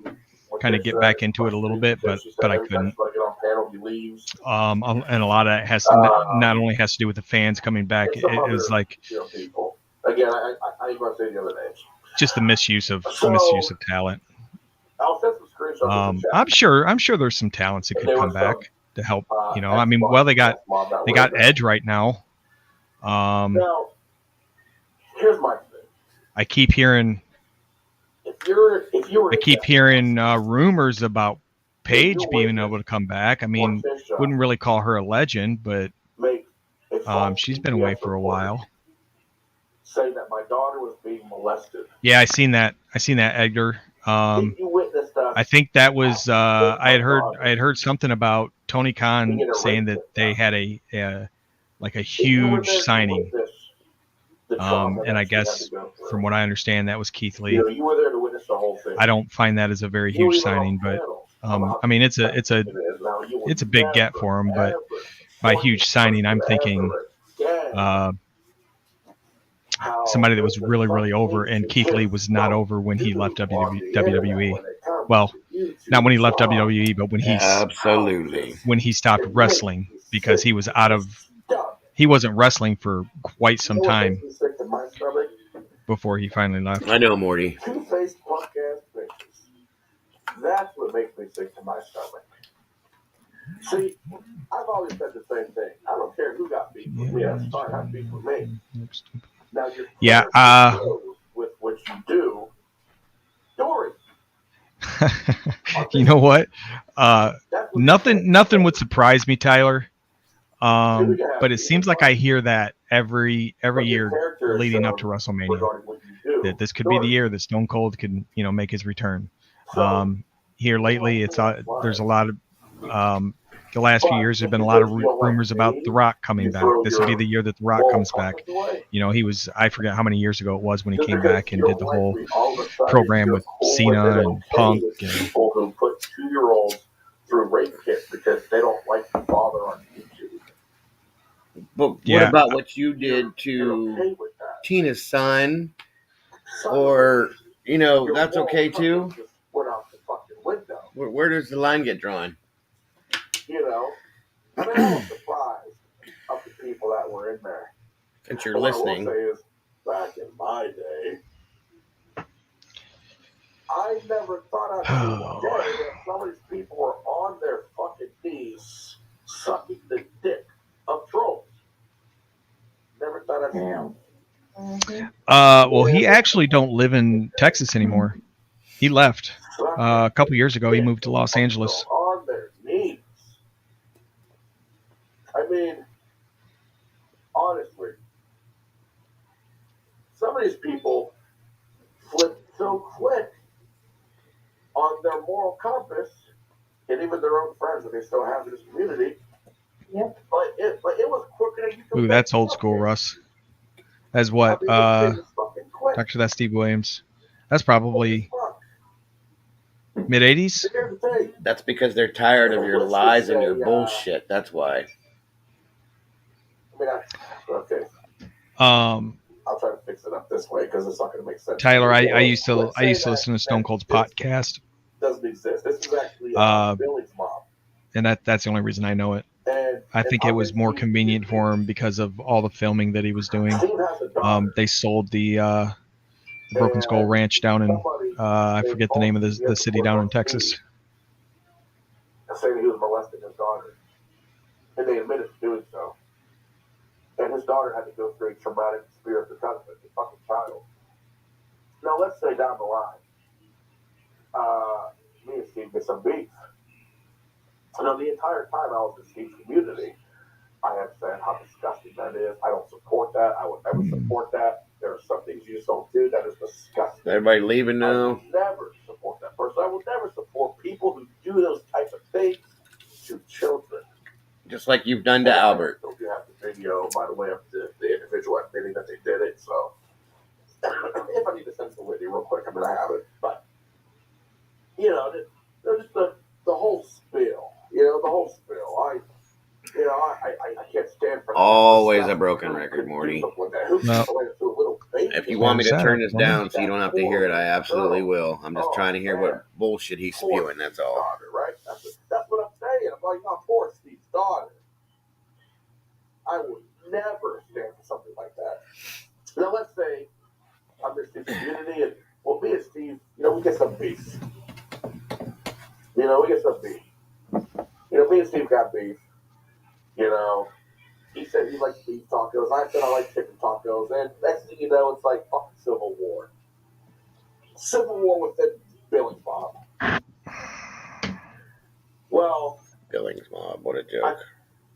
kind of get back into it a little bit, but I couldn't. And a lot of that has not only has to do with the fans coming back. It was like again, I ain't gonna say the other names. Just the misuse of talent. I'll set some screenshots. I'm sure there's some talents that could come back to help. They got Edge right now. Now, here's my thing. I keep hearing. I keep hearing rumors about Paige being able to come back. Wouldn't really call her a legend, but she's been away for a while. Say that my daughter was being molested. Yeah, I seen that, Edgar. I think that was I had heard something about Tony Khan saying that they had a huge signing. And I guess from what I understand, that was Keith Lee. You were there to witness the whole thing. I don't find that as a very huge signing, but it's a big get for him. But by huge signing, I'm thinking somebody that was really, really over, and Keith Lee was not over when he left WWE. Well, not when he left WWE, but when he stopped wrestling, because he was he wasn't wrestling for quite some time before he finally left. I know, Morty. Two-faced punk-ass bitches. That's what makes me sick to my stomach. See, I've always said the same thing. I don't care who got beat with me. That's fine. Have beat with me. Now, with what you do, Dory. You know what? Nothing would surprise me, Tyler. But it seems like I hear that every year leading up to WrestleMania, that this could be the year that Stone Cold could make his return. Here lately, there's a lot of the last few years have been a lot of rumors about The Rock coming back. This would be the year that The Rock comes back. He was, I forget how many years ago it was when he came back and did the whole program with Cena and Punk. People who put 2-year-olds through rape kits because they don't like the father on YouTube. But what about what you did to Tina's son, or You know, your that's moral okay compass too. just went out the fucking window. Where does the line get drawn? You know, I mean, I was surprised of the people that were in there. Since you're But listening. what I will say is, back in my day, I never thought I'd see the day that some of these people were on their fucking knees sucking the dick of trolls. Never thought I'd see them. Well, he actually don't live in Texas anymore. He left a couple years ago. He moved to Los Angeles. On their knees. I mean, honestly, some of these people flip so quick on their moral compass, and even their own friends that they still have in this community. Yep. But it was quicker than you could. Ooh, that's old school, Russ. That's what? Actually, that's Steve Williams. That's probably mid 80s. That's because they're tired of your lies and your bullshit. That's why. I mean, okay. I'll try to fix it up this way because it's not going to make sense. Tyler, I used to listen to Stone Cold's podcast. Doesn't exist. This is actually Billy's mom. And that's the only reason I know it. And I think it was more convenient for him because of all the filming that he was doing. They sold the Broken Skull Ranch down in I forget the name of the city down in Texas. Saying that he was molesting his daughter, and they admitted to doing so. And his daughter had to go through a traumatic experience because of it, the fucking child. Now let's say down the line, me and Steve get some beef. Now the entire time I was in Steve's community, I have said how disgusting that is. I don't support that. I would never support that. There are some things you just don't do that is disgusting. Everybody leaving now? I would never support that person. I would never support people who do those types of things to children. Just like you've done to Albert. So you have the video, by the way, of the individual admitting that they did it. So if I need to send it to Whitney real quick, I mean, I have it. But, you know, just the whole spill. You know, the whole spill. I can't stand for that. Always a broken record, Morty. No. If you want me to turn this down so you don't have to hear it, I absolutely will. I'm just trying to hear what bullshit he's spewing, that's all. Right? That's what I'm saying. I'm like, not poor Steve's daughter. I would never stand for something like that. Now, let's say I'm in Steve's community, and well, me and Steve, you know, we get some beef. You know, we get some beef. You know, me and Steve got beef. You know, he said he likes beef tacos. I said I like chicken tacos. And next thing you know, it's like fucking Civil War. Civil War within Billings Mob. Well, Billings Mob, what a joke.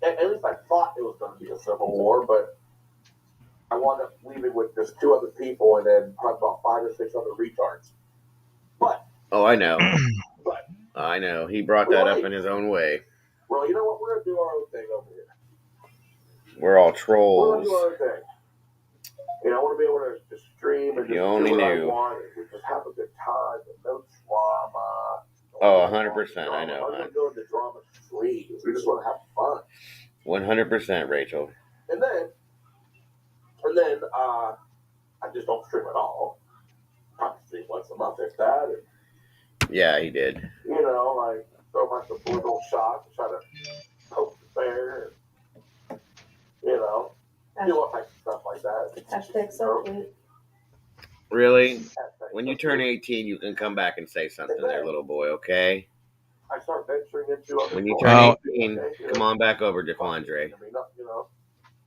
At least I thought it was going to be a Civil War, but I wound up leaving with just 2 other people and then probably about 5 or 6 other retards. But. Oh, I know. But. I know. He brought that up in his own way. Well, you know what? We're going to do our own thing over here. We're all We're trolls. going to do our own thing. You know, I want to be able to just stream and just You only do what knew. I want and just have a good time and no drama. Oh, 100%. I know. I'm not doing the drama streams. We just want to have fun. 100%, Rachel. And then I just don't stream at all. Probably stream once a month if that. And, Yeah, he did. you know, I throw my subliminal shots and try to poke the bear and, you know, do all types of stuff like that. Hashtag so cute. Really? When you turn 18, you can come back and say something there, little boy, okay? I start venturing into other When you people. turn 18, come on back over, DeQuandre. I mean, you know,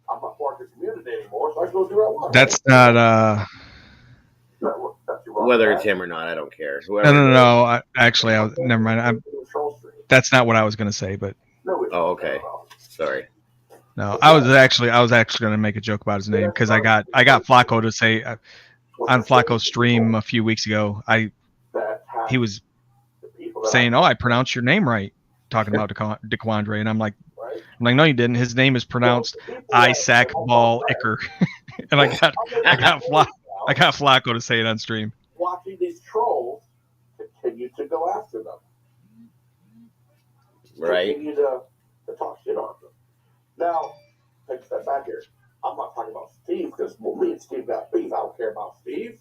I'm not part of the community anymore, so I can go do what I want. That's not Whether it's him or not, I don't care. Whoever no. Never mind. That's not what I was going to say, but. Oh, okay. Sorry. No, I was actually going to make a joke about his name because I got Flacco to say on Flacco's stream a few weeks ago. He was saying, "Oh, I pronounced your name right," talking about DeQuandre, and I'm like, "No, you didn't. His name is pronounced Isaac Ball Icker," and I got Flacco to say it on stream. Watching these trolls continue to go after them, right? Continue to talk shit on them. Now, take a step back here. I'm not talking about Steve because me and Steve got beef. I don't care about Steve.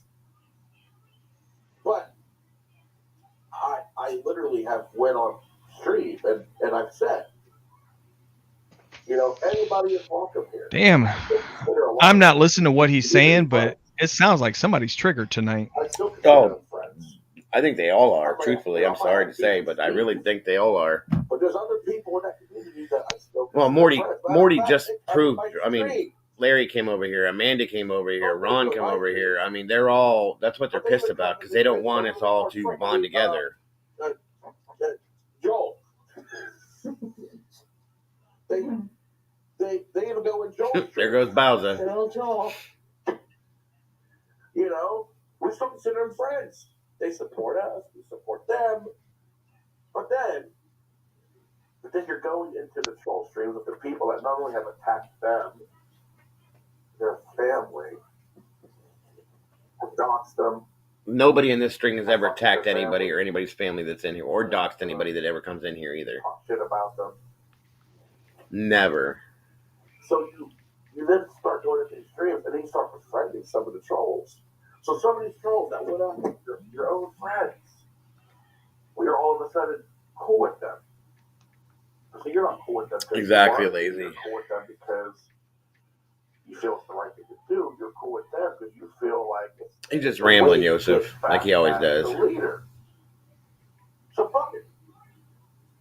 I literally have went on stream and I've said, anybody is welcome here. Damn. I'm not listening to what he's saying, but it sounds like somebody's triggered tonight. I still consider them friends. I think they all are, truthfully. I'm sorry to say, but I really think they all are. But there's other people in that community that I still Well, consider Morty friends. just proved, I mean, Larry came over here, Amanda came over here, Ron came over here. I mean, they're all, that's what they're pissed about, because they don't want us all to bond together. Joel. They even go in Joel's There goes Bowser. Joel. We still consider them friends. They support us, we support them. But then you're going into the troll streams with the people that not only have attacked them, their family, have doxed them. Nobody in this string has ever attacked anybody or anybody's family that's in here, or doxed anybody that ever comes in here either. Talk shit about them. Never. So you then start going into these streams, and then you start befriending some of the trolls. So some of these trolls that went up, your own friends, we are all of a sudden cool with them. So you're not cool with them because exactly, lazy. You're cool with them because you feel it's the right thing to do. You're cool with them because you feel like it's he's just rambling, Joseph, like he always does. The leader. So fuck it.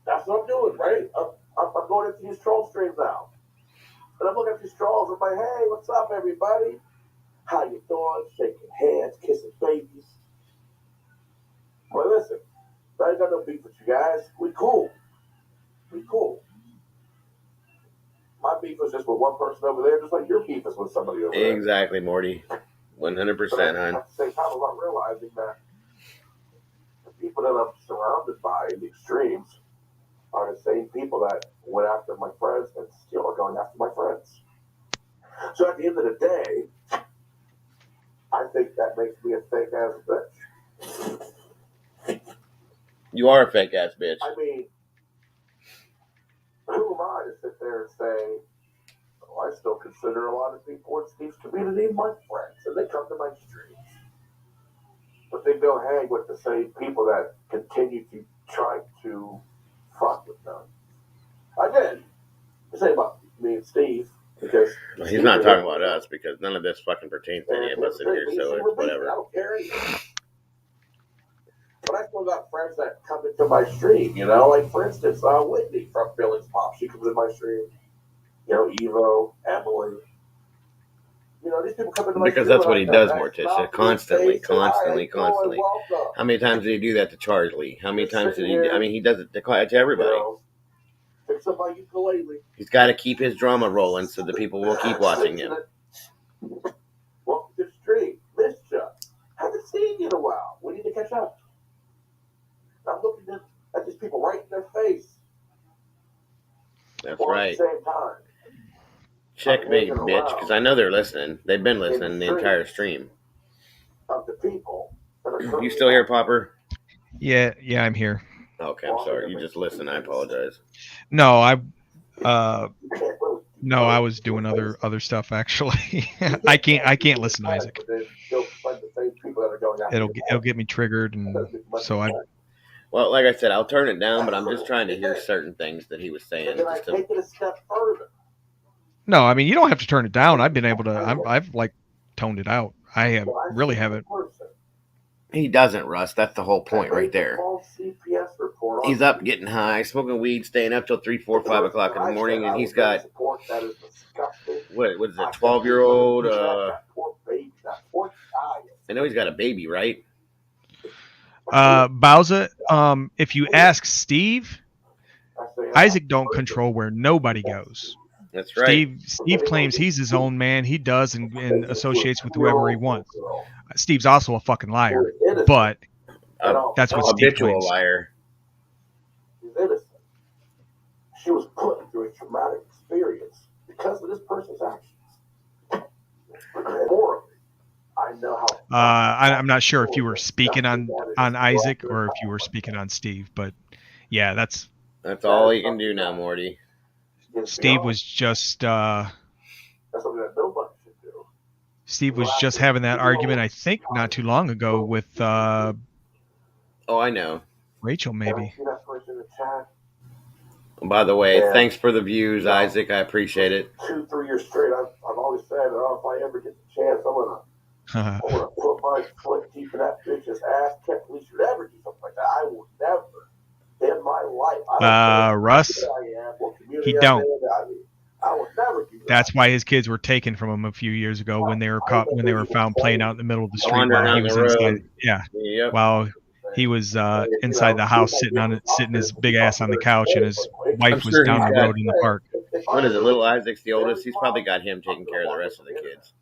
That's what I'm doing, right? I'm going into these troll streams now. And I'm looking at these trolls. I'm like, hey, what's up, everybody? How you doing? Shaking hands, kissing babies. Well, listen, I ain't got no beef with you guys. We cool. My beef was just with one person over there, just like your beef is with somebody over there. Exactly, Morty. 100%, hon. At the same time, I'm not realizing that the people that I'm surrounded by in the extremes are the same people that went after my friends and still are going after my friends. So at the end of the day, I think that makes me a fake ass bitch. You are a fake ass bitch. I mean, who am I to sit there and say, I still consider a lot of people in Steve's community my friends, and they come to my streams. But they go hang with the same people that continue to try to fuck with them. I did. I say about me and Steve, because he's not talking about us, because none of this fucking pertains to any of us in here, so it's whatever. I don't care either. But I still got friends that come into my stream, like for instance, Whitney from Billings Pop, she comes in my stream. Evo, Emily. These people come into my because stream. That's what he does, Morticia. Constantly. How many times did he do that to Charlie? How many times did he? I mean, he does it to everybody. Fix up my ukulele. He's got to keep his drama rolling so the people will keep watching him. Welcome to the stream. Missed you. Haven't seen you in a while. We need to catch up. I'm looking at these people right in their face. That's right. At the same time. Checkmate, bitch, because I know they're listening. They've been listening the entire stream. Of the people. You still here, Popper? Yeah, I'm here. Okay, I'm sorry. You just listen. I apologize. No, I was doing other stuff actually. I can't listen to Isaac. It'll get me triggered, and so I. Well, like I said, I'll turn it down, but I'm just trying to hear certain things that he was saying. Take it a step further. No, I mean you don't have to turn it down. I've been able to. I've like toned it out. I really haven't. He doesn't, Russ. That's the whole point right there. He's up getting high, smoking weed, staying up till 3, 4, 5 o'clock in the morning, and he's got what is it, 12-year-old? I know he's got a baby, right? Bowser, if you ask Steve, Isaac don't control where nobody goes. That's right. Steve claims he's his own man. He does and associates with whoever he wants. Steve's also a fucking liar, but that's what Steve claims. Liar. She's innocent. She was put through a traumatic experience because of this person's actions. Morally, I know how. I'm not sure if you were speaking on Isaac or if you were speaking on Steve, but yeah, that's all he can do now, Morty. Steve was just. That's something that nobody should do. Steve was just having that argument, I think, not too long ago with. Oh, I know. Rachel, maybe. See that person in the chat? By the way, Yeah. thanks for the views, Isaac. I appreciate it. 2-3 years straight, I've always said, oh, if I ever get the chance, I'm gonna put my foot deep in that bitch's ass. Can't believe she'd ever do something like that. I will never in my life. Russ, he don't. I would never do that. That's why his kids were taken from him a few years ago when they were caught, when they were found playing out in the middle of the street Wandering while he on was the road. inside. Yeah, Yep. while he was inside the house sitting his big ass on the couch, and his wife was down the road in the park. What is it? Little Isaac's the oldest. He's probably got him taking care of the rest of the kids.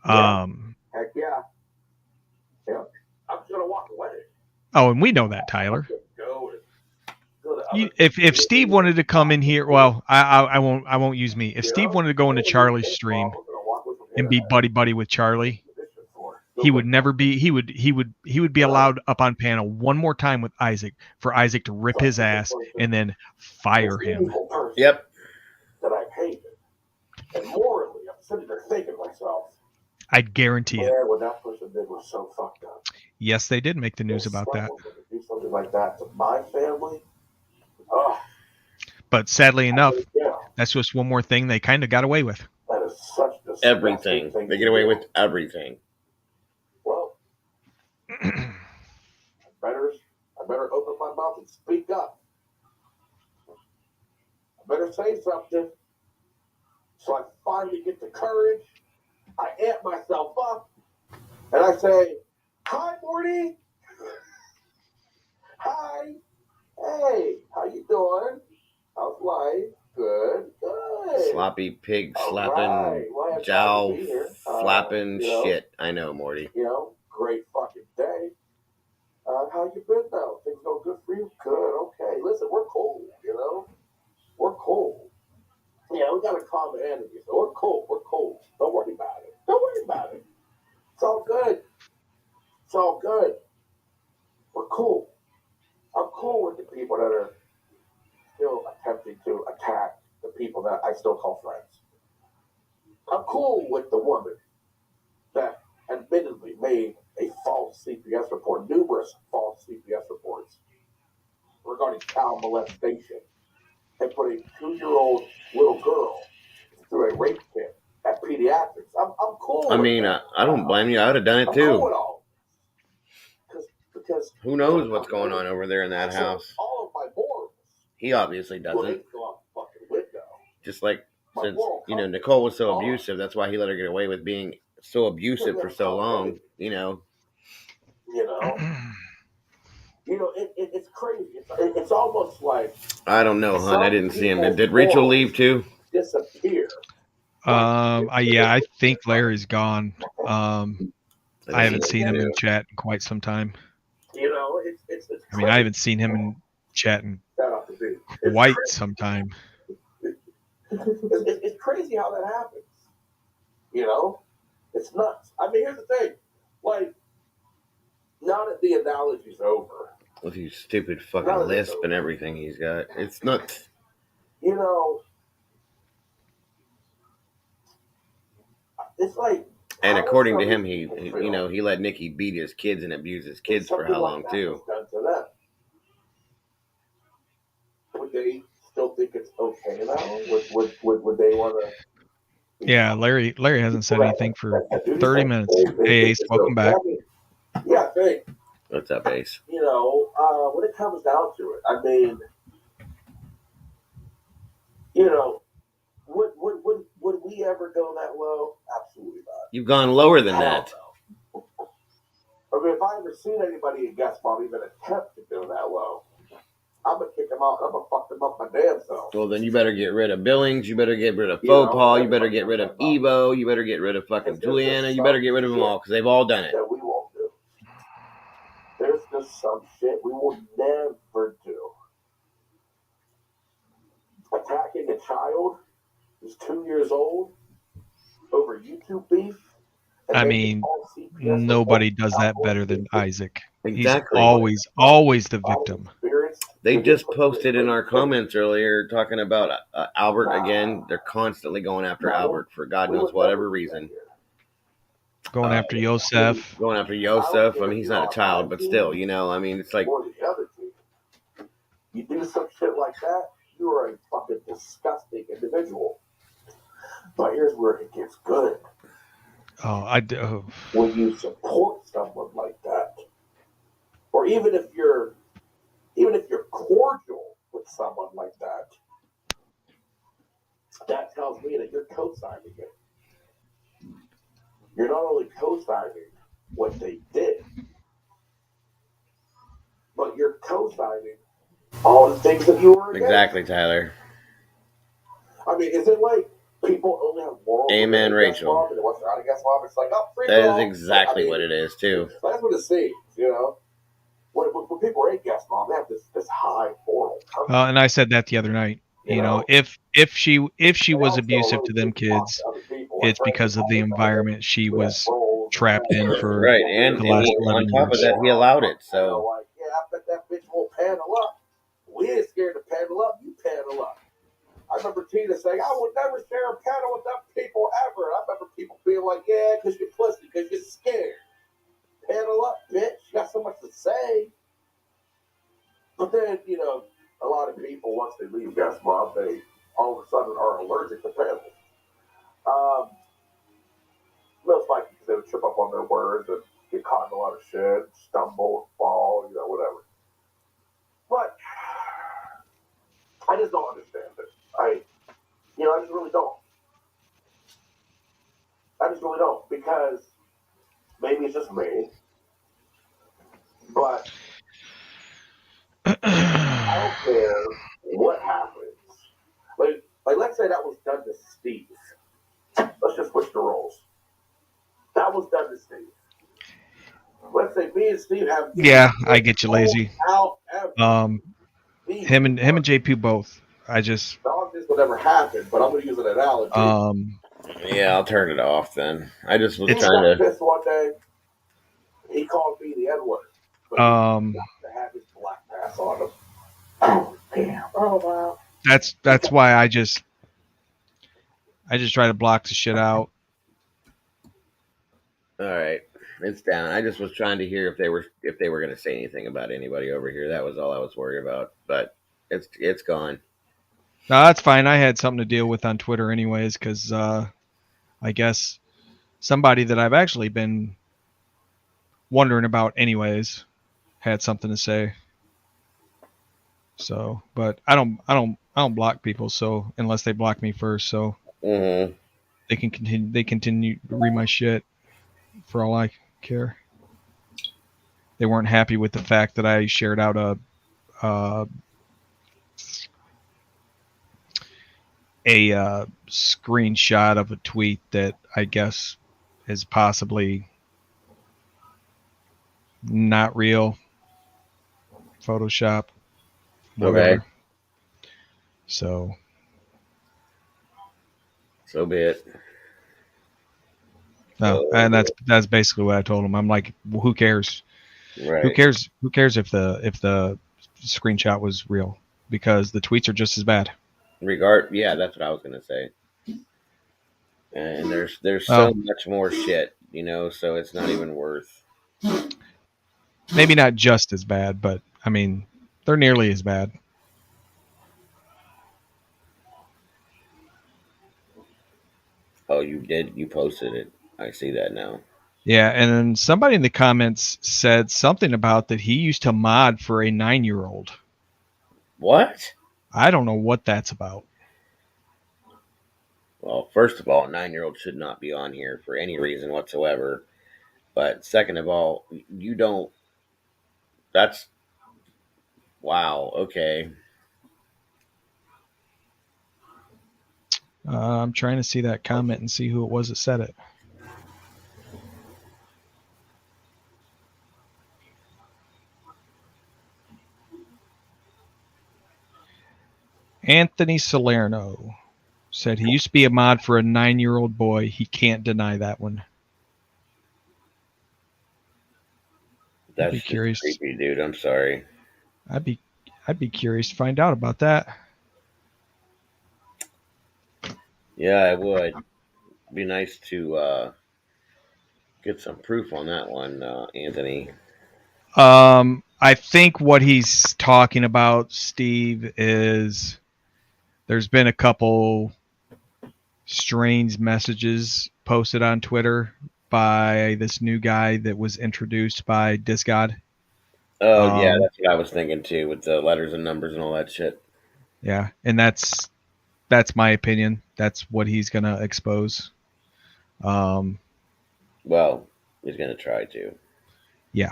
Heck yeah. Yeah. I'm just gonna walk away. Oh, and we know that, Tyler. If Steve wanted to come in here, well, I won't use me. If Steve wanted to go into Charlie's stream and be buddy with Charlie, he would never be. He would be allowed up on panel one more time with Isaac for Isaac to rip his ass and then fire him. Yep. That I hated, and morally, I'm sitting there thinking to myself, I guarantee it. what that person did was so fucked up. Yes, they did make the news about that. Do something like that to my family. But sadly enough, that's just one more thing they kind of got away with. That is such everything. They get away with everything. Well, I better open my mouth and speak up. I better say something. So I finally get the courage. I amp myself up, and I say, "Hi, Morty. Hi. Hey, how you doing? How's life? Good. Sloppy pig slapping, right. Well, jowl flapping shit. I know, Morty. Great fucking day. How you been though? Things go good for you? Good. Okay. Listen, we're cool. We're cool. Yeah, we got a common enemy, so we're cool. We're cool. Don't worry about it. Don't worry about it. It's all good. It's all good. We're cool. I'm cool with the people that are still attempting to attack the people that I still call friends. I'm cool with the woman that admittedly made a false CPS report, numerous false CPS reports regarding child molestation, and put a 2-year-old little girl through a rape kit at pediatrics. I'm cool. I mean, I don't blame you. I would have done it too. Cool because who knows what's going on over there in that house? All of my morals. He obviously doesn't. Just like since Nicole was so abusive, that's why he let her get away with being so abusive for so long. It's crazy. It's almost like I don't know, hon. I didn't see him. Did Rachel leave too? Disappear. I think Larry's gone. I haven't seen him in chat in quite some time. It's I mean, I haven't seen him in chat in quite some time. It's crazy how that happens. It's nuts. I mean, here's the thing. Like, now that the analogy's over. With his stupid fucking lisp and everything he's got. It's nuts. It's like. And according to him, he let Nikki beat his kids and abuse his kids for how long too? Would they still think it's okay now? Would they want to? Yeah, Larry hasn't said anything for 30 minutes. Hey, Ace, welcome back. Yeah, thanks. What's up, Ace? When it comes down to it, I mean, would we ever go that low? Absolutely not. You've gone lower than that. I mean, if I ever seen anybody in Guest Mom even attempt to go that low, I'm going to kick them out and I'm going to fuck them up my damn self. Well, then you better get rid of Billings. You better get rid of Faux Paul. You better get rid of Evo. You better get rid of fucking Juliana. You better get rid of them all because they've all done it. That we won't do. There's just some shit we will never do. Attacking a child who's 2 years old over YouTube beef. I mean, nobody does that better than Isaac. Exactly. He's always the victim. They just posted in our comments earlier talking about Albert again. They're constantly going after Albert for God knows whatever reason. Going after Yosef. Going after Yosef. I mean, he's not a child, but still, you know, I mean, it's like. Or the other team. You do some shit like that, you are a fucking disgusting individual. But here's where it gets good. Oh, I do. When you support someone like that, or even if you're cordial with someone like that, that tells me that you're co-signing it. You're not only co-signing what they did, but you're co-signing all the things that you were against. Exactly, Tyler. I mean, is it like people only have morals? Amen, Rachel. And once they're out against mom, it's like, oh, free That will. is exactly I mean, what it is, too. That's what it seems, you know? When people are against mom, they have this high moral compass. And I said that the other night. You know, if she was abusive to them kids, it's because of the environment she was trapped in for Right, and the last on 11 top of years. that, he allowed it, so. Like, yeah, I bet that bitch won't panel up. We ain't scared to panel up, you panel up. I remember Tina saying, I would never share a panel with them people ever. I remember people being like, yeah, because you're pussy, because you're scared. Panel up, bitch. You got so much to say. But then, you know, a lot of people, once they leave Gas Mob, they all of a sudden are allergic to panels. Most likely because they would trip up on their words and get caught in a lot of shit, stumble, fall, you know, whatever. But I just don't understand it. I just really don't. I just really don't, because maybe it's just me, but I don't care what happens. Like let's say that was done to Steve. Let's just switch the roles. That was done to Steve. Let's say me and Steve have. Yeah, I get you, lazy. Him and JP both. I just. I don't think this will never happen, but I'm going to use an analogy. Yeah, I'll turn it off then. I just was He trying got to. pissed one day. He called me the N-word. But he got to have his black pass on him. Oh damn! Oh wow. That's why I just try to block the shit out. All right, it's down. I just was trying to hear if they were going to say anything about anybody over here. That was all I was worried about. But it's gone. No, that's fine. I had something to deal with on Twitter anyways, because I guess somebody that I've actually been wondering about anyways had something to say. So, but I don't block people, so unless they block me first, so they can continue to read my shit for all I care. They weren't happy with the fact that I shared out a screenshot of a tweet that I guess is possibly not real, Photoshop, whatever. Okay. So be it. No, and that's basically what I told him. I'm like, well, who cares? Right. Who cares if the screenshot was real? Because the tweets are just as bad. Yeah, that's what I was gonna say. And there's so much more shit, you know, so it's not even worth. Maybe not just as bad, but I mean, they're nearly as bad. Oh, you did? You posted it. I see that now. Yeah, and then somebody in the comments said something about that he used to mod for a 9-year-old. What? I don't know what that's about. Well, first of all, a 9-year-old should not be on here for any reason whatsoever. But second of all, you don't. That's. Wow, okay. I'm trying to see that comment and see who it was that said it. Anthony Salerno said he used to be a mod for a 9-year-old boy. He can't deny that one. That's be curious. Creepy, dude. I'm sorry. I'd be curious to find out about that. Yeah, I would. Be nice to Get some proof on that one, Anthony. I think what he's talking about, Steve, is there's been a couple strange messages posted on Twitter by this new guy that was introduced by Disgod. Oh yeah, that's what I was thinking too, with the letters and numbers and all that shit. Yeah, and that's my opinion. That's what he's gonna expose. Well, he's gonna try to. Yeah.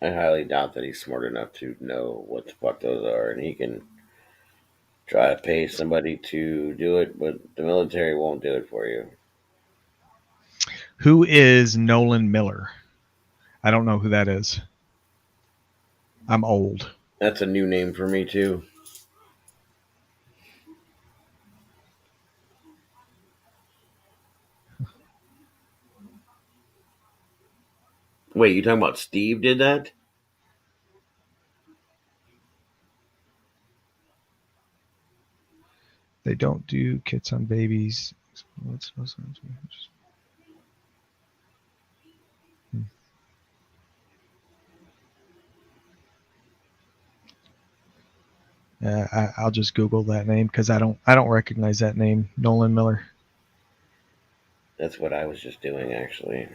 I highly doubt that he's smart enough to know what the fuck those are, and he can try to pay somebody to do it, but the military won't do it for you. Who is Nolan Miller? I don't know who that is. I'm old. That's a new name for me too. Wait, you talking about Steve did that? They don't do kits on babies. I'll just Google that name because I don't recognize that name, Nolan Miller. That's what I was just doing, actually.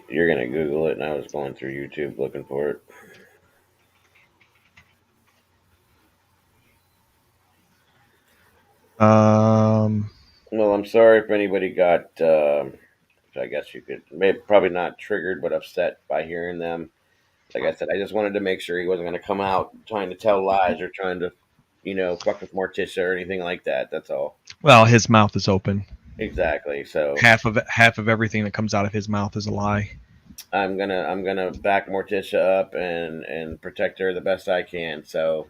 You're gonna Google it, and I was going through YouTube looking for it. Well, I'm sorry if anybody got, I guess you could, probably not triggered, but upset by hearing them. Like I said, I just wanted to make sure he wasn't going to come out trying to tell lies or trying to, fuck with Morticia or anything like that. That's all. Well, his mouth is open. Exactly. So half of everything that comes out of his mouth is a lie. I'm gonna back Morticia up and protect her the best I can. So,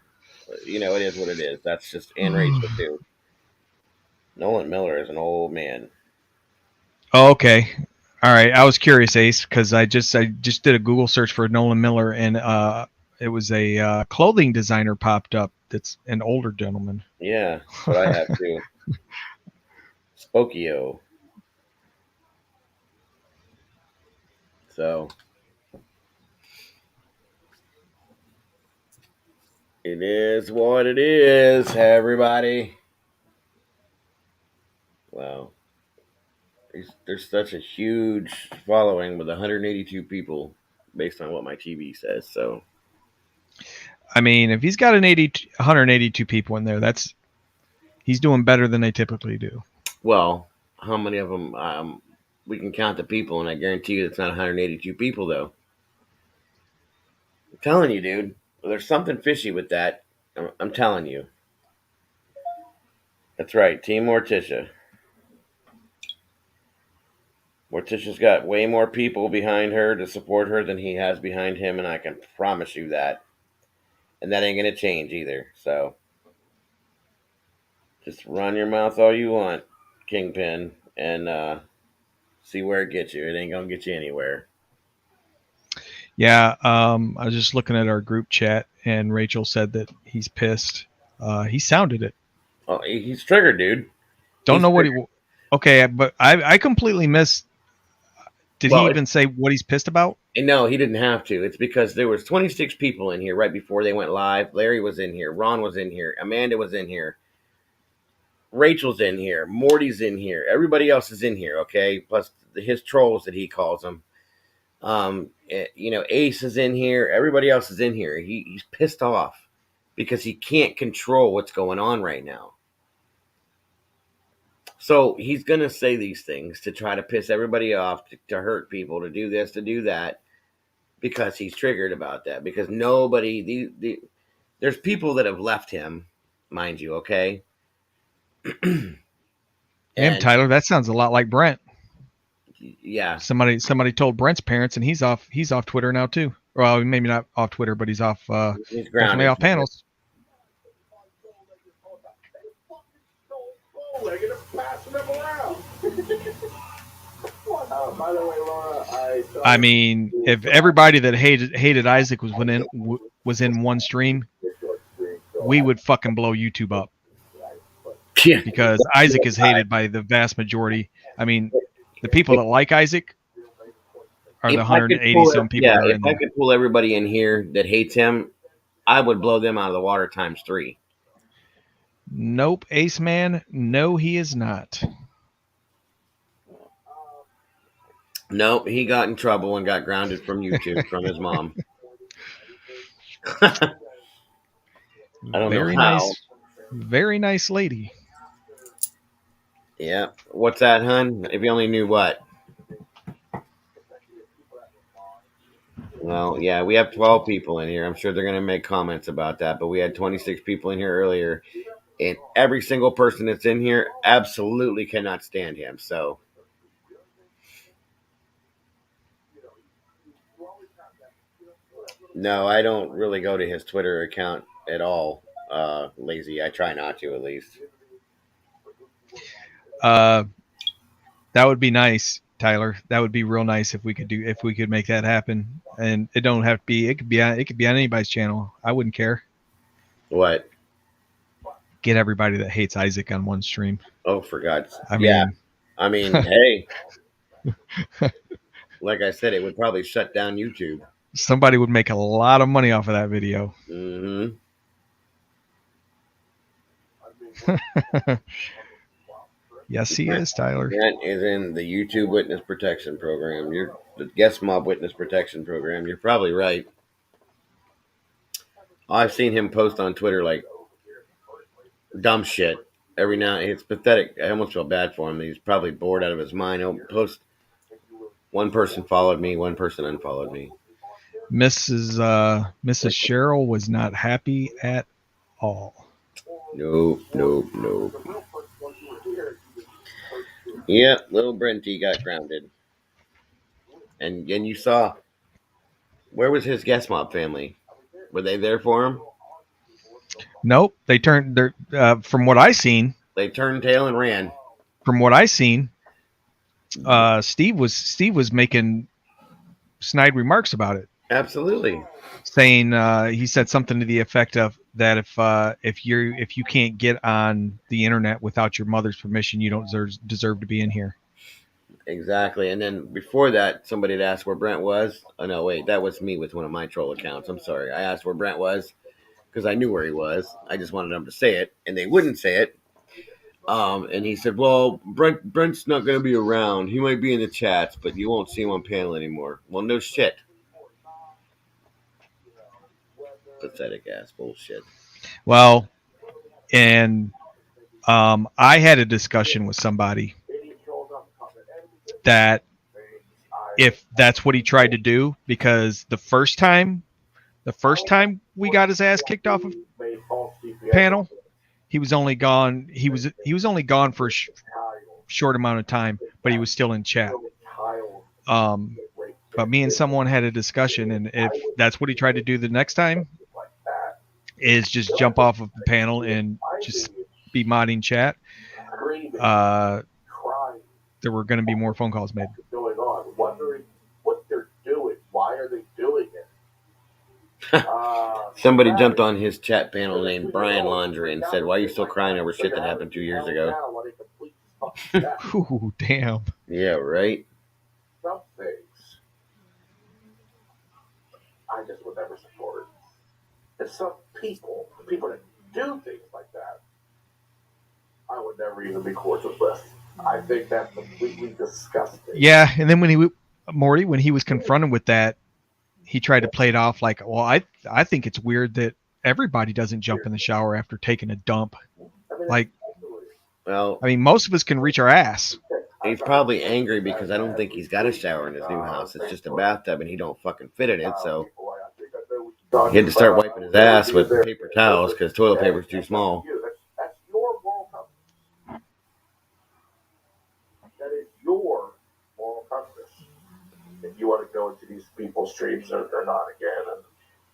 it is what it is. That's just and Rachel too. Nolan Miller is an old man. Oh, okay. All right. I was curious, Ace, because I just did a Google search for Nolan Miller, and it was a clothing designer popped up. That's an older gentleman. Yeah, that's what I have too. Spokio. So it is what it is, everybody. Wow. There's such a huge following with 182 people based on what my TV says. So, I mean, if he's got 182 people in there, he's doing better than they typically do. Well, how many of them? We can count the people, and I guarantee you it's not 182 people, though. I'm telling you, dude. There's something fishy with that. I'm telling you. That's right, Team Morticia. Morticia's got way more people behind her to support her than he has behind him, and I can promise you that. And that ain't going to change either. So, just run your mouth all you want, Kingpin, and see where it gets you. It ain't going to get you anywhere. Yeah, I was just looking at our group chat, and Rachel said that he's pissed. He sounded it. Oh, he's triggered, dude. Don't know what he... Okay, but I completely missed... Did he even say what he's pissed about? No, he didn't have to. It's because there was 26 people in here right before they went live. Larry was in here. Ron was in here. Amanda was in here. Rachel's in here. Morty's in here. Everybody else is in here, okay? Plus his trolls that he calls them. Ace is in here. Everybody else is in here. He's pissed off because he can't control what's going on right now. So he's going to say these things to try to piss everybody off, to hurt people, to do this, to do that, because he's triggered about that. Because there's people that have left him, mind you, okay? Damn, Tyler, that sounds a lot like Brent. Yeah. Somebody told Brent's parents, and he's off Twitter now too. Well, maybe not off Twitter, but he's off. He's definitely off panels. By the way, Laura, I mean, if everybody that hated Isaac was in one stream, we would fucking blow YouTube up. Yeah. because Isaac is hated by the vast majority. I mean, the people that like Isaac are the 180 some people that are in if I there. could pull everybody in here that hates him, I would blow them out of the water times 3. Nope, Ace Man. No, he is not. Nope, he got in trouble and got grounded from YouTube from his mom. I don't know Very how. very nice lady. Yeah. What's that, hun? If you only knew what. Well, yeah, we have 12 people in here. I'm sure they're going to make comments about that, but we had 26 people in here earlier, and every single person that's in here absolutely cannot stand him. So, no, I don't really go to his Twitter account at all. Lazy. I try not to, at least. That would be nice, Tyler. That would be real nice if we could make that happen. And it don't have to be. It could be on anybody's channel. I wouldn't care. What? Get everybody that hates Isaac on one stream. Oh, for God's sake. Yeah. I mean, hey. Like I said, it would probably shut down YouTube. Somebody would make a lot of money off of that video. Mm-hmm. Yes, he is, Tyler. Brent is in the YouTube Witness Protection Program. You're the Guest Mob Witness Protection Program. You're probably right. I've seen him post on Twitter like dumb shit every now. It's pathetic. I almost feel bad for him. He's probably bored out of his mind. He'll post. One person followed me. One person unfollowed me. Mrs. Cheryl was not happy at all. Nope. Yeah, little Brenty got grounded. And you saw, where was his Guest Mob family? Were they there for him? Nope. They turned their from what I seen. They turned tail and ran. From what I seen, Steve was making snide remarks about it. Absolutely. Saying he said something to the effect of that if you can't get on the internet without your mother's permission, you don't deserve to be in here. Exactly. And then before that, somebody had asked where Brent was. Oh no, wait, that was me with one of my troll accounts. I'm sorry. I asked where Brent was because I knew where he was. I just wanted them to say it, and they wouldn't say it. And he said, "Well, Brent's not going to be around. He might be in the chats, but you won't see him on panel anymore." Well, no shit. Pathetic ass bullshit. Well, and I had a discussion with somebody that if that's what he tried to do, because the first time we got his ass kicked off of panel, he was only gone. He was only gone for a short amount of time, but he was still in chat. But me and someone had a discussion, and if that's what he tried to do the next time, is just jump off of the panel and just be modding chat, there were going to be more phone calls made. Going on, wondering what they're doing. Why are they doing it? Somebody jumped on his chat panel named Brian Laundry and said, "Why are you still crying over shit that happened 2 years ago?" Ooh, damn. Yeah, right. Some things I just would never support. And some people that do things like that, I would never even be cordial with. I think that's completely disgusting. Yeah, and then when he was confronted with that, he tried to play it off like, well, I think it's weird that everybody doesn't jump in the shower after taking a dump. Like, well, I mean, most of us can reach our ass. He's probably angry because I don't think he's got a shower in his new house. It's just a bathtub, and he don't fucking fit in it. So he had to start wiping his ass with paper towels because toilet paper's too small. That's your moral compass. That is your moral compass. If you want to go into these people's streams or not again and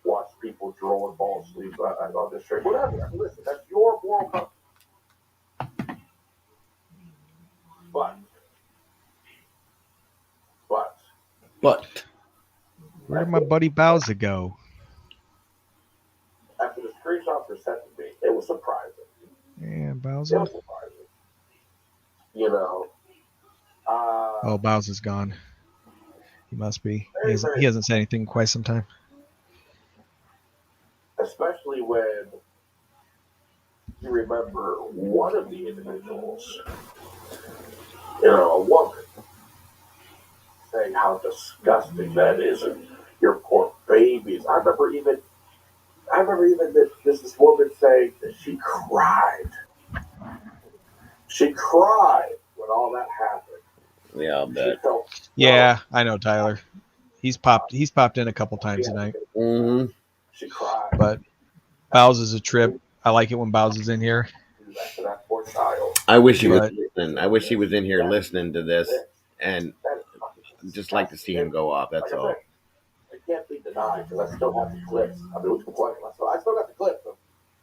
watch people drool and fall asleep on this stream, whatever. Listen, that's your moral compass. But Where did my buddy Bowser go? after the screenshots were sent to me, it was surprising. Yeah, Bowser. It was surprising. You know. Oh, Bowser's gone. He must be. Very, He hasn't said anything in quite some time. Especially when you remember one of the individuals, a woman, saying how disgusting that is, and your poor babies. I remember even that this woman saying that she cried. She cried when all that happened. Yeah, I'll bet. Yeah, I know Tyler. He's popped in a couple times tonight. Mm-hmm. She cried. But Bowser's a trip. I like it when Bowser's in here. I wish he was listening. I wish he was in here listening to this, and just like to see him go off. That's all. It can't be denied because I still have the clips. I mean, I still got the clips of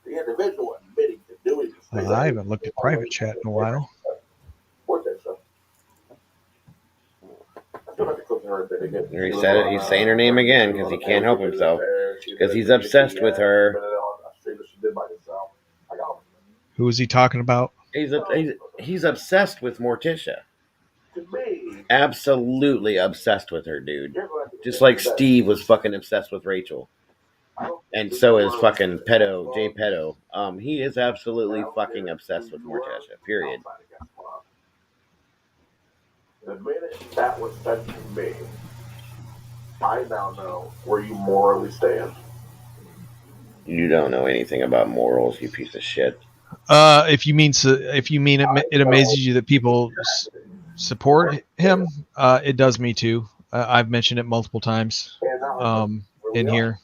the individual admitting to doing this. I haven't looked at private chat in a while. He said it. He's saying her name again because he can't help himself. Because he's obsessed with her. Who is he talking about? He's obsessed with Morticia. Absolutely obsessed with her, dude. Just like Steve was fucking obsessed with Rachel. And so is fucking Pedo, Jay Pedo. He is absolutely fucking obsessed with Morticia, period. The minute that was said to me, I now know where you morally stand. You don't know anything about morals, you piece of shit. If you mean it amazes you that people support him, it does me too. I've mentioned it multiple times in here.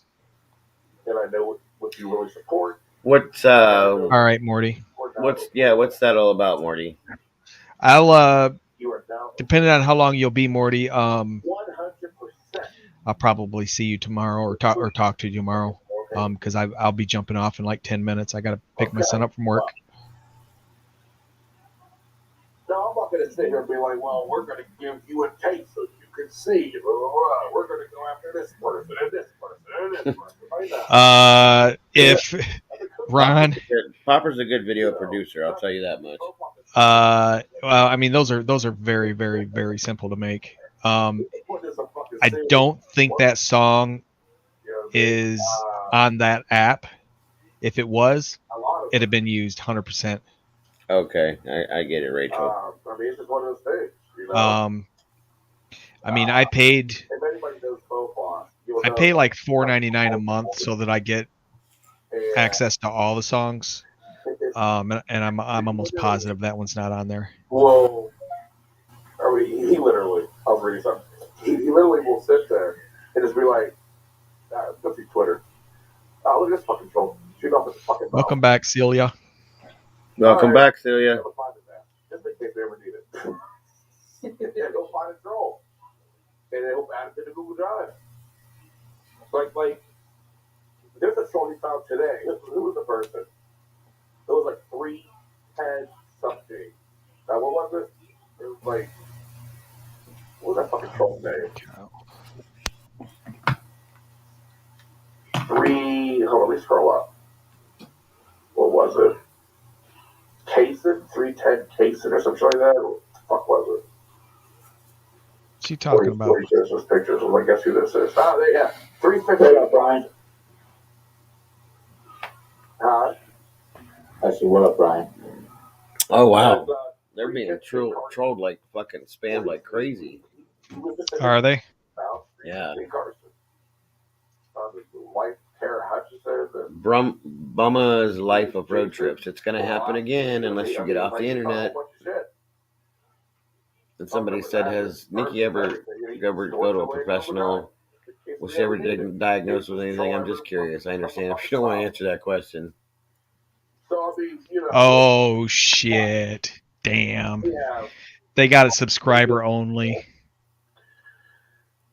And I know what you really support. What's all right, Morty? What's that all about, Morty? I'll depending on how long you'll be, Morty. 100%. I'll probably see you tomorrow or talk to you tomorrow. Because I'll be jumping off in like 10 minutes. I got to pick my son up from work. No, I'm not going to sit here and be like, well, we're going to give you a taste so you can see. We're going to go after this person and this person and this person. If Ron, Popper's a good video producer, I'll tell you that much. Well, I mean, those are very, very, very simple to make. I don't think that song is on that app. If it was, it'd have been used 100%. Okay, I get it, Rachel. I mean, it's just one of those things. I mean, I paid like $4.99 a month so that I get access to all the songs. And I'm almost positive that one's not on there. Well, I mean, he literally, I'll read you something. He literally will sit there and just be like, go see Twitter. Look at this fucking troll. Shoot off his fucking mouth. Welcome back, Celia. Welcome back, Celia. Just in case they ever need it. Yeah, go find a troll. And they'll add it to the Google Drive. Like, there's a troll he found today. Who was the person? It was like 310 something. Now, what was it? It was like, what was that fucking troll's name? Hold on, let me scroll up. What was it? Cason? 310 Cason or something like that? What the fuck was it? What's he talking about? He shares those pictures. I'm like, guess who this is? Yeah. 350. What up, Brian? Huh? I said, what up, Brian? Oh, wow. They're being trolled like fucking spammed like crazy. Are they? Yeah. Bumma's life of road trips. It's going to happen again unless you get off the internet. And somebody said, has Nikki ever go to a professional? Was she ever diagnosed with anything? I'm just curious. I understand if you don't want to answer that question. Oh, shit. Damn. They got a subscriber only.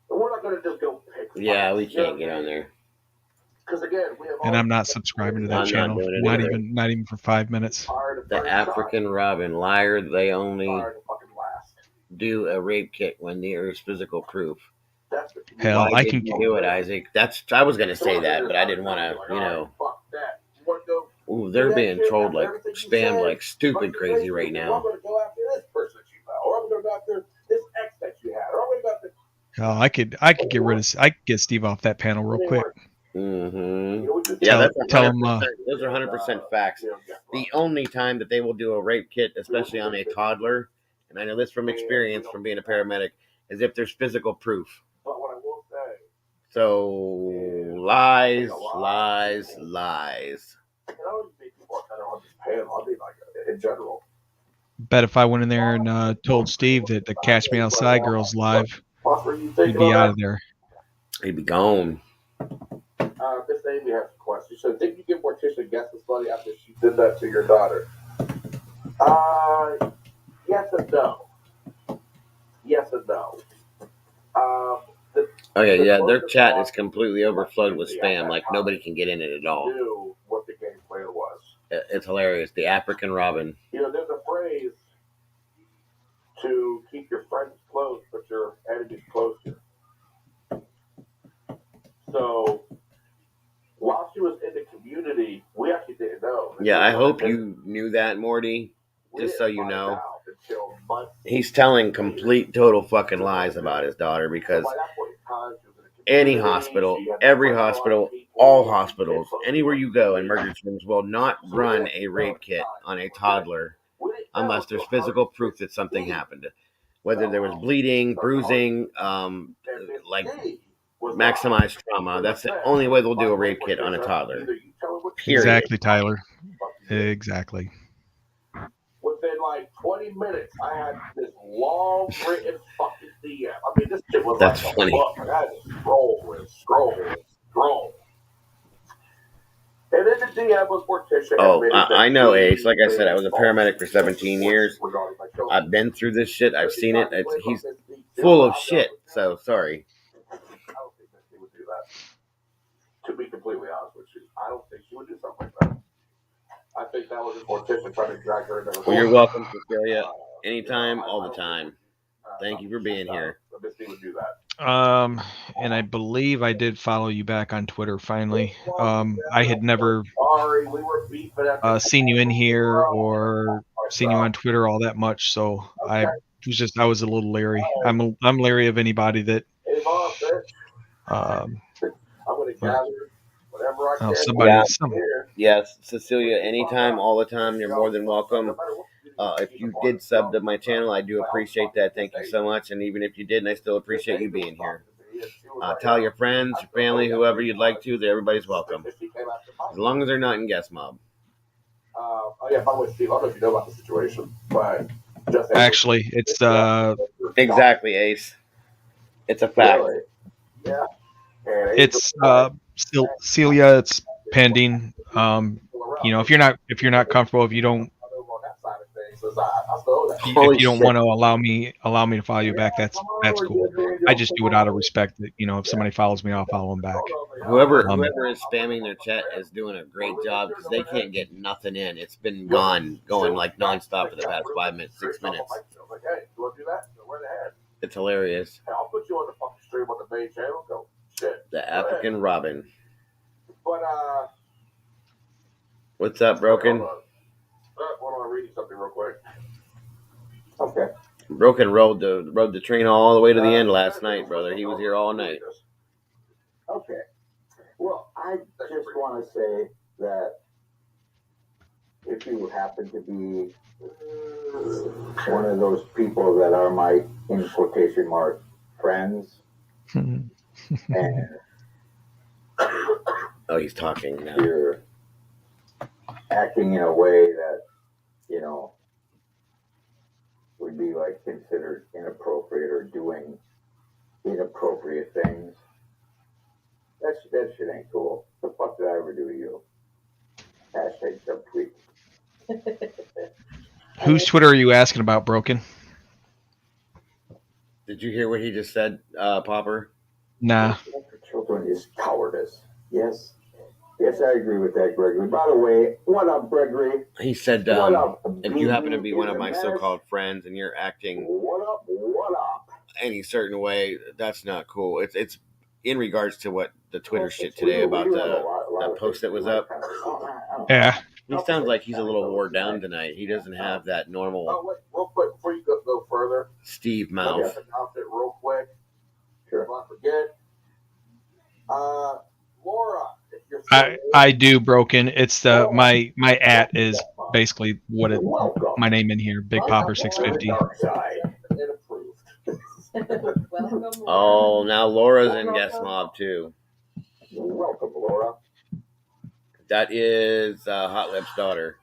We're not going to just go pick. Yeah, we can't get on there. And I'm not subscribing to that channel. Not even for 5 minutes. The African Robin liar. They only do a rape kit when there is physical proof. Hell, Why I did can you do it, Isaac. I was gonna say that, but I didn't want to. Ooh, they're being trolled like spammed like stupid crazy right now. Oh, I could get Steve off that panel real quick. Mm-hmm. Yeah, that's Tell 100%. him. Those are 100% facts. The only time that they will do a rape kit, especially on a toddler, and I know this from experience from being a paramedic, is if there's physical proof. So lies. In general. Bet if I went in there and told Steve that the Catch Me Outside girl's live, he'd be out of there. He'd be gone. Miss Amy has a question. So, did you give Morticia guesses money after she did that to your daughter? Yes and no. Yes and no. Okay, yeah, their chat is completely overflowed with spam. Like, nobody can get in it at all. Knew what the game plan was. It's hilarious. The African Robin. You know, there's a phrase to keep your friends close, but your enemies closer. So, while she was in the community, we actually didn't know. Yeah, I hope you knew that, Morty. Just so you know. He's telling complete, total fucking lies about his daughter because any hospital, every hospital, all hospitals, anywhere you go in emergency rooms will not run a rape kit on a toddler unless there's physical proof that something happened. Whether there was bleeding, bruising, like maximized trauma. That's the only way they'll do a rape kit on a toddler. Period. Exactly, Tyler. Exactly. Within like 20 minutes, I had this long written fucking DM. I mean, this shit was That's like funny. a book. I had to scroll. And then the DM was Morticia. Oh, I know, Ace. Like I said, I was a paramedic for 17 years. I've been through this shit. I've seen it. He's full of shit. So, sorry. I don't think that she would do that. To be completely honest with you, I don't think she would do something like that. I think that was just Morticia trying to drag her into. Well, you're welcome, Cecilia. Anytime, all the time. Thank you for being here. And I believe I did follow you back on Twitter finally. I had never seen you in here or seen you on Twitter all that much, so I was a little leery. I'm leery of anybody that Yes, Cecilia, anytime, all the time, you're more than welcome. If you did sub to my channel, I do appreciate that. Thank you so much. And even if you didn't, I still appreciate you being here. Tell your friends, your family, whoever you'd like to, that everybody's welcome. As long as they're not in guest mob. Yeah, by the way, Steve, I don't know if you know about the situation, but actually, it's exactly, Ace. It's a fact. Yeah. It's Celia. It's pending. If you're not comfortable, if you don't want to allow me to follow you back, that's cool. I just do it out of respect that, if somebody follows me, I'll follow them back. Whoever is spamming their chat is doing a great job because they can't get nothing in. It's been going like nonstop for the past 5 minutes, 6 minutes. It's hilarious. I'll put you on the fucking stream on the main channel. Go shit. The African Robin. But what's up, Broken? Hold on, I'm reading something real quick. Okay. Broken rode the train all the way to the end last night, brother. He was here all night. Okay. Well, I just want to say that if you happen to be one of those people that are my, in quotation mark, friends, and oh, he's talking now. You're acting in a way that, would be like considered inappropriate or doing inappropriate things. That shit ain't cool. The fuck did I ever do to you? Hashtag subtweet. Whose Twitter are you asking about, Broken? Did you hear what he just said, Popper? Nah. For children is cowardice. Yes, I agree with that, Gregory. By the way, what up, Gregory? He said, if you happen to be one of my so-called friends and you're acting what up? any certain way, that's not cool. It's in regards to what the Twitter shit today about the post that was up. Yeah. He sounds like he's a little wore down tonight. He doesn't have that normal real quick, before you go further, Steve mouth. it real quick. I do, Broken. It's the my at is basically what it my name in here, Big Popper 650. Oh, now Laura's in guest mob too. Welcome, Laura. That is Hot Lips' daughter.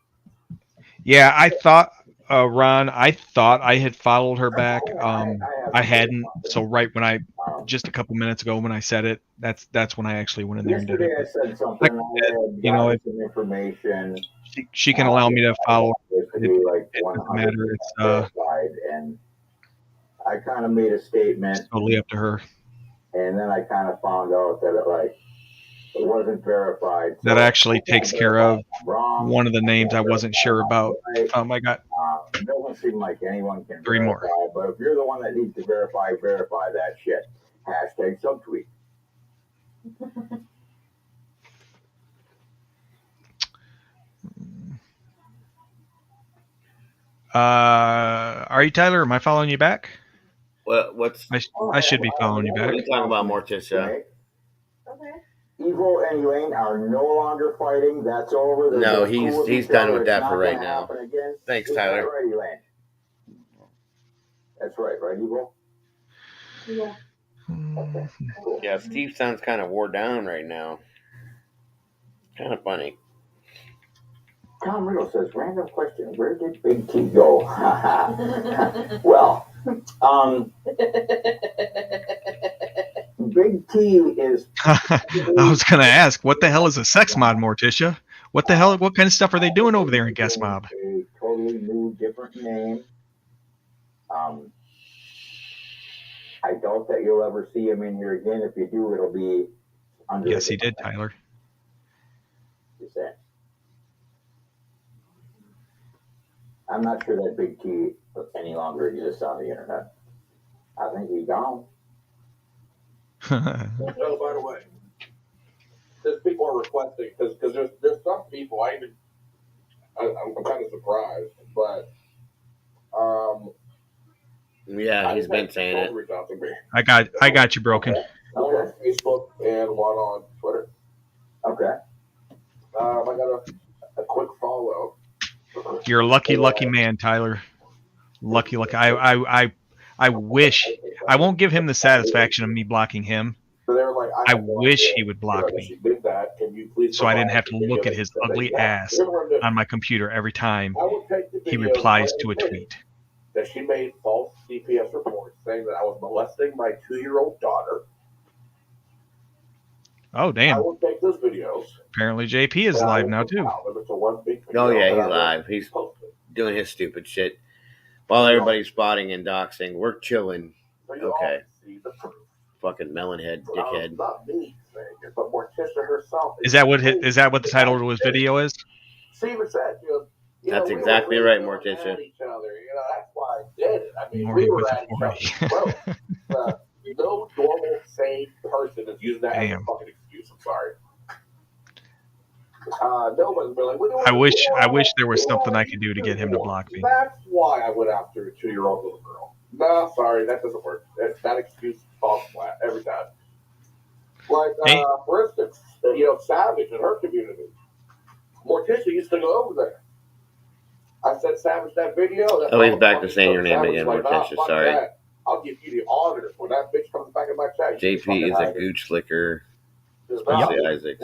Yeah, I thought Ron, I thought I had followed her back. I hadn't. So right when I just a couple minutes ago when I said it, that's when I actually went in there and did it. Yesterday I said something. Like, I had you know, if some information. she can allow me to follow. To be like It doesn't matter. It's verified, and I kind of made a statement. totally up to her. And then I kind of found out that it wasn't verified. So That actually takes care of one of the names I wasn't sure about. I got it doesn't seem like anyone can 3 verify, more. but if you're the one that needs to verify that shit. Hashtag subtweet. Are you, Tyler? Am I following you back? What's I should be following you what back. are you talking about, Morticia? Okay. Evo and Elaine are no longer fighting. That's over. No, he's done with that for right now. Thanks, Tyler. That's right, Elaine. That's right, Evo? Yeah. Okay, cool. Yeah, Steve sounds kind of wore down right now. Kind of funny. Tom Riddle says, random question, where did Big T go? Well, Big T is... I was going to ask, what the hell is a sex mod, Morticia? What kind of stuff are they doing over there in guest mob? A totally new, different name. I doubt that you'll ever see him in here again. If you do, it'll be under... Yes, he did, Tyler. Just saying. I'm not sure that Big T any longer exists on the internet. I think he's gone. Oh, by the way, there's people are requesting because there's some people I'm kind of surprised, but yeah, he's been saying it. Reach out to me. I got you, Broken. One on Facebook and one on Twitter. Okay. I got a quick follow. You're a lucky man, Tyler. Lucky. I wish I won't give him the satisfaction of me blocking him. So they were like, I wish he would block me, she did that. Can you please so I didn't have to look at his ugly ass on my computer every time he replies to a tweet. That she made false CPS reports saying that I was molesting my 2-year-old daughter. Oh, I damn. will take those videos. Apparently JP is live now, too. Oh, yeah, he's live. He's doing his stupid shit while everybody's spotting and doxing. We're chilling. Okay. Fucking melonhead, dickhead. But Morticia herself Is that what the title of his video is? She even said, That's exactly right, Morticia. That's why I did it. I mean, Morty we were with at a each other. No normal, sane person is using that as a fucking excuse. I'm sorry. No one's been like, I wish there was something I could do to get him to block me. That's why I went after a 2-year-old little girl. No, sorry, that doesn't work. That excuse falls flat every time. Like, for instance, Savage in her community. Morticia used to go over there. I said, Savage, that video. Oh, he's back to saying your name again, Morticia. Sorry. That. I'll give you the honor when that bitch comes back in my chat. JP is a gooch licker. Isaac.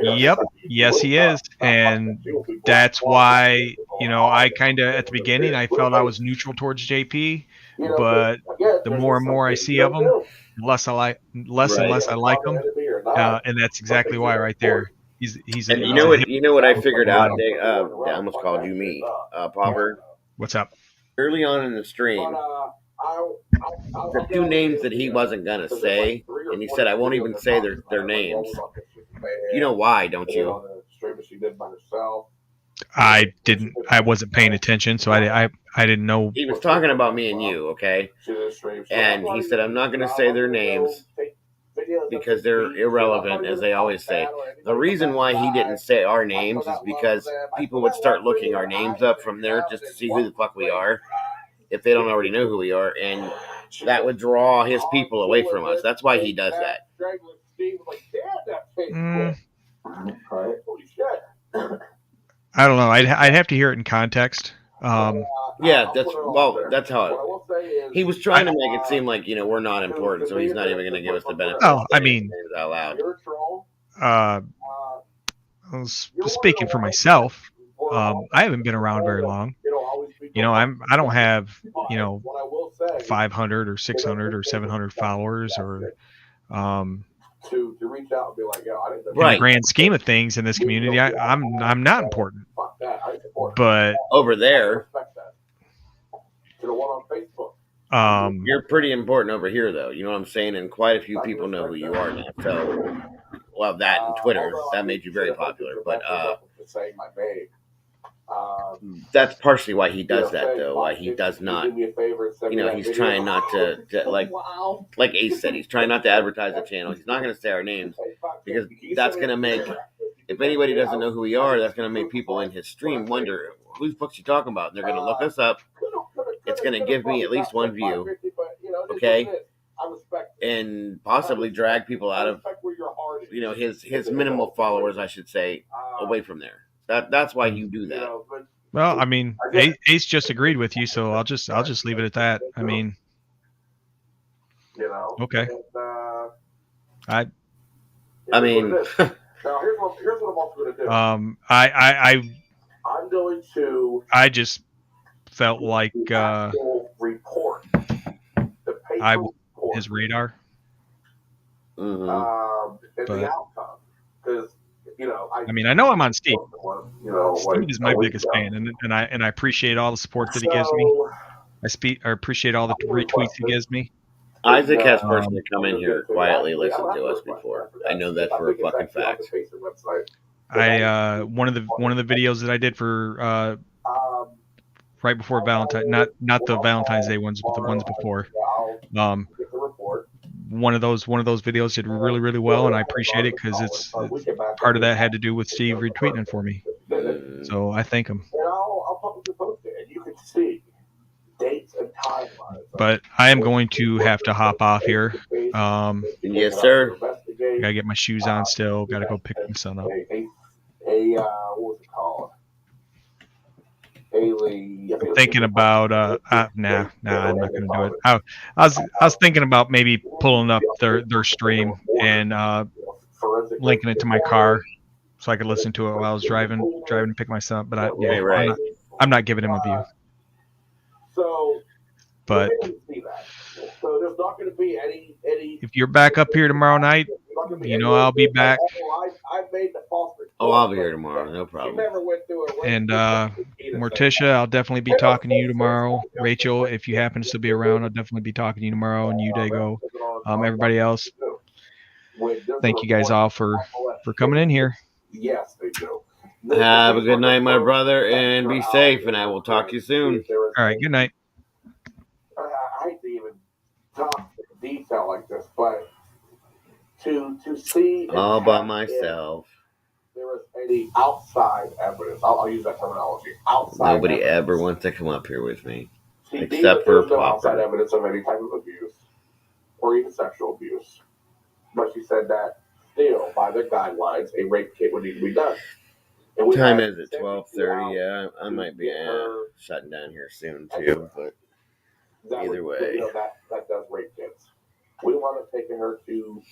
Yep. Yes, he is. And that's why, I kind of, at the beginning, I felt I was neutral towards JP. But the more and more I see of him, less and less I like him. And that's exactly why right there. He's and you know what I figured out? I almost called you me, Popper. What's up? Early on in the stream, the 2 names that he wasn't gonna say, and he said, "I won't even say their names." You know why, don't you? I didn't. I wasn't paying attention, so I didn't know. He was talking about me and you, okay? And he said, "I'm not gonna say their names because they're irrelevant, as they always say." The reason why he didn't say our names is because people would start looking our names up from there just to see who the fuck we are, if they don't already know who we are, and that would draw his people away from us. That's why he does that. Right? Holy shit. I don't know. I'd have to hear it in context. Yeah, that's how What I will say is, he was trying to make it seem like we're not important, so he's not even going to give us the benefit. Oh, of I saying mean, things out loud. you're a troll. I was speaking for myself. I haven't been around very long. I don't have 500 or 600 or 700 followers or to reach out and be like, yo, I didn't in the grand scheme of things in this community, I'm not important. Fuck that. I support But over there, to the one on Facebook. You're pretty important over here, though. You know what I'm saying? And quite a few people know who you are now. So, well, that and Twitter, that made you very popular. But that's partially why he does that, though. Why he does not, he's trying not to like Ace said, he's trying not to advertise the channel. He's not going to say our names because that's going to make, if anybody doesn't know who we are, that's going to make people in his stream wonder, whose books you talking about? And they're going to look us up. It's going to give me at least one view, okay? And possibly drag people out of, his minimal followers, I should say, away from there. That's why you do that. Well, I mean, Ace just agreed with you, so I'll just leave it at that. I mean, okay. I mean, now here's what I'm also going to do. I'm going to. I just felt like report his radar. And the outcome, because I know I'm on Steve. Steve is my biggest fan, and I appreciate all the support that he gives me. I appreciate all the retweets he gives me. Isaac has personally come in here quietly listened to us before. I know that for a fucking fact. One of the videos that I did for right before Valentine, not the Valentine's Day ones, but the ones before. One of those videos did really, really well, and I appreciate it because it's part of that had to do with Steve retweeting for me. So I thank him. I'll publicly post it, and you can see dates and timelines. But I am going to have to hop off here. Yes, sir. Gotta get my shoes on still. Gotta go pick my son up. What was it called? Thinking about I'm not gonna do it. I was thinking about maybe pulling up their stream and linking it to my car so I could listen to it while I was driving to pick my son up. But I'm not giving him a view. But there's not going to be any. If you're back up here tomorrow night, I'll be back. Oh, I'll be here tomorrow, no problem. And Morticia, I'll definitely be talking to you tomorrow. Rachel, if you happen to still be around, I'll definitely be talking to you tomorrow. And you, Dago, everybody else. Thank you guys all for coming in here. Yes, they do. Have a good night, my brother, and be safe. And I will talk to you soon. All right, good night. I hate to even talk in detail like this, but to see all by myself. There is any outside evidence. I'll use that terminology. Outside. Nobody evidence. ever wants to come up here with me, See, except for no outside evidence of any type of abuse or even sexual abuse. But she said that still, by their guidelines, a rape kit would need to be done. What time is it? 12:30. Yeah, I might be shutting down here soon too. But either way, that does rape kits. We want to take her to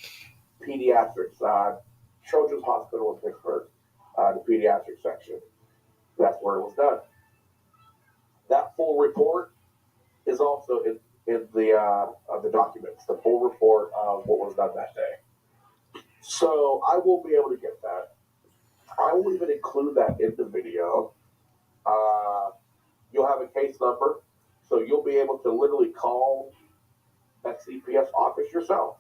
pediatrics, Children's Hospital in Pittsburgh, the pediatric section. That's where it was done. That full report is also in the documents. The full report of what was done that day. So I will be able to get that. I will even include that in the video. You'll have a case number, so you'll be able to literally call that CPS office yourself,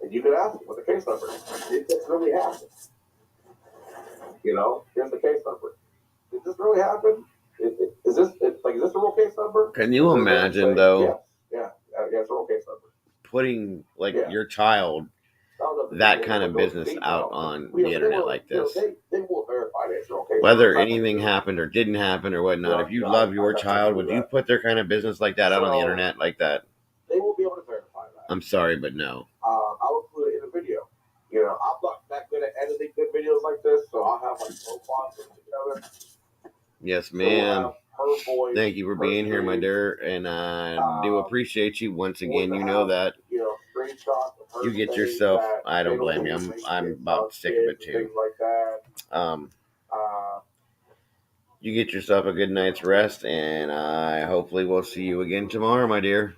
and you can ask them what the case number is. Did this really happen? Here's the case number. Did this really happen? Is this the real case number? Can you imagine though? Yeah, it's a real case number. Putting your child that kind of business out on the internet like this. They will verify that it's real case. Whether anything happened or didn't happen or whatnot, if you love your child, would you put their kind of business like that out on the internet like that? They will be able to verify that. I'm sorry, but no. I'll include it in the video. I'm not that good at editing good videos like this. have like profiles together. Yes, So we'll ma'am. have her voice, Thank you for being here, my dear, and I do appreciate you once again. You know that. Screenshots of her You get saying yourself. that I don't they don't blame you. believe I'm in about sick of it kids, too. things like that. You get yourself a good night's rest, and I hopefully will see you again tomorrow, my dear.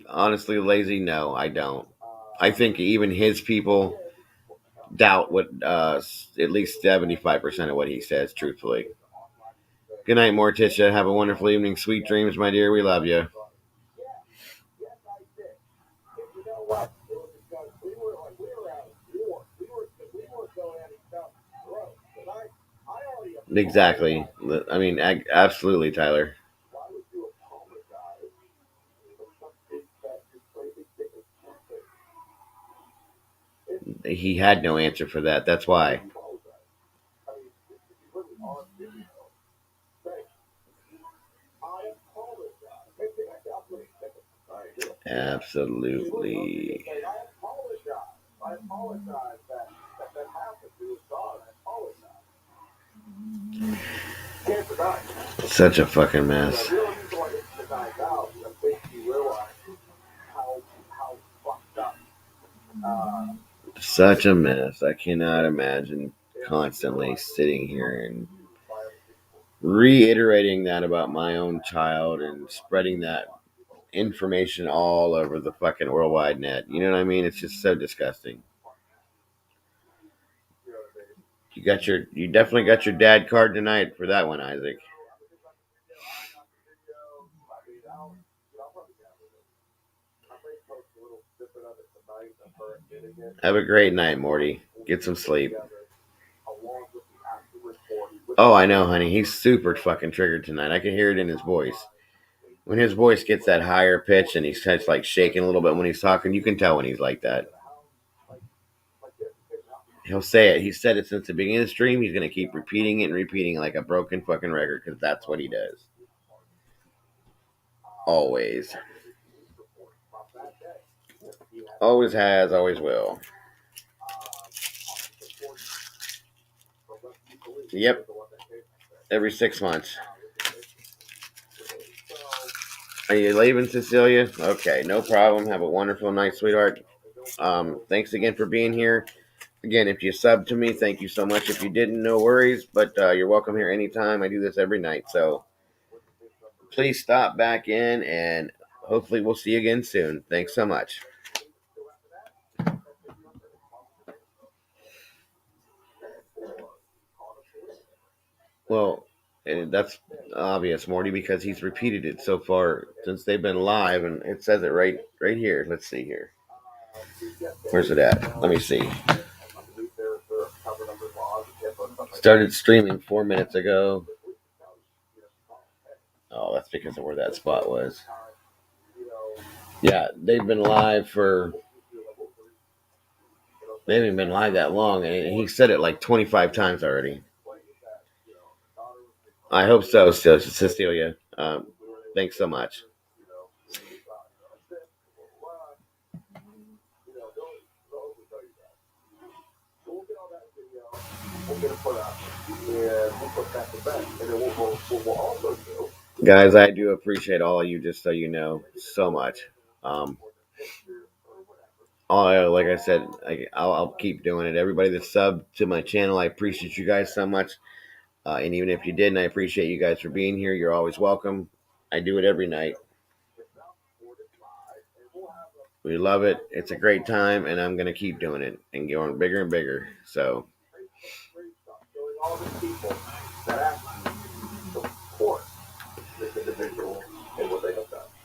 Honestly, lazy, no, I don't. I think even his people doubt what at least 75% of what he says, truthfully. Good night, Morticia. Have a wonderful evening. Sweet dreams, my dear. We love you. Exactly. I mean, absolutely, Tyler. He had no answer for that. That's why. Absolutely. I apologize that happened to his daughter. I apologize. Such a fucking mess. Such a mess. I cannot imagine constantly sitting here and reiterating that about my own child and spreading that information all over the fucking worldwide net. You know what I mean? It's just so disgusting. You definitely got your dad card tonight for that one, Isaac. Have a great night, Morty. Get some sleep. Oh, I know, honey. He's super fucking triggered tonight. I can hear it in his voice. When his voice gets that higher pitch and he's kind of like shaking a little bit when he's talking, you can tell when he's like that. He'll say it. He said it since the beginning of the stream. He's going to keep repeating it and repeating it like a broken fucking record because that's what he does. Always. Always has, always will. Yep. Every 6 months. Are you leaving, Cecilia? Okay, no problem. Have a wonderful night, sweetheart. Thanks again for being here. Again, if you sub to me, thank you so much. If you didn't, no worries. But you're welcome here anytime. I do this every night. So please stop back in, and hopefully we'll see you again soon. Thanks so much. Well, and that's obvious, Morty, because he's repeated it so far since they've been live, and it says it right here. Let's see here. Where's it at? Let me see. Started streaming 4 minutes ago. Oh, that's because of where that spot was. Yeah, they've been live for... They haven't been live that long, and he said it like 25 times already. I hope so, Cecilia. Thanks so much. Guys, I do appreciate all of you, just so you know, so much. Like I said, I'll keep doing it. Everybody that's subbed to my channel, I appreciate you guys so much. And even if you didn't, I appreciate you guys for being here. You're always welcome. I do it every night. We love it. It's a great time, and I'm going to keep doing it and going bigger and bigger. So,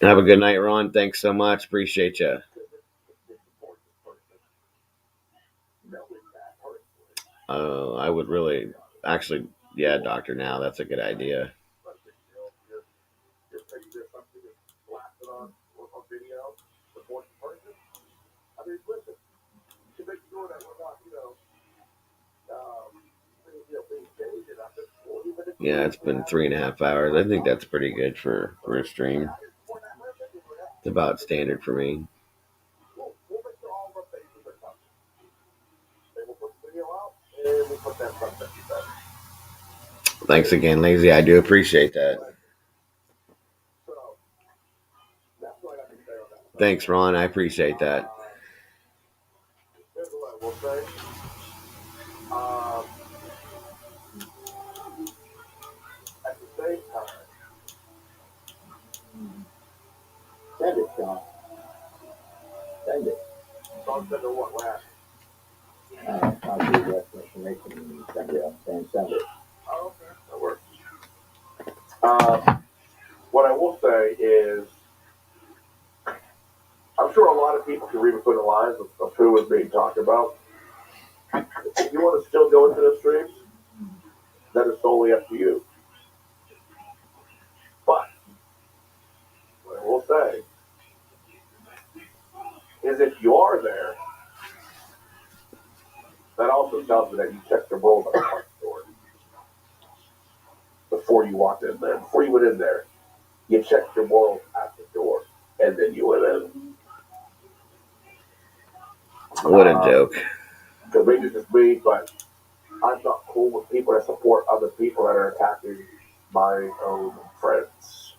have a good night, Ron. Thanks so much. Appreciate you. I would really, actually, yeah, Doctor, now that's a good idea. Yeah, it's been 3.5 hours. I think that's pretty good for a stream. It's about standard for me. put that stuff that you said. Thanks again, Lazy. I do appreciate that. So, that's what I got to say on that. Thanks, Ron. I appreciate that. Here's what I will say. At the same time, send it, John. Send it. Don't send it what last? I'll do that information and send it. I'm saying send it. Oh, okay. That works. What I will say is, I'm sure a lot of people can read between the lines of who is being talked about. If you want to still go into the streams, that is solely up to you. But what I will say is, if you are there, that also tells me that you checked your roles at the front door before you walked in there. Before you went in there, you checked your morals at the door, and then you went in. What a joke. Because maybe it's just me, but I'm not cool with people that support other people that are attacking my own friends.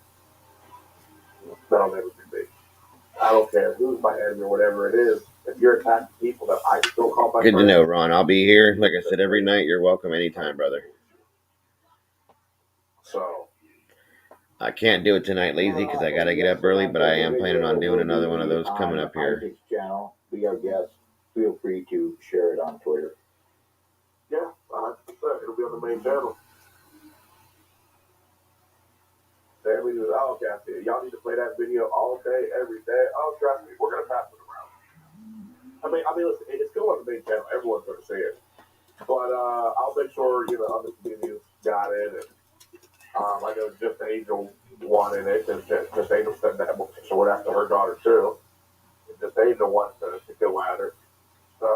That'll never be me. I don't care who's my enemy or whatever it is. If you're attacking people that I still call my friends. Good to know, Ron. I'll be here. Like I said, every night. You're welcome anytime, brother. So. I can't do it tonight, Lazy, because I got to get up early, but I am planning on doing another one of those coming up here. Isaac's channel, be our guest. Feel free to share it on Twitter. Yeah, 100%. It'll be on the main channel. Sammy goes, oh, okay, y'all need to play that video all day, every day. Oh, trust me, we're going to pass it around. I mean, listen, it's still on the main channel. Everyone's going to see it. But I'll make sure, other communities got it. And I know Just Angel wanted it, because Just Angel said that so went after her daughter, too. And Just Angel wanted to go at her. So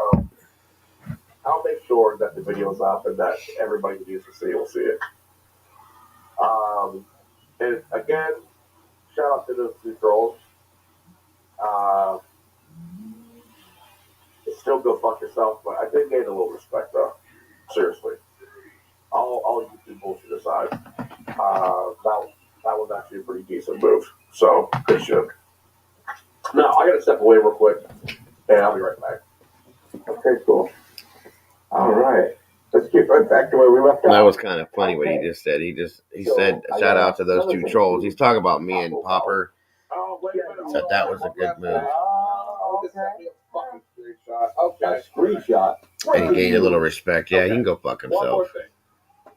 I'll make sure that the video's up and that everybody who needs to see it will see it. And again, shout out to those two trolls. Still go fuck yourself, but I did gain a little respect, though. Seriously. All YouTube bullshit aside, that was actually a pretty decent move. So, good shit. Now, I gotta step away real quick, and I'll be right back. Okay, cool. All right. Let's get right back to where we left off. That was kind of funny what he just said. He said, shout out to those two trolls. He's talking about me and Popper. Said that was a good move. Okay. Screenshot. And he gained a little respect. Yeah, he can go fuck himself. One more thing.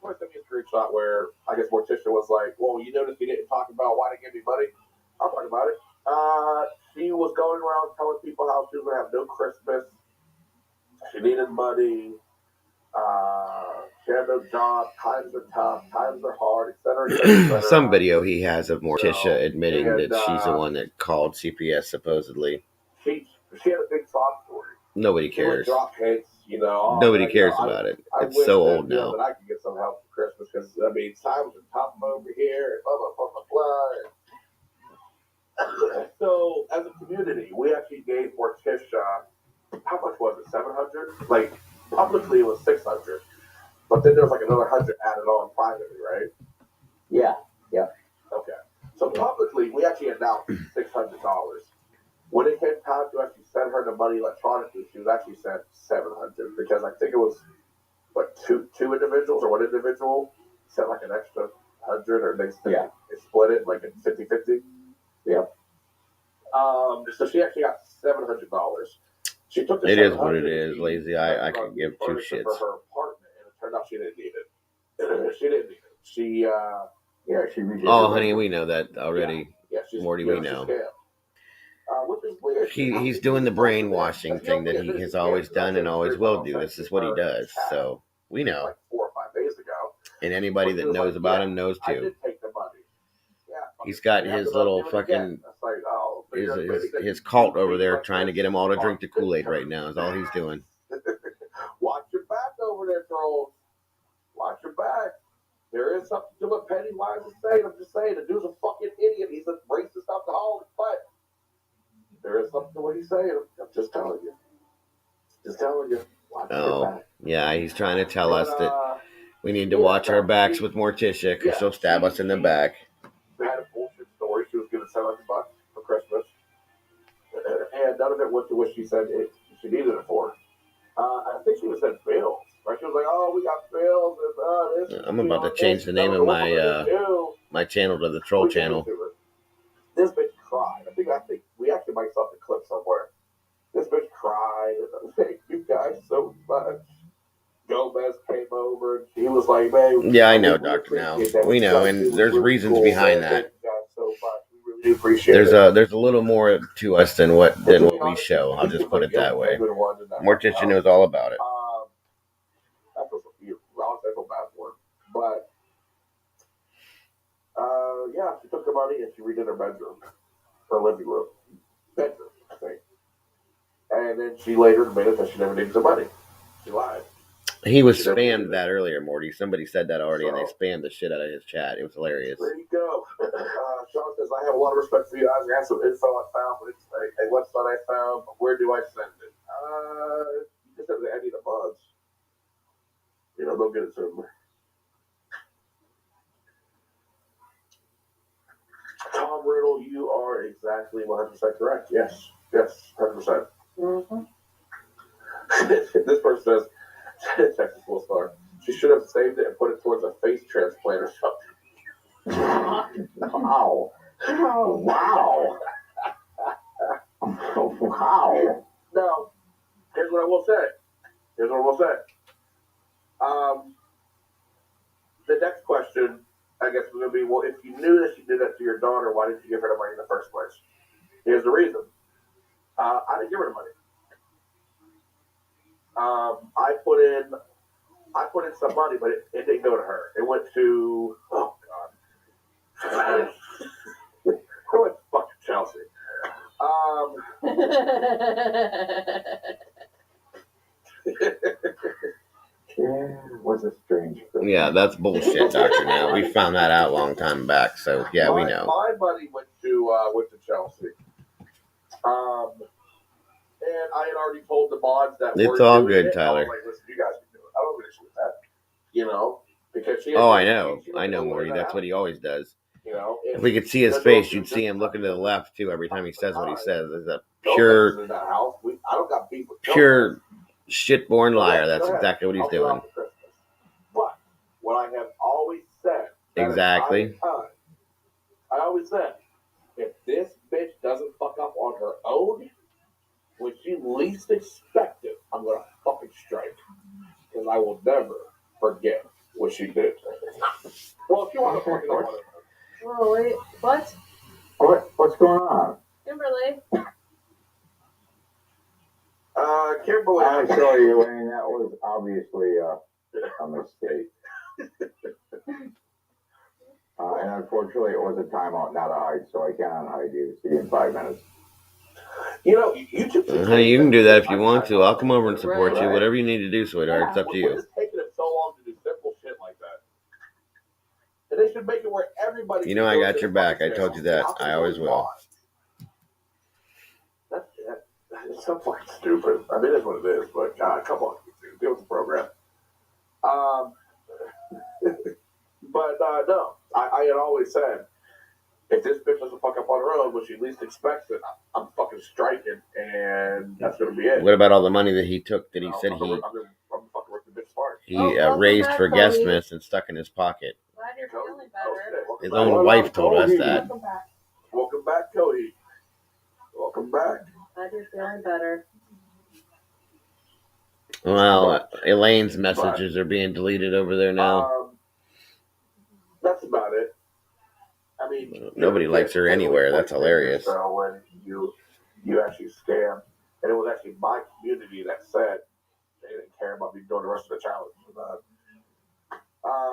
I sent me a screenshot where I guess Morticia was like, well, you noticed we didn't talk about why they gave me money? I'll talk about it. She was going around telling people how she was going to have no Christmas. She needed money. She had no job. Times are tough. Times are hard, etc. Et Some video he has of Morticia admitting that she's the one that called CPS supposedly. She had a big sob story. Nobody cares. Drop hits, Nobody cares about it. It's so old now. That I could get some help for Christmas because times are tough over here and blah blah blah blah blah. So as a community, we actually gave Morticia, how much was it? 700? Like publicly it was 600, but then there was like another 100 added on privately, right? Yeah. Okay. So publicly, we actually announced $600. When it came time to actually send her the money electronically, she was actually sent 700 because I think it was two individuals or one individual sent like an extra 100 or they split it like in 50-50. Yeah. So she actually got $700. She took the it is what it is, Lazy. I could give two shits. For her apartment, and it turned out she didn't need it. She didn't need it. She redid oh, honey, we know that already. Yeah, Morty, we know. Which is weird. He's doing the brainwashing thing that he has always done and always will do. This is what he does. So we know. Like 4 or 5 days ago. And anybody that knows about him knows I too. did take the money. Yeah, he's got his little fucking his cult over there trying to get them all to drink the Kool-Aid right now is all he's doing. Watch your back over there, trolls. Watch your back. There is something to what Pennywise is saying. I'm just saying, the dude's a fucking idiot. He's a racist alcoholic, but there is something to what he's saying. I'm just telling you. Just telling you. Watch your Oh, back. yeah, he's trying to tell us that But, we need to watch our backs with Morticia because she'll stab us in the back. They had a bullshit story. She was given $700 for Christmas, and none of it went to what she said she needed it for. I think she was said bills. Right? She was like, "Oh, we got bills and this." I'm about to change the name of my channel to the Troll Channel. This bitch cried. I think we actually might saw the clip somewhere. This bitch cried. Thank you guys so much. Gomez came over and he was like, "Man, yeah, I know, Dr. Now. We know, and there's reasons behind that. Thank you guys so much. We really do appreciate it." There's a little more to us than what we show. I'll just put it that way. Morticia knows all about it. I feel bad for her. But yeah, she took the money and she redid her bedroom, her living room, bedroom, I think. And then she later admitted that she never needed the money. She lied. He was spammed that earlier, Morty. Somebody said that already, and they spammed the shit out of his chat. It was hilarious. There you go. Sean says, "I have a lot of respect for you guys. I have some info I found, but it's a website I found. But where do I send it? You can send it to any of the buds. You know, they'll get it to them." Tom Riddle, you are exactly 100% correct. Yes, 100%. Mm-hmm. This person says, Texas Full Star, she should have saved it and put it towards a face transplant or something. Wow. Oh, wow. Wow. Now, here's what I will say. The next question, I guess, is going to be, well, if you knew that she did that to your daughter, why didn't you give her the money in the first place? Here's the reason. I didn't give her the money. I put in some money, but it didn't go to her. It went to, oh God. It went to fucking Chelsea. Was a strange person. Yeah, that's bullshit, Doctor. Now we found that out a long time back, so yeah, we know. My money went to Chelsea. And I had already told the mods that it's all good, Tyler. I was like, listen, you guys can do it. I don't have an issue with that. You know, because she. Oh, I know, Morty. That's what he always does. You know, if we could see his face, you'd see him looking to the left too every time he says what he says. It's a pure shit-born liar. That's exactly what he's doing. But what I have always said. Exactly. I always said, if this bitch doesn't fuck up on her own, when she least expect it, I'm gonna fucking strike. Because I will never forget what she did. Well, if you want to fucking know what. Whoa, wait, what? What's going on? Kimberly? Kimberly. I'm sorry, Elaine. That was obviously a mistake. And unfortunately, it was a timeout, not a hide, so I can't unhide you. See you in 5 minutes. You know, YouTube. Honey, you can do that if you want to. I'll come over and support you. Whatever you need to do, sweetheart. It's up to you. It's taking it so long to do simple shit like that. And they should make it where everybody. You know, I got your back. I told you that. I always will. That's so fucking stupid. I mean, that's what it is. But God, come on, deal with the program. But no, I had always said, if this bitch doesn't fuck up on her own when she least expects it, I'm fucking striking, and that's gonna be it. What about all the money that he took that he said he raised for Guestmas and stuck in his pocket? Glad you're feeling better. His own wife told us that. Welcome back, Cody. Welcome back. Glad you're feeling better. Well, Elaine's messages are being deleted over there now. That's about it. I mean, nobody likes her anywhere. That's hilarious. So when you actually scam, and it was actually my community that said they didn't care about me doing the rest of the challenge.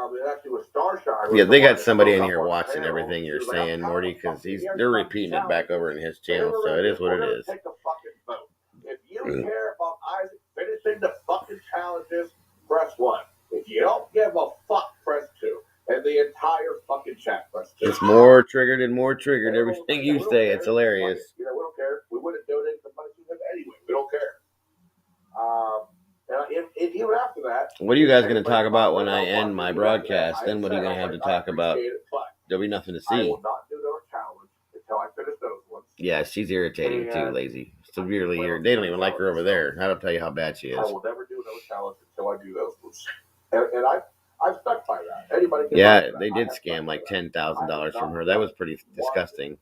It actually was Starshine. Yeah, they got somebody in here watching everything you're saying, Morty, because they're repeating it back over in his channel, so it is what it is. Take the fucking vote. If you care about Isaac finishing the fucking challenges, press 1. If you don't give a fuck, press 2. And the entire fucking chat press 2. It's more triggered and more triggered. Everything you say, it's hilarious. You know, we don't care. We wouldn't donate the money to him anyway. We don't care. And even after that, what are you guys going to talk about when I end my broadcast? Then what are you going to have to talk about? There'll be nothing to I see. will not do another challenge until I finish those ones. Yeah, she's irritating too, lazy. Severely irritating. They don't even like her over there. I don't tell you how bad she is. I will never do another challenge until I do those ones. And I've stuck by that. Anybody can Yeah, they did scam like $10,000 from her. That was pretty disgusting.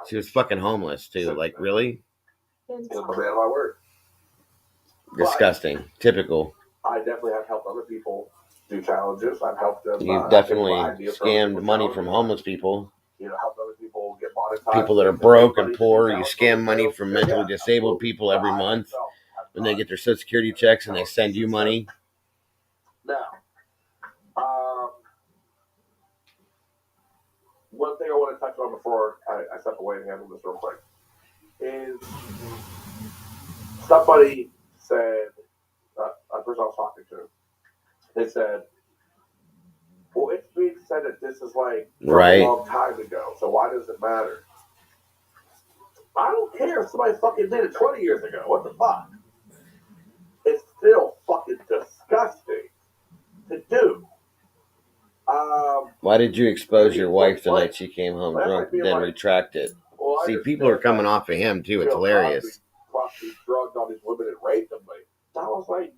She was fucking homeless too. Like, really? I'm a man of my word. Disgusting. Typical. I definitely have helped other people do challenges. I've helped them. You've definitely scammed money from homeless people. Helped other people get monetized. People that are broke and poor. You scam money from mentally disabled people every month when they get their Social Security checks and they send you money. Now, one thing I want to touch on before I step away and handle this real quick is somebody said, a person I was talking to, they said, well, it's being said that this is like right. a long time ago, so why does it matter? I don't care if somebody fucking did it 20 years ago. What the fuck? It's still fucking disgusting to do. Why did you expose your wife the night she came home drunk, then retract it? Well, see, people are coming off of him too. It's hilarious. Drugged on his women and raped them. That was like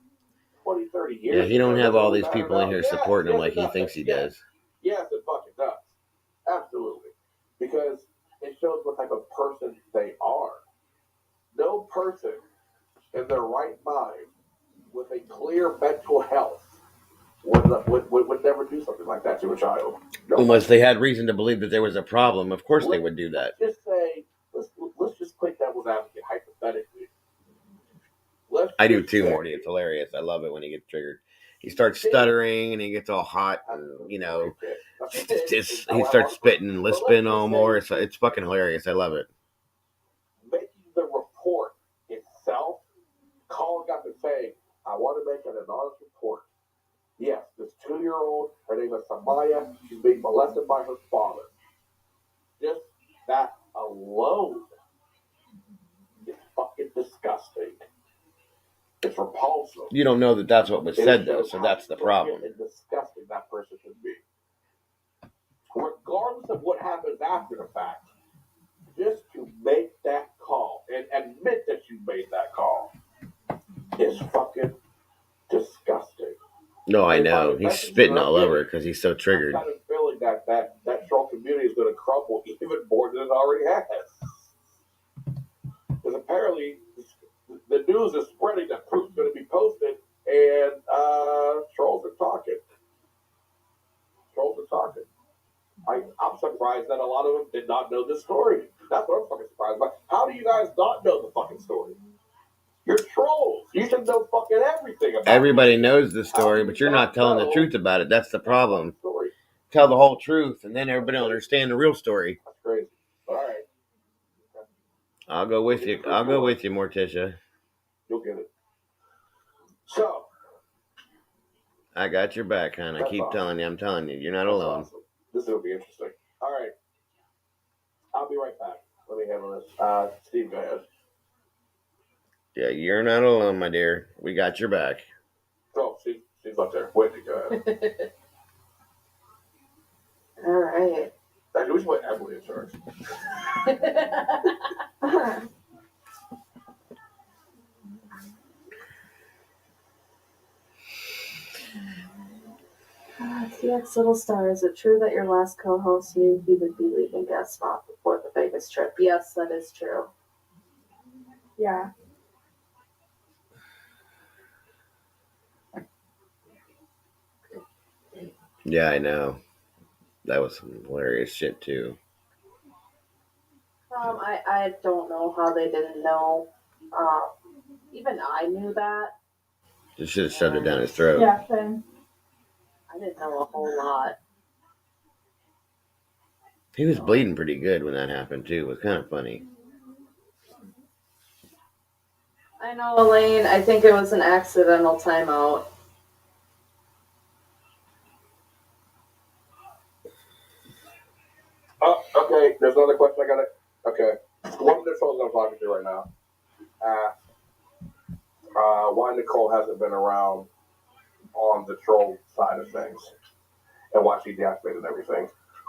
20, 30 years. Yeah, he don't have all these people in here supporting him like he thinks he does. Yes, it fucking does. Absolutely. Because it shows what type of person they are. No person in their right mind with a clear mental health would never do something like that to a child. No. Unless they had reason to believe that there was a problem, of course they would do that. Just say, let's just play devil's advocate hypothetically. I do too, Morty. It's hilarious. I love it when he gets triggered. He starts stuttering and he gets all hot and, he starts spitting and lisping all more. It's fucking hilarious. I love it. Making the report itself, calling up and saying, I want to make an anonymous report. Yes, this 2-year-old, her name is Samaya, she's being molested by her father. Just that alone is fucking disgusting. It's repulsive. You don't know that that's what was said, though, so that's the problem. And disgusting that person can be. Regardless of what happens after the fact, just to make that call and admit that you made that call is fucking disgusting. No, I know. He's spitting all over because he's so triggered. I'm kind of feeling that troll community is going to crumble even more than it already has. Because apparently the news is spreading that proof's going to be posted, and trolls are talking. Trolls are talking. I'm surprised that a lot of them did not know this story. That's what I'm fucking surprised by. How do you guys not know the fucking story? You're trolls. You should know fucking everything about it. Everybody knows the story, but you're not telling the truth about it. That's the problem. Tell the whole truth, and then everybody will understand the real story. That's crazy. All right. I'll go with you. I'll go with you, Morticia. You'll get it. So. I got your back, hon. I keep telling you. I'm telling you. You're not alone. Awesome. This will be interesting. All right. I'll be right back. Let me handle this. Steve, go ahead. Yeah, you're not alone, my dear. We got your back. Oh, she's up there. Whitney, go ahead. All right. Actually, we should put Emily in charge. TX Little Star, is it true that your last co-host knew he would be leaving Guest Spot before the Vegas trip? Yes, that is true. Yeah. Yeah, I know. That was some hilarious shit, too. I don't know how they didn't know. Even I knew that. Just should have shoved it down his throat. Yeah, same. I didn't know a whole lot. He was bleeding pretty good when that happened, too. It was kind of funny. I know, Elaine. I think it was an accidental timeout. Oh, okay. There's another question. I got it. Okay. One of the trolls I'm talking to right now. why Nicole hasn't been around on the troll side of things and why she deactivated everything.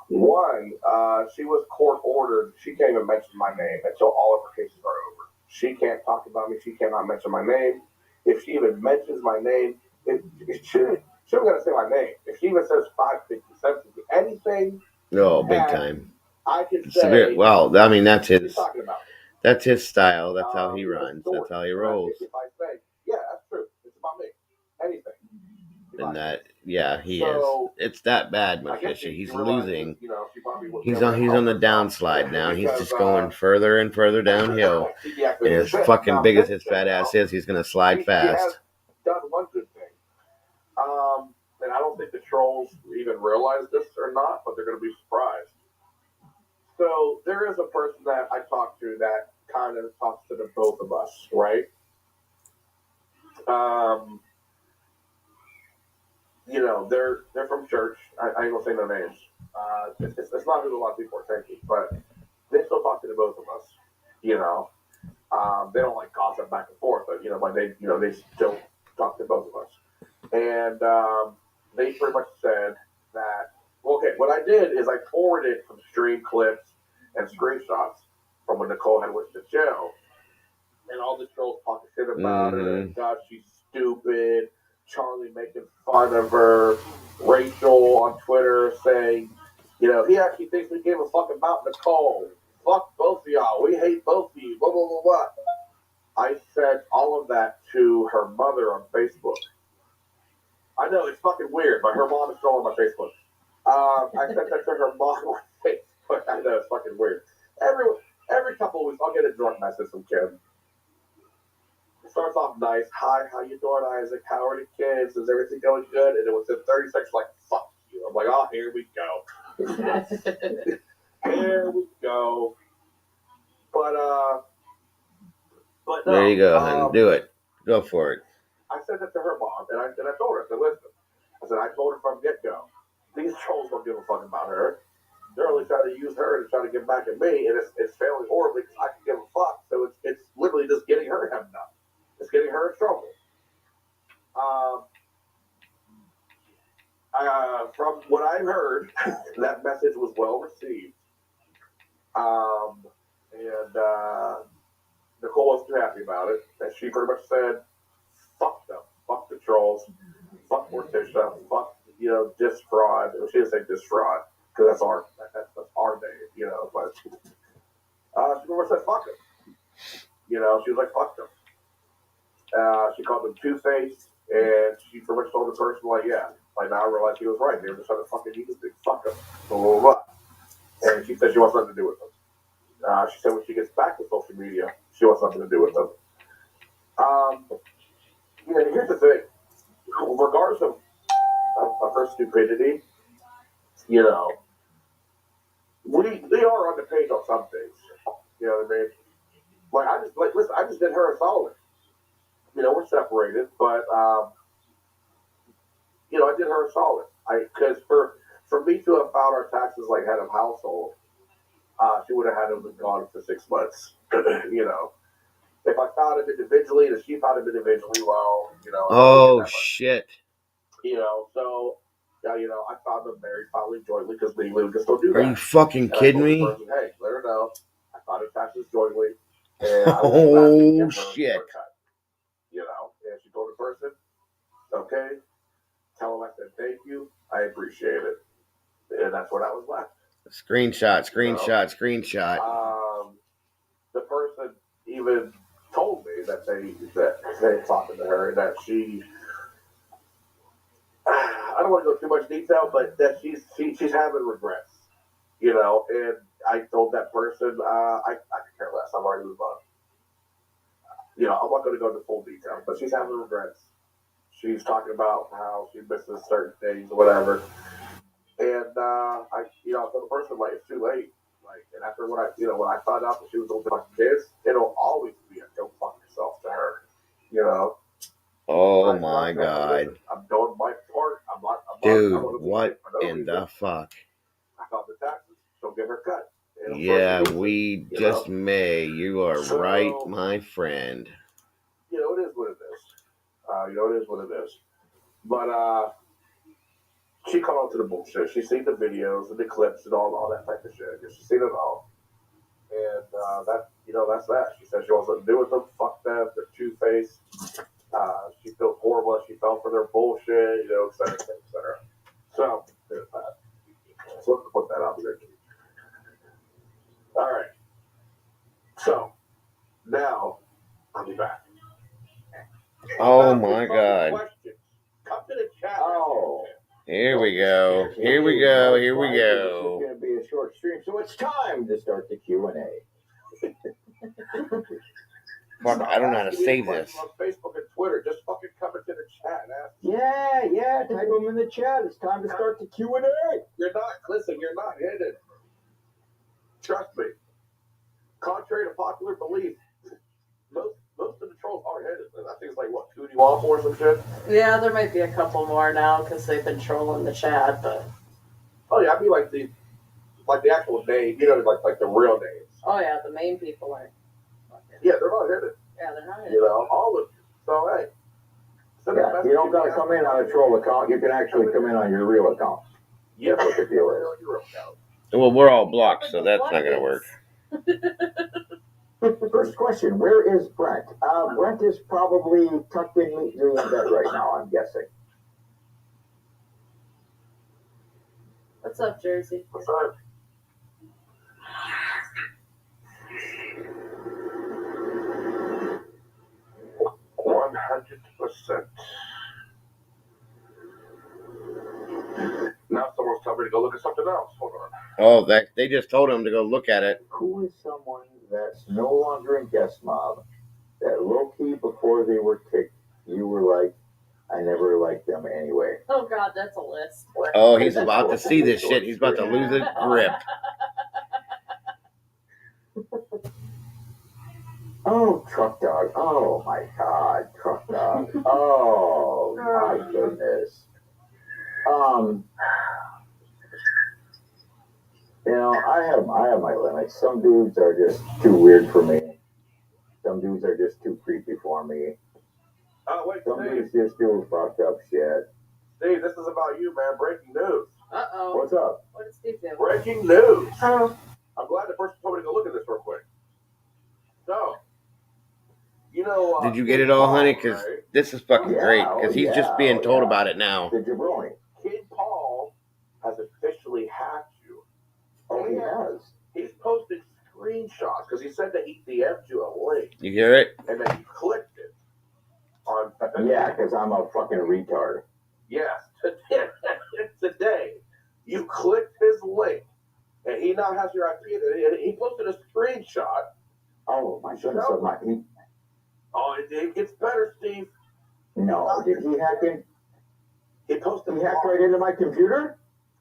One, she was court ordered. She can't even mention my name until all of her cases are over. She can't talk about me. She cannot mention my name. If she even mentions my name, she don't gotta say my name. If she even says 550, 750, anything, Oh, big time. I can Severe. say. Well, I mean, that's She's his. talking about me. That's his style. That's how he runs. That's how he rolls. If I say, yeah, that's true. It's about me. Anything. And that, yeah, he is. It's that bad, Fishy. He's losing. He's on the downslide now. He's just going further and further downhill. And as fucking big as his fat ass is, he's gonna slide fast. Done one good thing. And I don't think the trolls even realize this or not, but they're gonna be surprised. So there is a person that I talked to that kind of talks to the both of us, right? You know, they're from church. I ain't gonna say no names. It's not who a lot of people are thinking, but they still talk to the both of us. You know, they don't like gossip back and forth, but but they still talk to both of us. And they pretty much said that. Okay, what I did is I forwarded some stream clips and screenshots from when Nicole had went to jail, and all the trolls talking shit about her. God, she's stupid. Charlie making fun of her. Rachel on Twitter saying, he actually thinks we gave a fuck about Nicole. Fuck both of y'all. We hate both of you. Blah, blah, blah, blah. I sent all of that to her mother on Facebook. I know, it's fucking weird, but her mom is still on my Facebook. I sent that to her mom on Facebook. I know, it's fucking weird. Every couple of weeks, I'll get a drunk message from Kim. It starts off nice. Hi, how you doing, Isaac? How are the kids? Is everything going good? And it was in 30 seconds, like, fuck you. I'm like, oh, here we go. Here we go. But no, there you go, honey. Do it. Go for it. I sent it to her mom, and I told her, I said, listen. I told her from get-go, these trolls don't give a fuck about her. They're only trying to use her to try to get back at me, and it's failing horribly because I can give a fuck. So it's literally just getting her hemmed up. It's getting her in trouble. From what I heard, that message was well received. And Nicole wasn't too happy about it. And she pretty much said, fuck them. Fuck the trolls. Fuck Morticia. Fuck, dis fraud. She didn't say dis fraud because that's our name, but she pretty much said, fuck them. She was like, fuck them. She called them two-faced, and she pretty much told the person, like, yeah, like, now I realize he was right. They were just trying to fucking use me. Fuck them. Blah, blah, blah. And she said she wants nothing to do with them. She said when she gets back to social media, she wants nothing to do with them. Here's the thing. Regardless of her stupidity, we are on the page on some things. You know what I mean? Listen, I just did her a solid. We're separated, but I did her a solid. Because for me to have filed our taxes like head of household, she would have had to have gone for 6 months. If I filed it individually, and she filed it individually, well, Oh shit. So I filed them married, filing jointly because legally we can still do that. Are you fucking kidding me? Person, hey, let her know I filed her taxes jointly. And oh shit. And she told the person, okay, tell them I said thank you, I appreciate it. And that's where that was left. Screenshot. The person even told me that they talking to her, that she, I don't want to go too much detail, but that she's having regrets, and I told that person, I could care less, I've already moved on. I'm not going to go into full detail, but she's having regrets. She's talking about how she misses certain things or whatever. And I told the person, like, it's too late. Like, and after when I found out that she was going to fuck kids, it'll always be a go fuck yourself to her. Oh my god. I'm doing my part. Dude, what in the fuck? I filed the taxes. Don't give her a cut. Yeah, we just may. You are right, my friend. It is what it is. You know, it is what it is. But she caught on to the bullshit. She seen the videos and the clips and all that type of shit. She's seen it all. And that's that. She said she wants nothing to do with them. Fuck them. They're two-faced. She feels horrible. She fell for their bullshit, you know, et cetera, et cetera. So, there's that. So let's put that out there. All right. So, now, I'll be back. Oh my God. Questions. Come to the chat. Oh. Here we go. Here we go. Here we This go. is going to be a short stream, so it's time to start the Q&A. Fuck, I don't know how to save this. On Facebook and Twitter, just fucking come into the chat and ask. Yeah, type them in the chat. It's time to start the Q&A. You're not hidden. Trust me. Contrary to popular belief, most of the trolls are hidden. I think it's like, what, 2D Waffle or some shit? Yeah, there might be a couple more now because they've been trolling the chat, but... Oh, yeah, I mean, like the actual name, you know, like the real names. Oh, yeah, the main people are... Yeah, they're not hidden. Yeah, they're not hidden. You know, all of you. So, hey. Yeah, you don't got to come in on a troll account. You can actually come in on your real account. Yeah, that's what the deal is. Your account. Well, we're all blocked, so that's not going to work. First question, where is Brent? Brent is probably tucked in neatly in bed right now, I'm guessing. What's up, Jersey? What's up? %. Now someone's telling me to go look at something else. Hold on. Oh, they just told him to go look at it. Who is someone that's no longer in guest mob that low-key before they were kicked, you were like, I never liked them anyway? Oh, God, that's a list. Oh, he's about to see this shit. He's about to lose his grip. Oh, Truck Dog. Oh, my God. Truck Dog. Oh, my goodness. You know, I have my limits. Some dudes are just too weird for me. Some dudes are just too creepy for me. Wait, Some Steve. dudes just do fucked up shit. Steve, this is about you, man. Breaking news. Uh-oh. What's up? What did Steve do? Breaking news. I'm glad the person told me to go look at this real quick. So, you know... Did you get it all, honey? Because this is fucking great. Because he's just being told about it now. The jabroni. Kid Paul has officially hacked you. Oh, he has? He's posted screenshots because he said that he DM'd you a link. You hear it? And then you clicked it. Yeah, because I'm a fucking retard. Yes. Today, you clicked his link, and he now has your IP. And he posted a screenshot. Oh, my goodness. It gets better, Steve. No, did he hack in? He posted. He hacked right into my computer?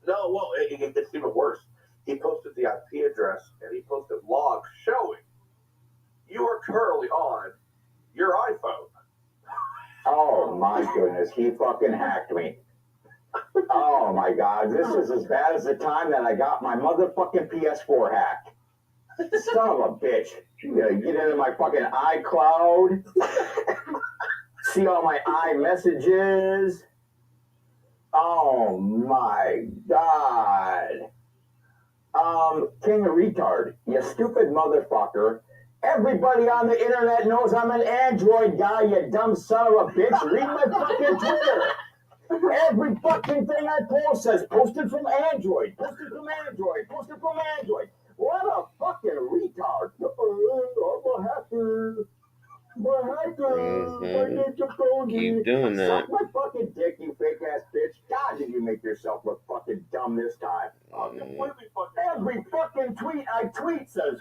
No, well, it gets even worse. He posted the IP address, and he posted logs showing you are currently on your iPhone. Oh, my goodness. He fucking hacked me. Oh, my God. This is as bad as the time that I got my motherfucking PS4 hacked. Son of a bitch. You gotta get into my fucking iCloud. See all my iMessages. Oh, my God. King of retard. You stupid motherfucker. Everybody on the internet knows I'm an Android guy, you dumb son of a bitch. Read my fucking Twitter. Every fucking thing I post says posted from Android, posted from Android, posted from Android. What a fucking retard. I'm a hacker. Keep doing that. Suck my fucking dick, you fake ass bitch. God, did you make yourself look fucking dumb this time? Every fucking tweet I tweet says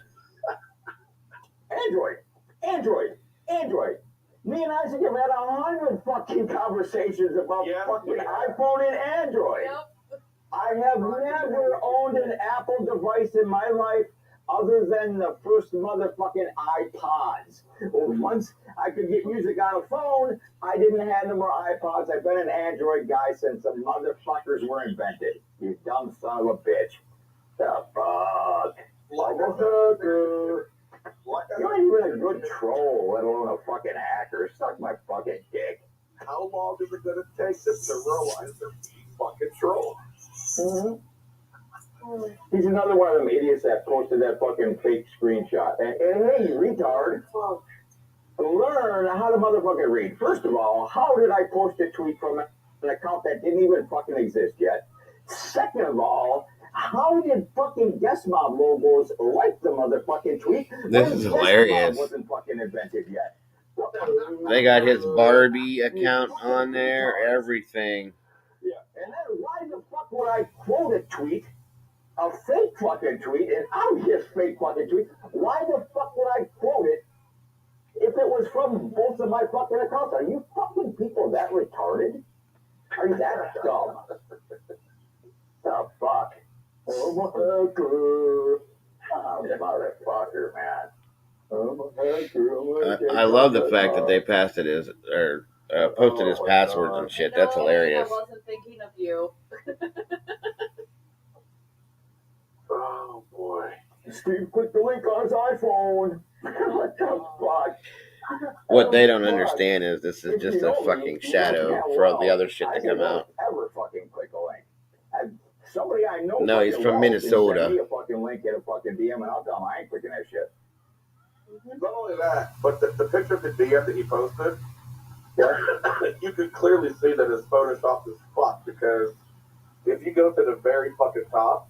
Android, Android, Android. Me and Isaac have had 100 fucking conversations about fucking iPhone and Android. Yep. I have never owned an Apple device in my life other than the first motherfucking iPods. Once I could get music on a phone, I didn't have no more iPods. I've been an Android guy since the motherfuckers were invented. You dumb son of a bitch. The fuck? Like a hooker. You're not even a good troll, let alone a fucking hacker. Suck my fucking dick. how long is it going to take them to realize they're being fucking trolled? Mm-hmm. He's another one of them idiots that posted that fucking fake screenshot. And hey, you retard, learn how to motherfucking read. First of all, how did I post a tweet from an account that didn't even fucking exist yet? Second of all, how did fucking Guest Mob logos like the motherfucking tweet? This is hilarious. Wasn't fucking invented yet. They got his Barbie account on there, everything. Yeah, and then why the fuck would I quote a tweet, a fake fucking tweet, an obvious fake fucking tweet? Why the fuck would I quote it if it was from both of my fucking accounts? Are you fucking people that retarded? Are you that dumb? The fuck? Motherfucker, man. I love the fact that they passed it as or posted his passwords and shit. That's hilarious. I wasn't thinking of you. Oh boy. Steve clicked the link on his iPhone. What the fuck? What they don't understand is this is just a fucking shadow for all the other shit to come out. Ever fucking click a link? Somebody I know. No, he's from Minnesota. Send me a fucking link, get a fucking DM, and I'll tell him I ain't clicking that shit. Not only that, but the picture of the DM that he posted, you could clearly see that his Photoshop is fucked, because if you go to the very fucking top,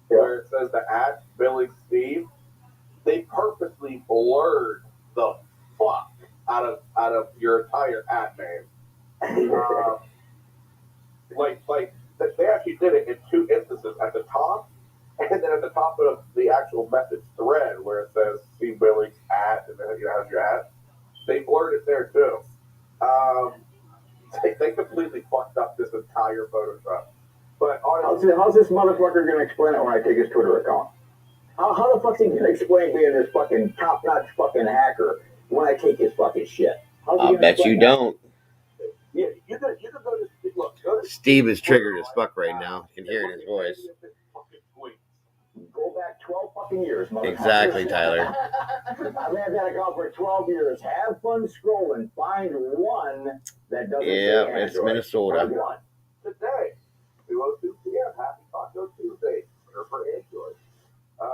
where it says the @ Billy Steve, they purposely blurred the fuck out of your entire @ name. Like they actually did it in 2 instances, at the top, and then at the top of the actual message thread where it says Steve Billy's @ and then you have your @ they blurred it there too. They completely fucked up this entire Photoshop. But honestly, how's this motherfucker gonna explain it when I take his Twitter account? How the fuck's he gonna explain being this fucking top-notch fucking hacker when I take his fucking shit? I'll bet you don't. Yeah, you could go to look. Steve is triggered as fuck right now. You can hear it in his voice. Go back 12 fucking years, motherfucker. Exactly, Tyler. I've had that account for 12 years. Have fun scrolling. Find one that doesn't Yeah, say it's Android. Minnesota. Find one. Today, 2:02 p.m. Happy Taco Tuesday for Android.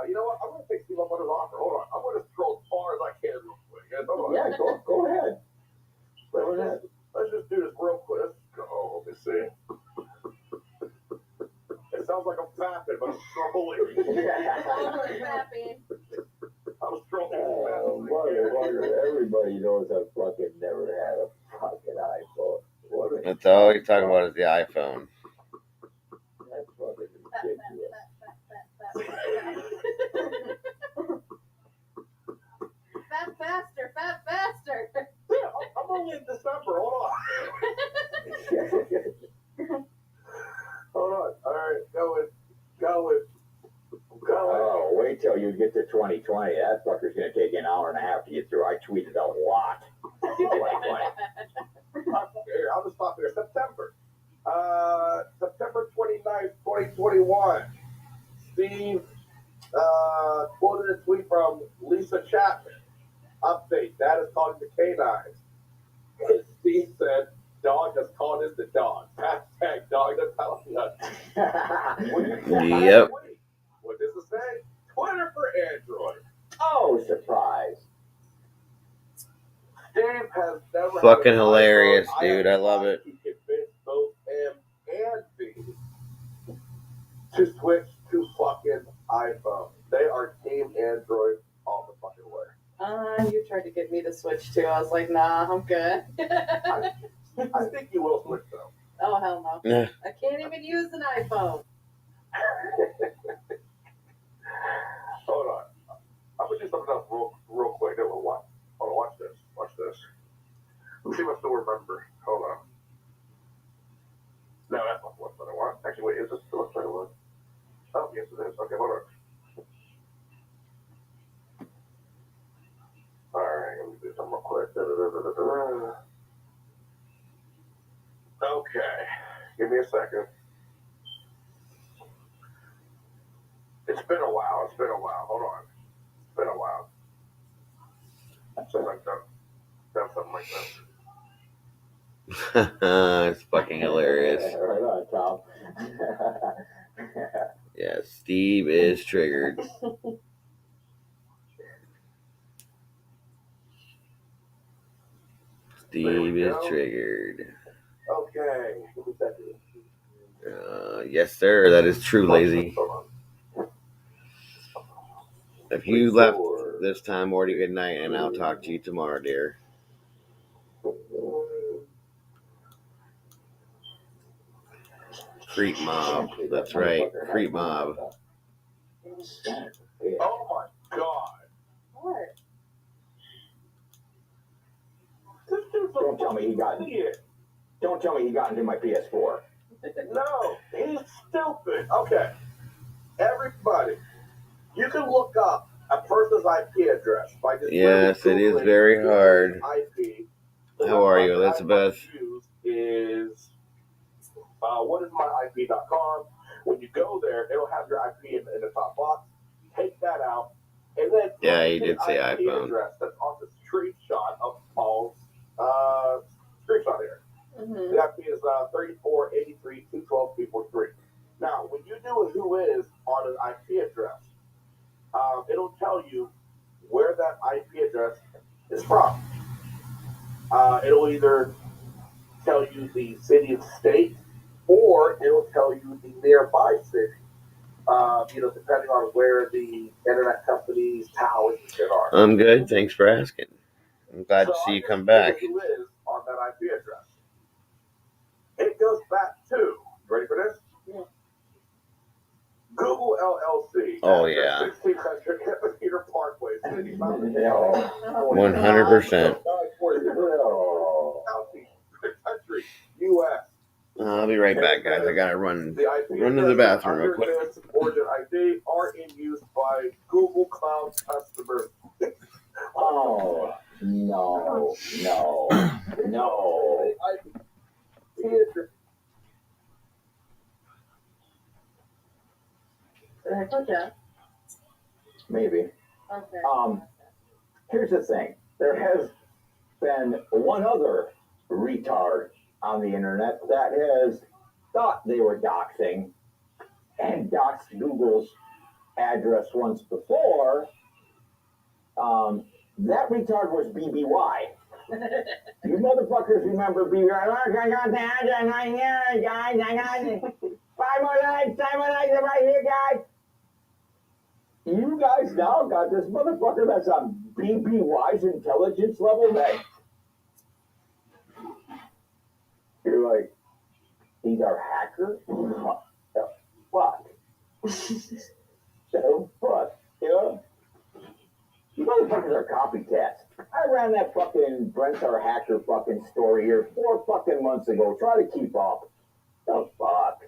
You know what? I'm going to take Steve up on his offer. Hold on. I'm going to scroll as far as I can real quick. Yeah, go ahead. Go ahead. Let's just do this real quick. Let's go. Let me see. It sounds like I'm fapping, but I'm scrolling. I'm scrolling. Motherfucker, everybody knows I fucking never had a fucking iPhone. That's all he's talking about is the iPhone. That's fucking ridiculous. Fat faster. Yeah, I'm only in December. Hold on. Hold on. All right, going. Oh, wait till you get to 2020. That fucker's gonna take an hour and a half to get through. I tweeted a lot. Here, I'll just stop here. September 29th, 2021. Steve quoted a tweet from Lisa Chapman. Update, Dad is calling the canines. Steve said, dog has called in the dog. Hashtag dog has called the Yep. What does it say? Twitter for Android. Oh, surprise. Steve has never Fucking hilarious, dude. I love it. He convinced both him and Steve to switch to fucking iPhone. They are team Android all the fucking way. You tried to get me to switch too. I was like, nah, I'm good. I think you will switch though. Oh, hell no. I can't even use an iPhone. Hold on. I'm gonna do something else real quick. Hold on, watch this. Let's see if I still remember. Hold on. No, that's not what I want. Actually, wait, is this the website I want? Oh, yes, it is. Okay, hold on. Alright, let me do something real quick. Okay, give me a second. It's been a while. Hold on. It's been a while. Since I've done something like this. It's fucking hilarious. Right on, Tom. Yeah, Steve is triggered. Steve is triggered. Okay. Yes, sir. That is true, lazy. If you left this time, Morty, good night, and I'll talk to you tomorrow, dear. Creep mob. That's right. Creep mob. Oh my god. What? Don't tell me he got into my PS4. No, he's stupid. Okay. Everybody, you can look up a person's IP address by just Yes, it is very hard. IP. How are you, Elizabeth? Is whatismyip.com. When you go there, it'll have your IP in the top box. Take that out, and then Yeah, he did say iPhone. Address that's on the screenshot of Paul's screenshot here. Mm-hmm. The IP is 3483.212.343. Now, when you do a who is on an IP address, it'll tell you where that IP address is from. It'll either tell you the city and state, or it'll tell you the nearby city. Depending on where the internet company's towers and shit are. I'm good. Thanks for asking. I'm glad to see you come back. Who is on that IP address? It goes back to, ready for this? Yeah. Google LLC. Oh, yeah. 1600 Amphitheater Parkway, City Mountain. 100%. Country, U.S. I'll be right back, guys. I gotta run to the bathroom real quick. Origin ID are in use by Google Cloud customers. Oh, no. Did I put that? Maybe. Okay. Here's the thing. There has been one other retard on the internet that has thought they were doxing and doxed Google's address once before. That retard was BBY. You motherfuckers remember BBY? I got the address right here, guys. I got it. 5 more nights right here, guys. You guys now got this motherfucker that's on BBY's intelligence level that you're like, he's our hacker? What the fuck? The fuck? You know? You motherfuckers are copycats. I ran that fucking Brent's our hacker fucking story here 4 fucking months ago. Try to keep up. The fuck?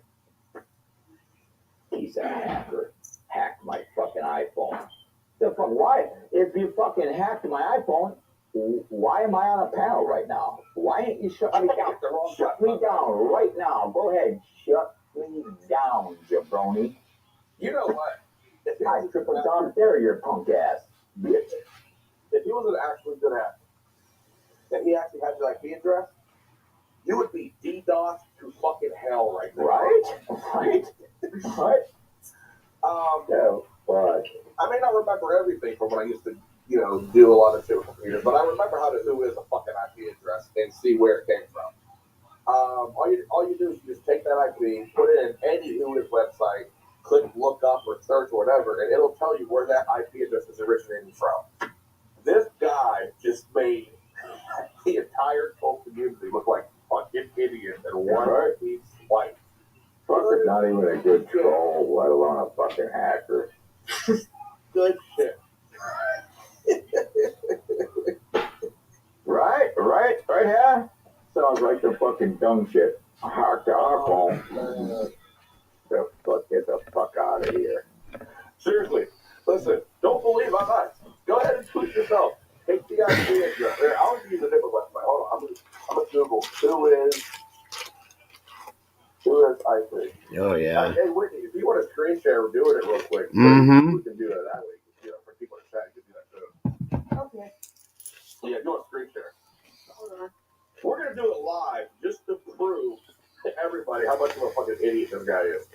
He's a hacker. Hacked my fucking iPhone. The fuck? Why? If you fucking hacked my iPhone, why am I on a panel right now? Why ain't you shut me down? Shut me down right now. Go ahead. Shut me down, jabroni. You know what? I triple down there, your punk ass. Bitch. If he was an actually good hacker, that he actually had your IP address, you would be DDoS to fucking hell right now. Right? No, but I may not remember everything from when I used to, do a lot of shit with computers, but I remember how to who is a fucking IP address and see where it came from. All you do is you just take that IP, put it in any who is website, click look up or search or whatever, and it'll tell you where that IP address is originating from. This guy just made the entire whole community look like fucking idiots and one piece white. fucker's not even a good troll, let alone a fucking hacker. Good shit. Right, yeah? Sounds like the fucking dumb shit. Hacked our phone. Get the fuck out of here. Seriously, listen, don't believe I'm us. Go ahead and tweet yourself. Take the IP address. There, I'll use a different website. Hold on, I'm gonna Google who is IP. Oh, yeah. Hey, Whitney, if you want to screen share, we're doing it real quick. Mm-hmm. We can do that that way. For people to chat, you can do that too. Okay. Yeah, you want to screen share. Hold on. We're gonna do it live just to prove to everybody how much of a fucking idiot this guy is.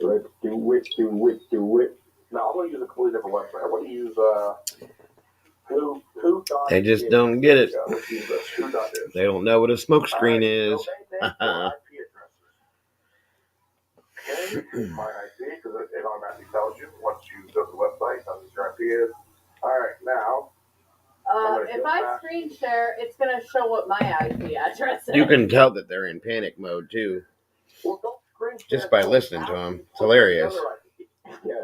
Let's do it. No, I'm gonna use a completely different website. I'm gonna use who. They just don't get it. Let's use this. Who.is. They don't know what a smoke screen is. Okay, my IP, because it automatically tells you once you go to the website, tells you your IP is. All right, now. If I screen share, it's going to show what my IP address is. You can tell that they're in panic mode too, Well, don't screen share just by listening to them. It's hilarious. Yeah.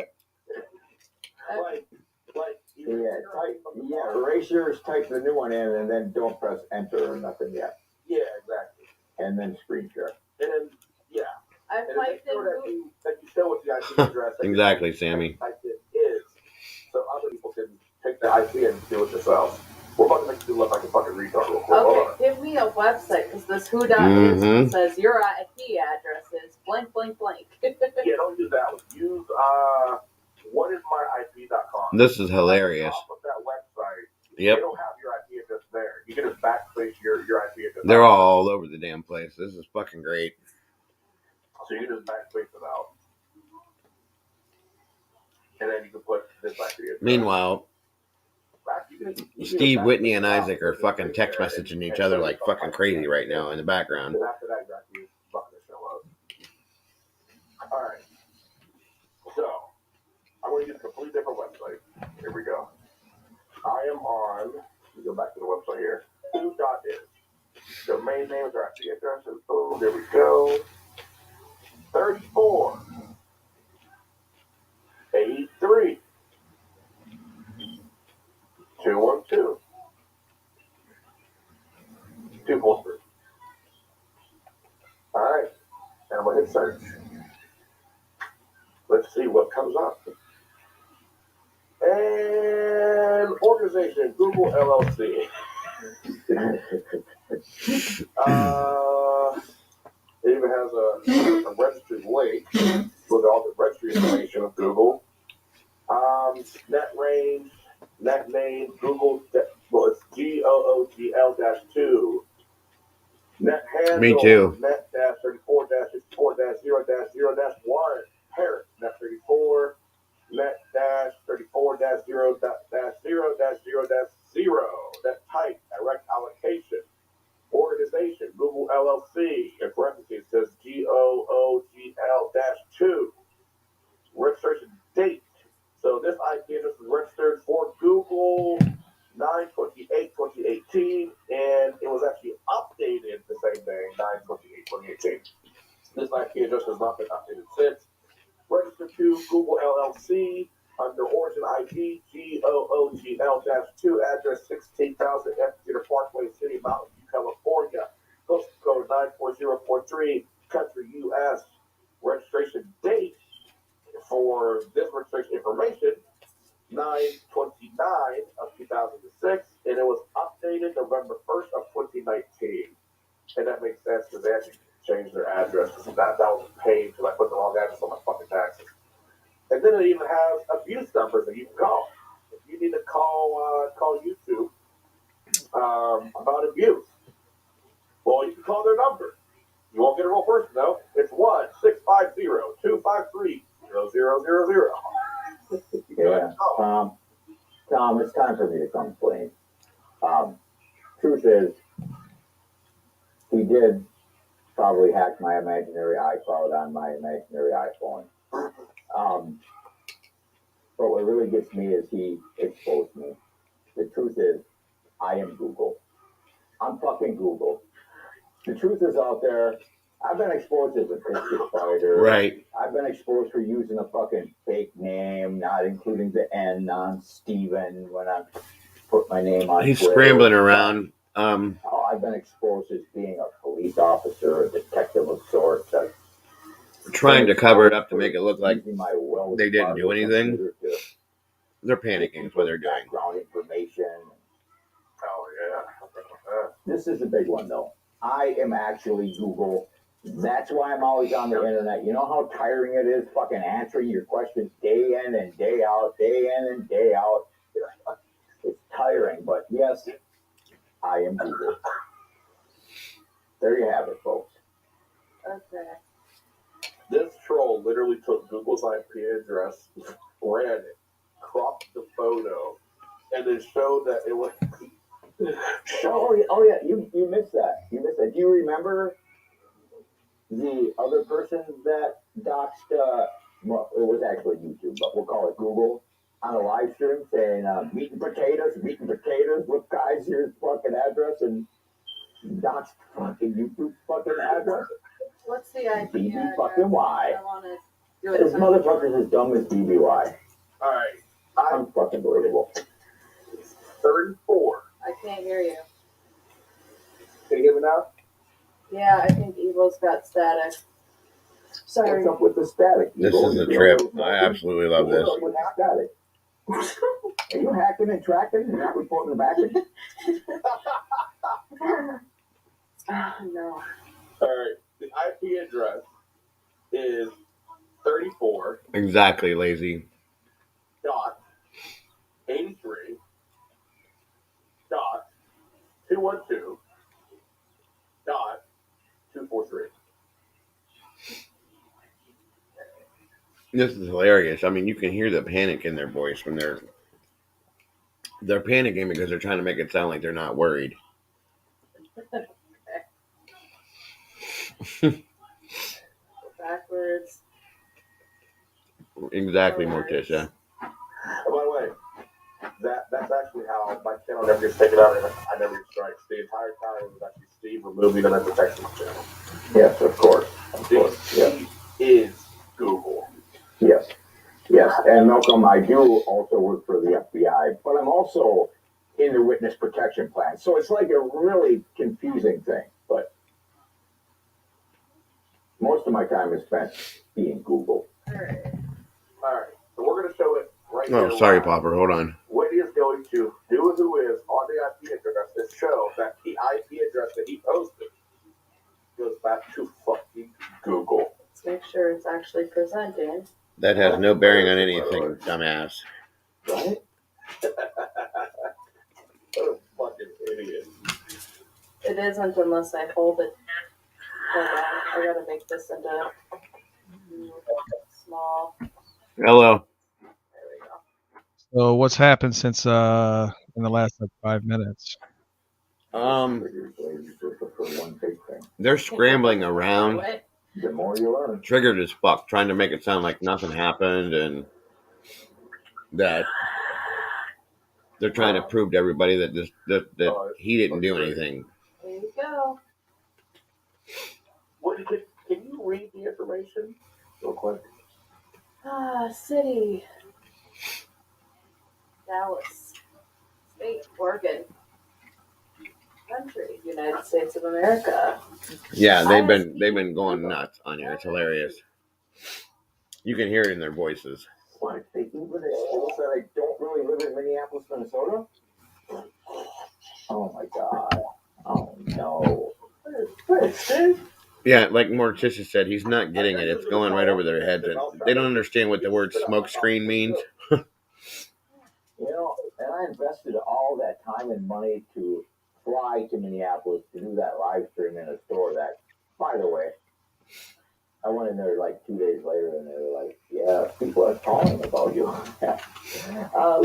Erase yours, type the new one in, and then don't press enter or nothing yet. Yeah, exactly. And then screen share. And then, yeah. I typed in that you show what the IP address Exactly, Sammy. Type it is, so other people can take the IP and do it themselves. We're about to make you look like a fucking retard real quick. Okay, give me a website, because this who.is says your IP address is blank, blank, blank. Yeah, don't use that one. Use, whatismyip.com. This is hilarious. Off of that website, Yep. they don't have your IP address there. You can just backspace your IP address. They're all over the damn place. This is fucking great. So you can just backspace it out. And then you can put this IP address. Meanwhile, Steve, Whitney, and Isaac are fucking text messaging each other like fucking crazy right now in the background. After that, you use fucking show up. Alright. So, I'm going to use a completely different website. Here we go. I am on, let me go back to the website here. Who.is. Domain names are IP addresses. Oh, there we go. 34. 83. 212. 243. Alright. And I'm going to hit search. Let's see what comes up. And organization, Google LLC. It even has a registry link with all the registry information of Google. Net range, net name, Google, well, it's GOOGL-2. Net handle, Me too. net -34-64-0-0-1. Parent, net 34, net -34-0-0-0-0. Net type, direct allocation. Organization, Google LLC. In parentheses, it says GOOGL-2. Registration date. So this IP address was registered for Google 9/28/2018, and it was actually updated the same day, 9/28/2018. This IP address has not been updated since. Registered to Google LLC under origin ID GOOGL-2, address 16,000 Amphitheater Parkway, City, Mountain View, California. Postal code 94043, country US. Registration date for this registration information 9/29/2006, and it was updated November 1st of 2019. And that makes sense because they actually changed their address. That was a pain because I put the wrong address on my fucking taxes. And then it even has abuse numbers that you can call. If you need to call YouTube about abuse, well, you can call their number. You won't get a real person though. It's 1-650-253-0000. Yeah. Tom, it's time for me to come clean. Truth is, he did probably hack my imaginary iCloud on my imaginary iPhone. But what really gets me is he exposed me. The truth is, I am Google. I'm fucking Google. The truth is out there. I've been exposed as a biscuit fighter. Right. I've been exposed for using a fucking fake name, not including the N on Steven when I put my name on He's Twitter. scrambling around. I've been exposed as being a police officer, a detective of sorts. Trying to cover it up to make it look like they didn't do anything. They're panicking is what they're doing. Background information. Oh, yeah. This is a big one, though. I am actually Google. That's why I'm always on the internet. You know how tiring it is fucking answering your questions day in and day out, day in and day out? It's tiring, but yes, I am Google. There you have it, folks. Okay. This troll literally took Google's IP address, ran it, cropped the photo, and then showed that it was. Oh yeah, you missed that. You missed that. Do you remember the other person that doxed? Well, it was actually YouTube, but we'll call it Google on a live stream saying meat and potatoes. Look, guys, here's fucking address and doxed fucking YouTube fucking address. What's the IP BB fucking Y. I want to do This it. motherfucker's as dumb as BBY. Alright, I'm fucking believable. 34. I can't hear you. Can you hear me now? Yeah, I think Evil's got static. Sorry. What's up with the static? This is a trip. I absolutely love this. What's up with static? Are you hacking and tracking and not reporting back? Oh, no. Alright, the IP address is 34. Exactly, lazy. Dot 83 dot 212 dot 243. This is hilarious. I mean, you can hear the panic in their voice when they're panicking because they're trying to make it sound like they're not worried. Backwards. Exactly, Morticia. By the way, that's actually how my channel never gets taken out and I never get strikes. The entire time it was actually Steve removing the protection channel. Yes, of course. Steve is Google. Yes. And Malcolm, I do also work for the FBI, but I'm also in the witness protection plan. So it's like a really confusing thing, but most of my time is spent being Google. Alright, so we're going to show it right here. Oh, sorry, Popper. Hold on. What he is going to do who is on the IP address is show that the IP address that he posted goes back to fucking Google. Let's make sure it's actually presenting. That has no bearing on anything, dumbass. Right? What a fucking idiot. It isn't unless I hold it. Hold on. I gotta make this into small. Hello. There we go. So what's happened since in the last 5 minutes? They're scrambling around. The more you learn. Triggered as fuck, trying to make it sound like nothing happened and that they're trying to prove to everybody that he didn't do anything. There you go. Can you read the information real quick? City. Dallas. State. Oregon. Country. United States of America. Yeah, they've been going nuts on here. It's hilarious. You can hear it in their voices. What? They even exposed that I don't really live in Minneapolis, Minnesota? Oh my god. Oh no. Yeah, like Morticia said, he's not getting it. It's going right over their heads. They don't understand what the word smoke screen means. You know, and I invested all that time and money to fly to Minneapolis to do that live stream in a store that, by the way, I went in there like 2 days later and they were like, yeah, people are calling about you.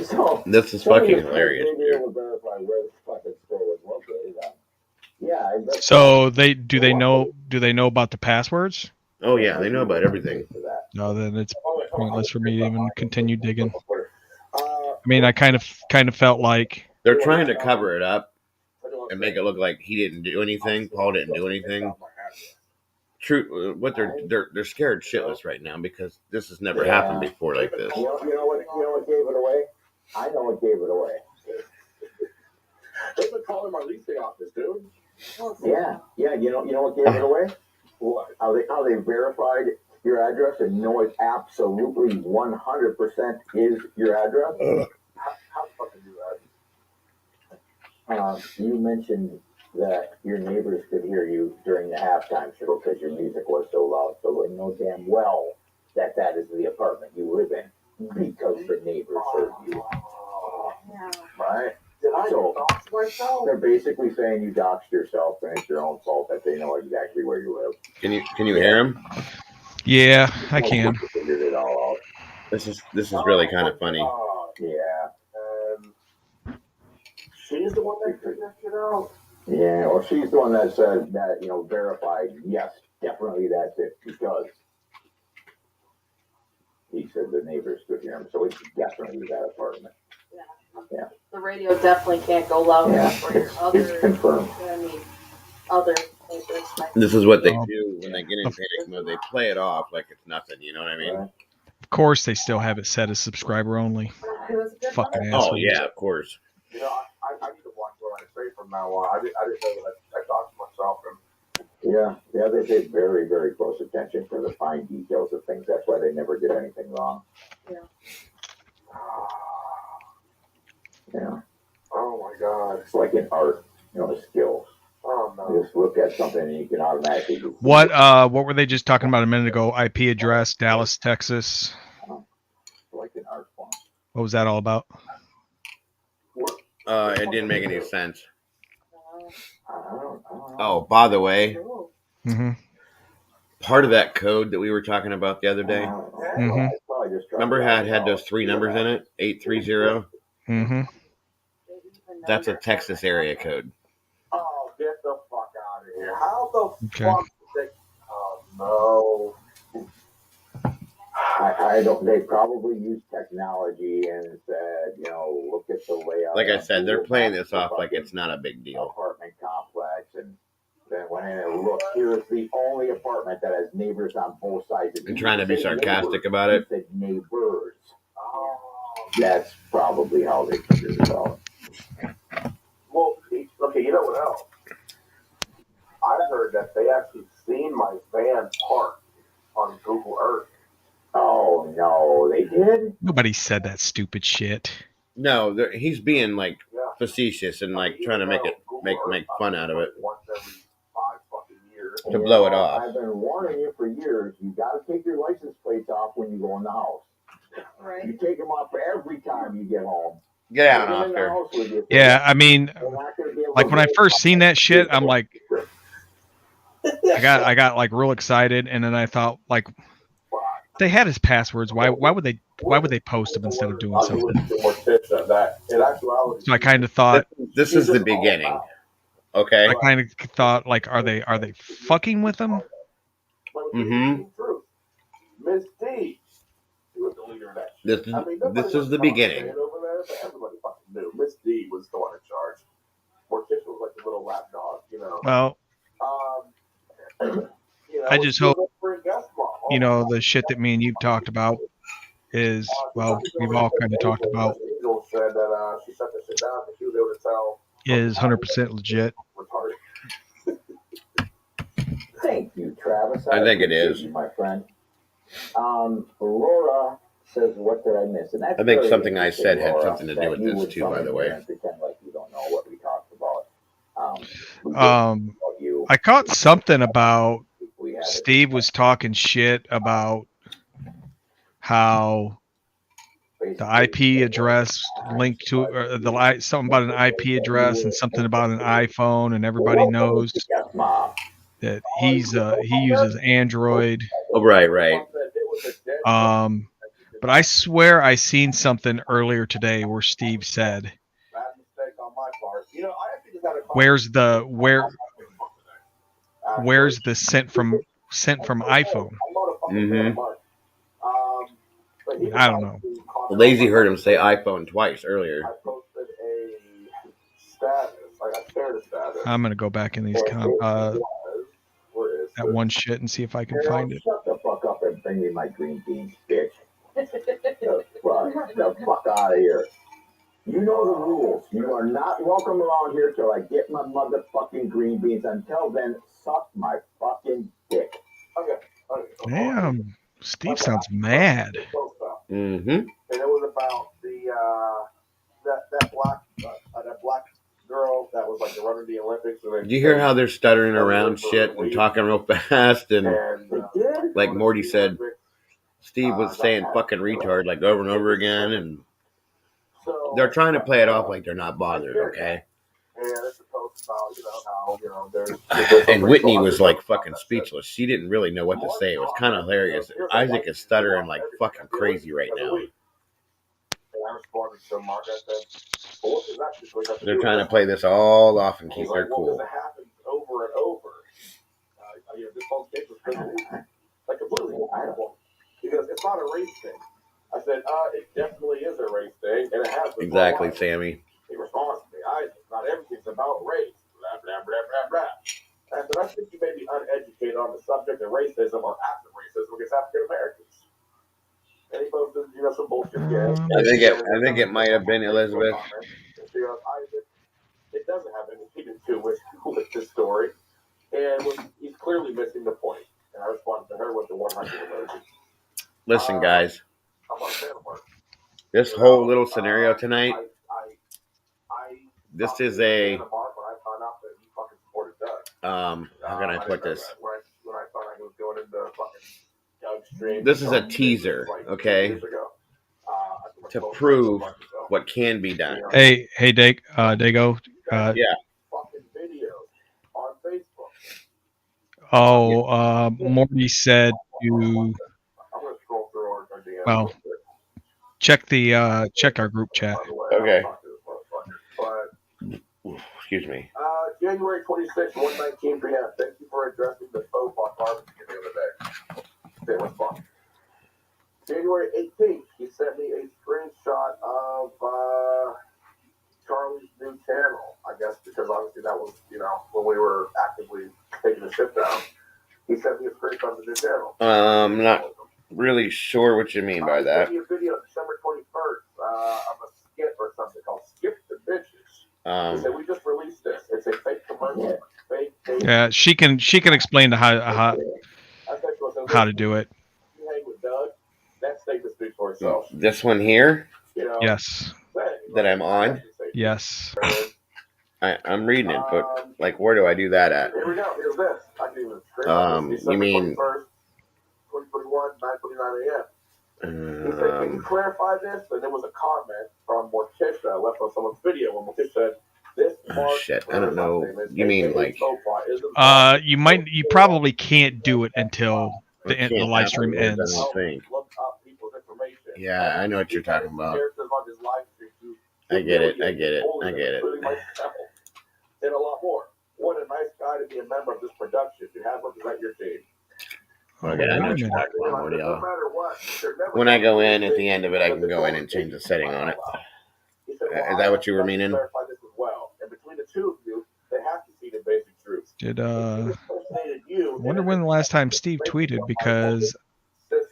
So this is fucking hilarious. Be able to verify where the fucking store was located. Yeah. So do they know about the passwords? Oh yeah, they know about everything. No, then it's pointless for me to even continue digging. I mean, I kind of felt like they're trying to cover it up and make it look like he didn't do anything. Paul didn't do anything. True, what they're scared shitless right now because this has never happened before like this. You know what gave it away? I know what gave it away. They've been calling my leasing office, dude. Yeah. You know what gave it away? What? How they verified your address and know it absolutely 100% is your address? How fucking do that? You mentioned that your neighbors could hear you during the halftime show because your music was so loud. So they know damn well that is the apartment you live in because the neighbors heard you. Yeah. Right? Did I So- dox myself? They're basically saying you doxed yourself and it's your own fault that they know exactly where you live. Can you hear him? Yeah, I can. Figured it all out. This is really kind of funny. Yeah. She's the one that figured that shit out. Yeah, well, she's the one that said that, verified, yes, definitely that's it, because he said the neighbors could hear him, so it's definitely that apartment. Yeah. The radio definitely can't go loud enough for your It's confirmed. other neighbors. This is what they do when they get in panic mode. They play it off like it's nothing. You know what I mean? Of course, they still have it set as subscriber only. Fucking assholes. Oh yeah, of course. I need to watch what I say from now on. I didn't know that I doxed myself. Yeah, they pay very, very close attention for the fine details of things. That's why they never did anything wrong. Yeah. Yeah. Oh my God. It's like in art, skills. Oh no. You just look at something and you can automatically do What were they just talking about a minute ago? IP address, Dallas, Texas. like an art form. What was that all about? It didn't make any sense. I don't know. Oh, by the way, Mm-hmm. part of that code that we were talking about the other day. Mm-hmm. Remember how it had those 3 numbers in it? 830. Mm-hmm. That's a Texas area code. Oh, get the fuck out of here. How the Okay. fuck did they... Oh, no. I don't. They probably used technology and said, look at the layout. Like I said, they're playing this off like it's not a big deal. Apartment complex, and then went in and looked. Here's the only apartment that has neighbors on both sides. And trying to be sarcastic about it. Said neighbors. Oh, that's probably how they figured it out. Well, okay, you know what else? I heard that they actually seen my van parked on Google Earth. Oh no, they did. Nobody said that stupid shit. No, he's being like facetious and like trying to make fun out of it Once every 5 fucking years. to blow it off. I've been warning you for years. You got to take your license plates off when you go in the house. Right. You take them off every time you get home. Get out, Put them in the Oscar. house with you. Yeah, I mean, They're not gonna be able like to when I get first out. seen that shit, I'm like, I got like real excited, and then I thought like, they had his passwords. Why would they post them instead of doing I'll do something? some more tips on that. In actuality, So I kind of thought, This is the beginning. Okay. I kind of thought like, are they fucking with them? Mm-hmm. Miss D. She was the leader of that shit. This is the beginning. Over there, but everybody fucking knew. Miss D was the one in charge. Morticia was like the little lapdog, Well, I just hope, the shit that me and you talked about is, well, we've all kind of talked about, Angel said that she shut that shit down because she was able to tell. is 100% legit. Thank you, Travis. I think it appreciate is. you, my friend. Laura says, "What did I miss?" And that's I think very something I interesting, said had Laura, something to do that with you this would too, come by in the here way. and pretend like you don't know what we talked about. We did talk about you. I caught something about We had it. Steve was talking shit about how the IP address linked to something about an IP address and something about an iPhone, and everybody knows Yes, Mom. that he uses Android. Oh, right. But I swear I seen something earlier today where Steve said, Bad mistake on my part. I actually just had a "Where's the sent from iPhone?" Mm-hmm. I don't know. Lazy heard him say iPhone twice earlier. I posted a status. I shared a status. I'm gonna go back in these Where is that one shit and see if I can Carol, find it. shut the fuck up and bring me my green beans, bitch. The fuck out of here. You know the rules. You are not welcome around here till I get my motherfucking green beans. Until then, suck my fucking dick. Okay. Damn, Steve sounds mad. Mm-hmm. And it was about the that black girl that was like running the Olympics. And Do you hear how they're stuttering around shit and talking real fast? And and like Morty said, Steve was saying fucking retard like over and over again. And So They're trying to play it off like they're not bothered, okay? And it's a post about, how, there's And Whitney was like fucking speechless. She didn't really know what to say. It was kind of hilarious. Isaac is stuttering like fucking crazy right now. And I responded to Mark. I said, well, what does that situation have to They're do trying with to play this all off and keep their Well, cool. because it happens over and over. This whole case was like completely horrible. Because it's not a race thing. I said, it definitely is a race thing, and it has been. Exactly, Sammy. He responds to me, not everything's about race. Blah, blah, blah, blah, blah. And I said, I think you may be uneducated on the subject of racism or active racism against African Americans. And he posted, some bullshit. I think it might have been Elizabeth. It doesn't have anything to do with this story, and he's clearly missing the point. And I responded to her with the 100 emoji. Listen, guys. I'm on fan work. This whole little scenario tonight. This is a. How can I put this? This is a teaser, okay, to prove what can be done. Hey, Dago. Yeah. Oh, Morty said to. Well, check our group chat. Okay. Excuse me. January 26th, 1:19 p.m. Thank you for addressing the faux pas barbecue the other day. They respond. January 18th, he sent me a screenshot of Charlie's new channel. I guess because obviously that was, when we were actively taking the ship down. He sent me a screenshot of the new channel. I'm not really sure what you mean by that. He sent me a video December 21st of a skit or something called Skip the Bitches. He said, we just released this. It's a fake commercial. Fake. Yeah, she can explain to how to do it. You hang with Doug. That statement speaks for itself. This one here? Yes. That I'm on? Yes. I'm reading it, but like, where do I do that at? Here we go. Here's this. I can even you mean? 2021, 9:29 a.m. He said, can you clarify this? And there was a comment from Morticia left on someone's video when Morticia said, "This shit, I don't know. You mean like? You probably can't do it until the live stream ends. I don't think. Yeah, I know what you're talking about. I get it. And a lot more. What a nice guy to be a member of this production. You have represent your team. Okay, I know what you're talking about, Morty. When I go in at the end of it, I can go in and change the setting on it. Is that what you were meaning? I wonder when the last time Steve tweeted, because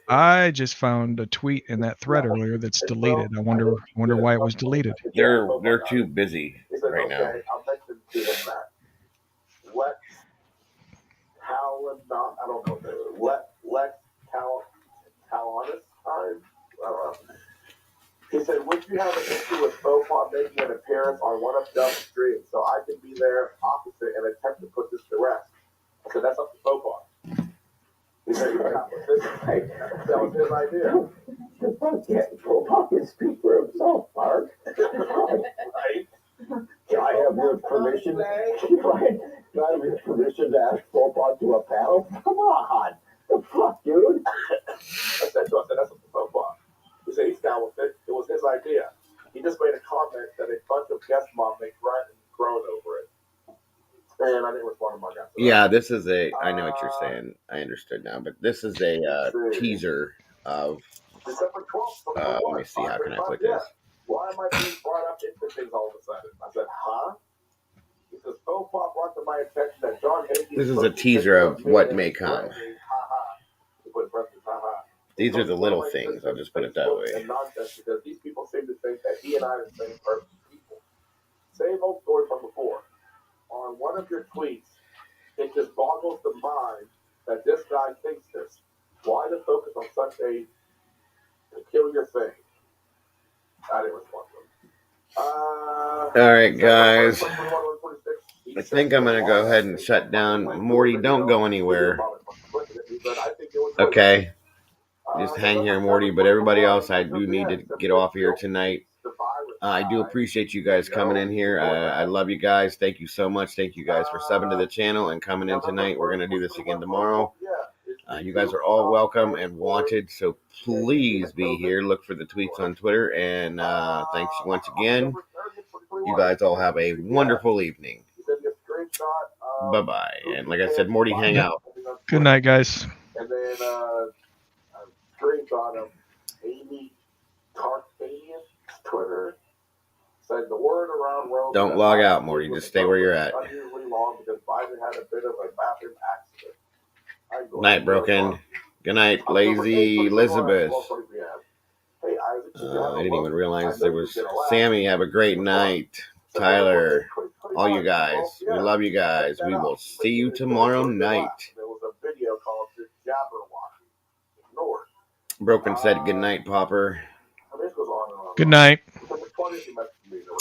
I just found a tweet in that thread earlier that's deleted. I wonder why it was deleted. They're too busy right now. I don't know. Lex Talanis. I don't know. He said, would you have an issue with faux pas making an appearance on one of Doug's streams so I can be there opposite and attempt to put this to rest? I said, that's up to faux pas. He said, that was his idea. Faux pas can speak for himself, Mark. Right? Can I have your permission? Right? Can I have your permission to ask faux pas to a panel? Come on. The fuck, dude? I said, that's up to faux pas. He said he's down with it. It was his idea. He just made a comment that a bunch of guest moms make groan over it. And I didn't respond to my guy. Yeah, this is a. I know what you're saying. I understood now, but this is a teaser of. December 12th. Let me see. How can I put this? Why am I being brought up into things all of a sudden? I said, huh? He says, faux pas brought to my attention that John Hagee. This is a teaser of what may come. These are the little things. I'll just put it that way. Nonsense, because these people seem to think that he and I are the same person. People. Same old story from before. On one of your tweets, it just boggles the mind that this guy thinks this. Why the focus on such a peculiar thing? I didn't respond to him. All right, guys. I think I'm going to go ahead and shut down. Morty, don't go anywhere. Okay. Just hang here, Morty. But everybody else, I do need to get off here tonight. I do appreciate you guys coming in here. I love you guys. Thank you so much. Thank you guys for subbing to the channel and coming in tonight. We're going to do this again tomorrow. You guys are all welcome and wanted, so please be here. Look for the tweets on Twitter, and thanks once again. You guys all have a wonderful evening. Bye-bye. And like I said, Morty, hang out. Good night, guys. And then a screenshot of Amy Tarkanian's Twitter said the word around Rome. Don't log out, Morty. Just stay where you're at. Unusually long because Biden had a bit of a bathroom accident. Night, Broken. Good night, Lazy Elizabeth. I didn't even realize there was Sammy. Have a great night. Tyler, all you guys. We love you guys. We will see you tomorrow night. There was a video called Jabberwocky. Ignored. Broken said good night, Popper. Good night.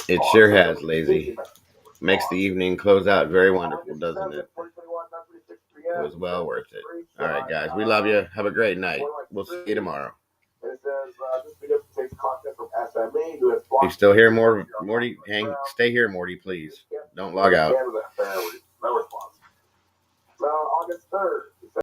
It sure has, Lazy. Makes the evening close out very wonderful, doesn't it? It was well worth it. All right, guys. We love you. Have a great night. We'll see you tomorrow. You still here, Morty? Stay here, Morty, please. Don't log out. No response. Now, August 3rd.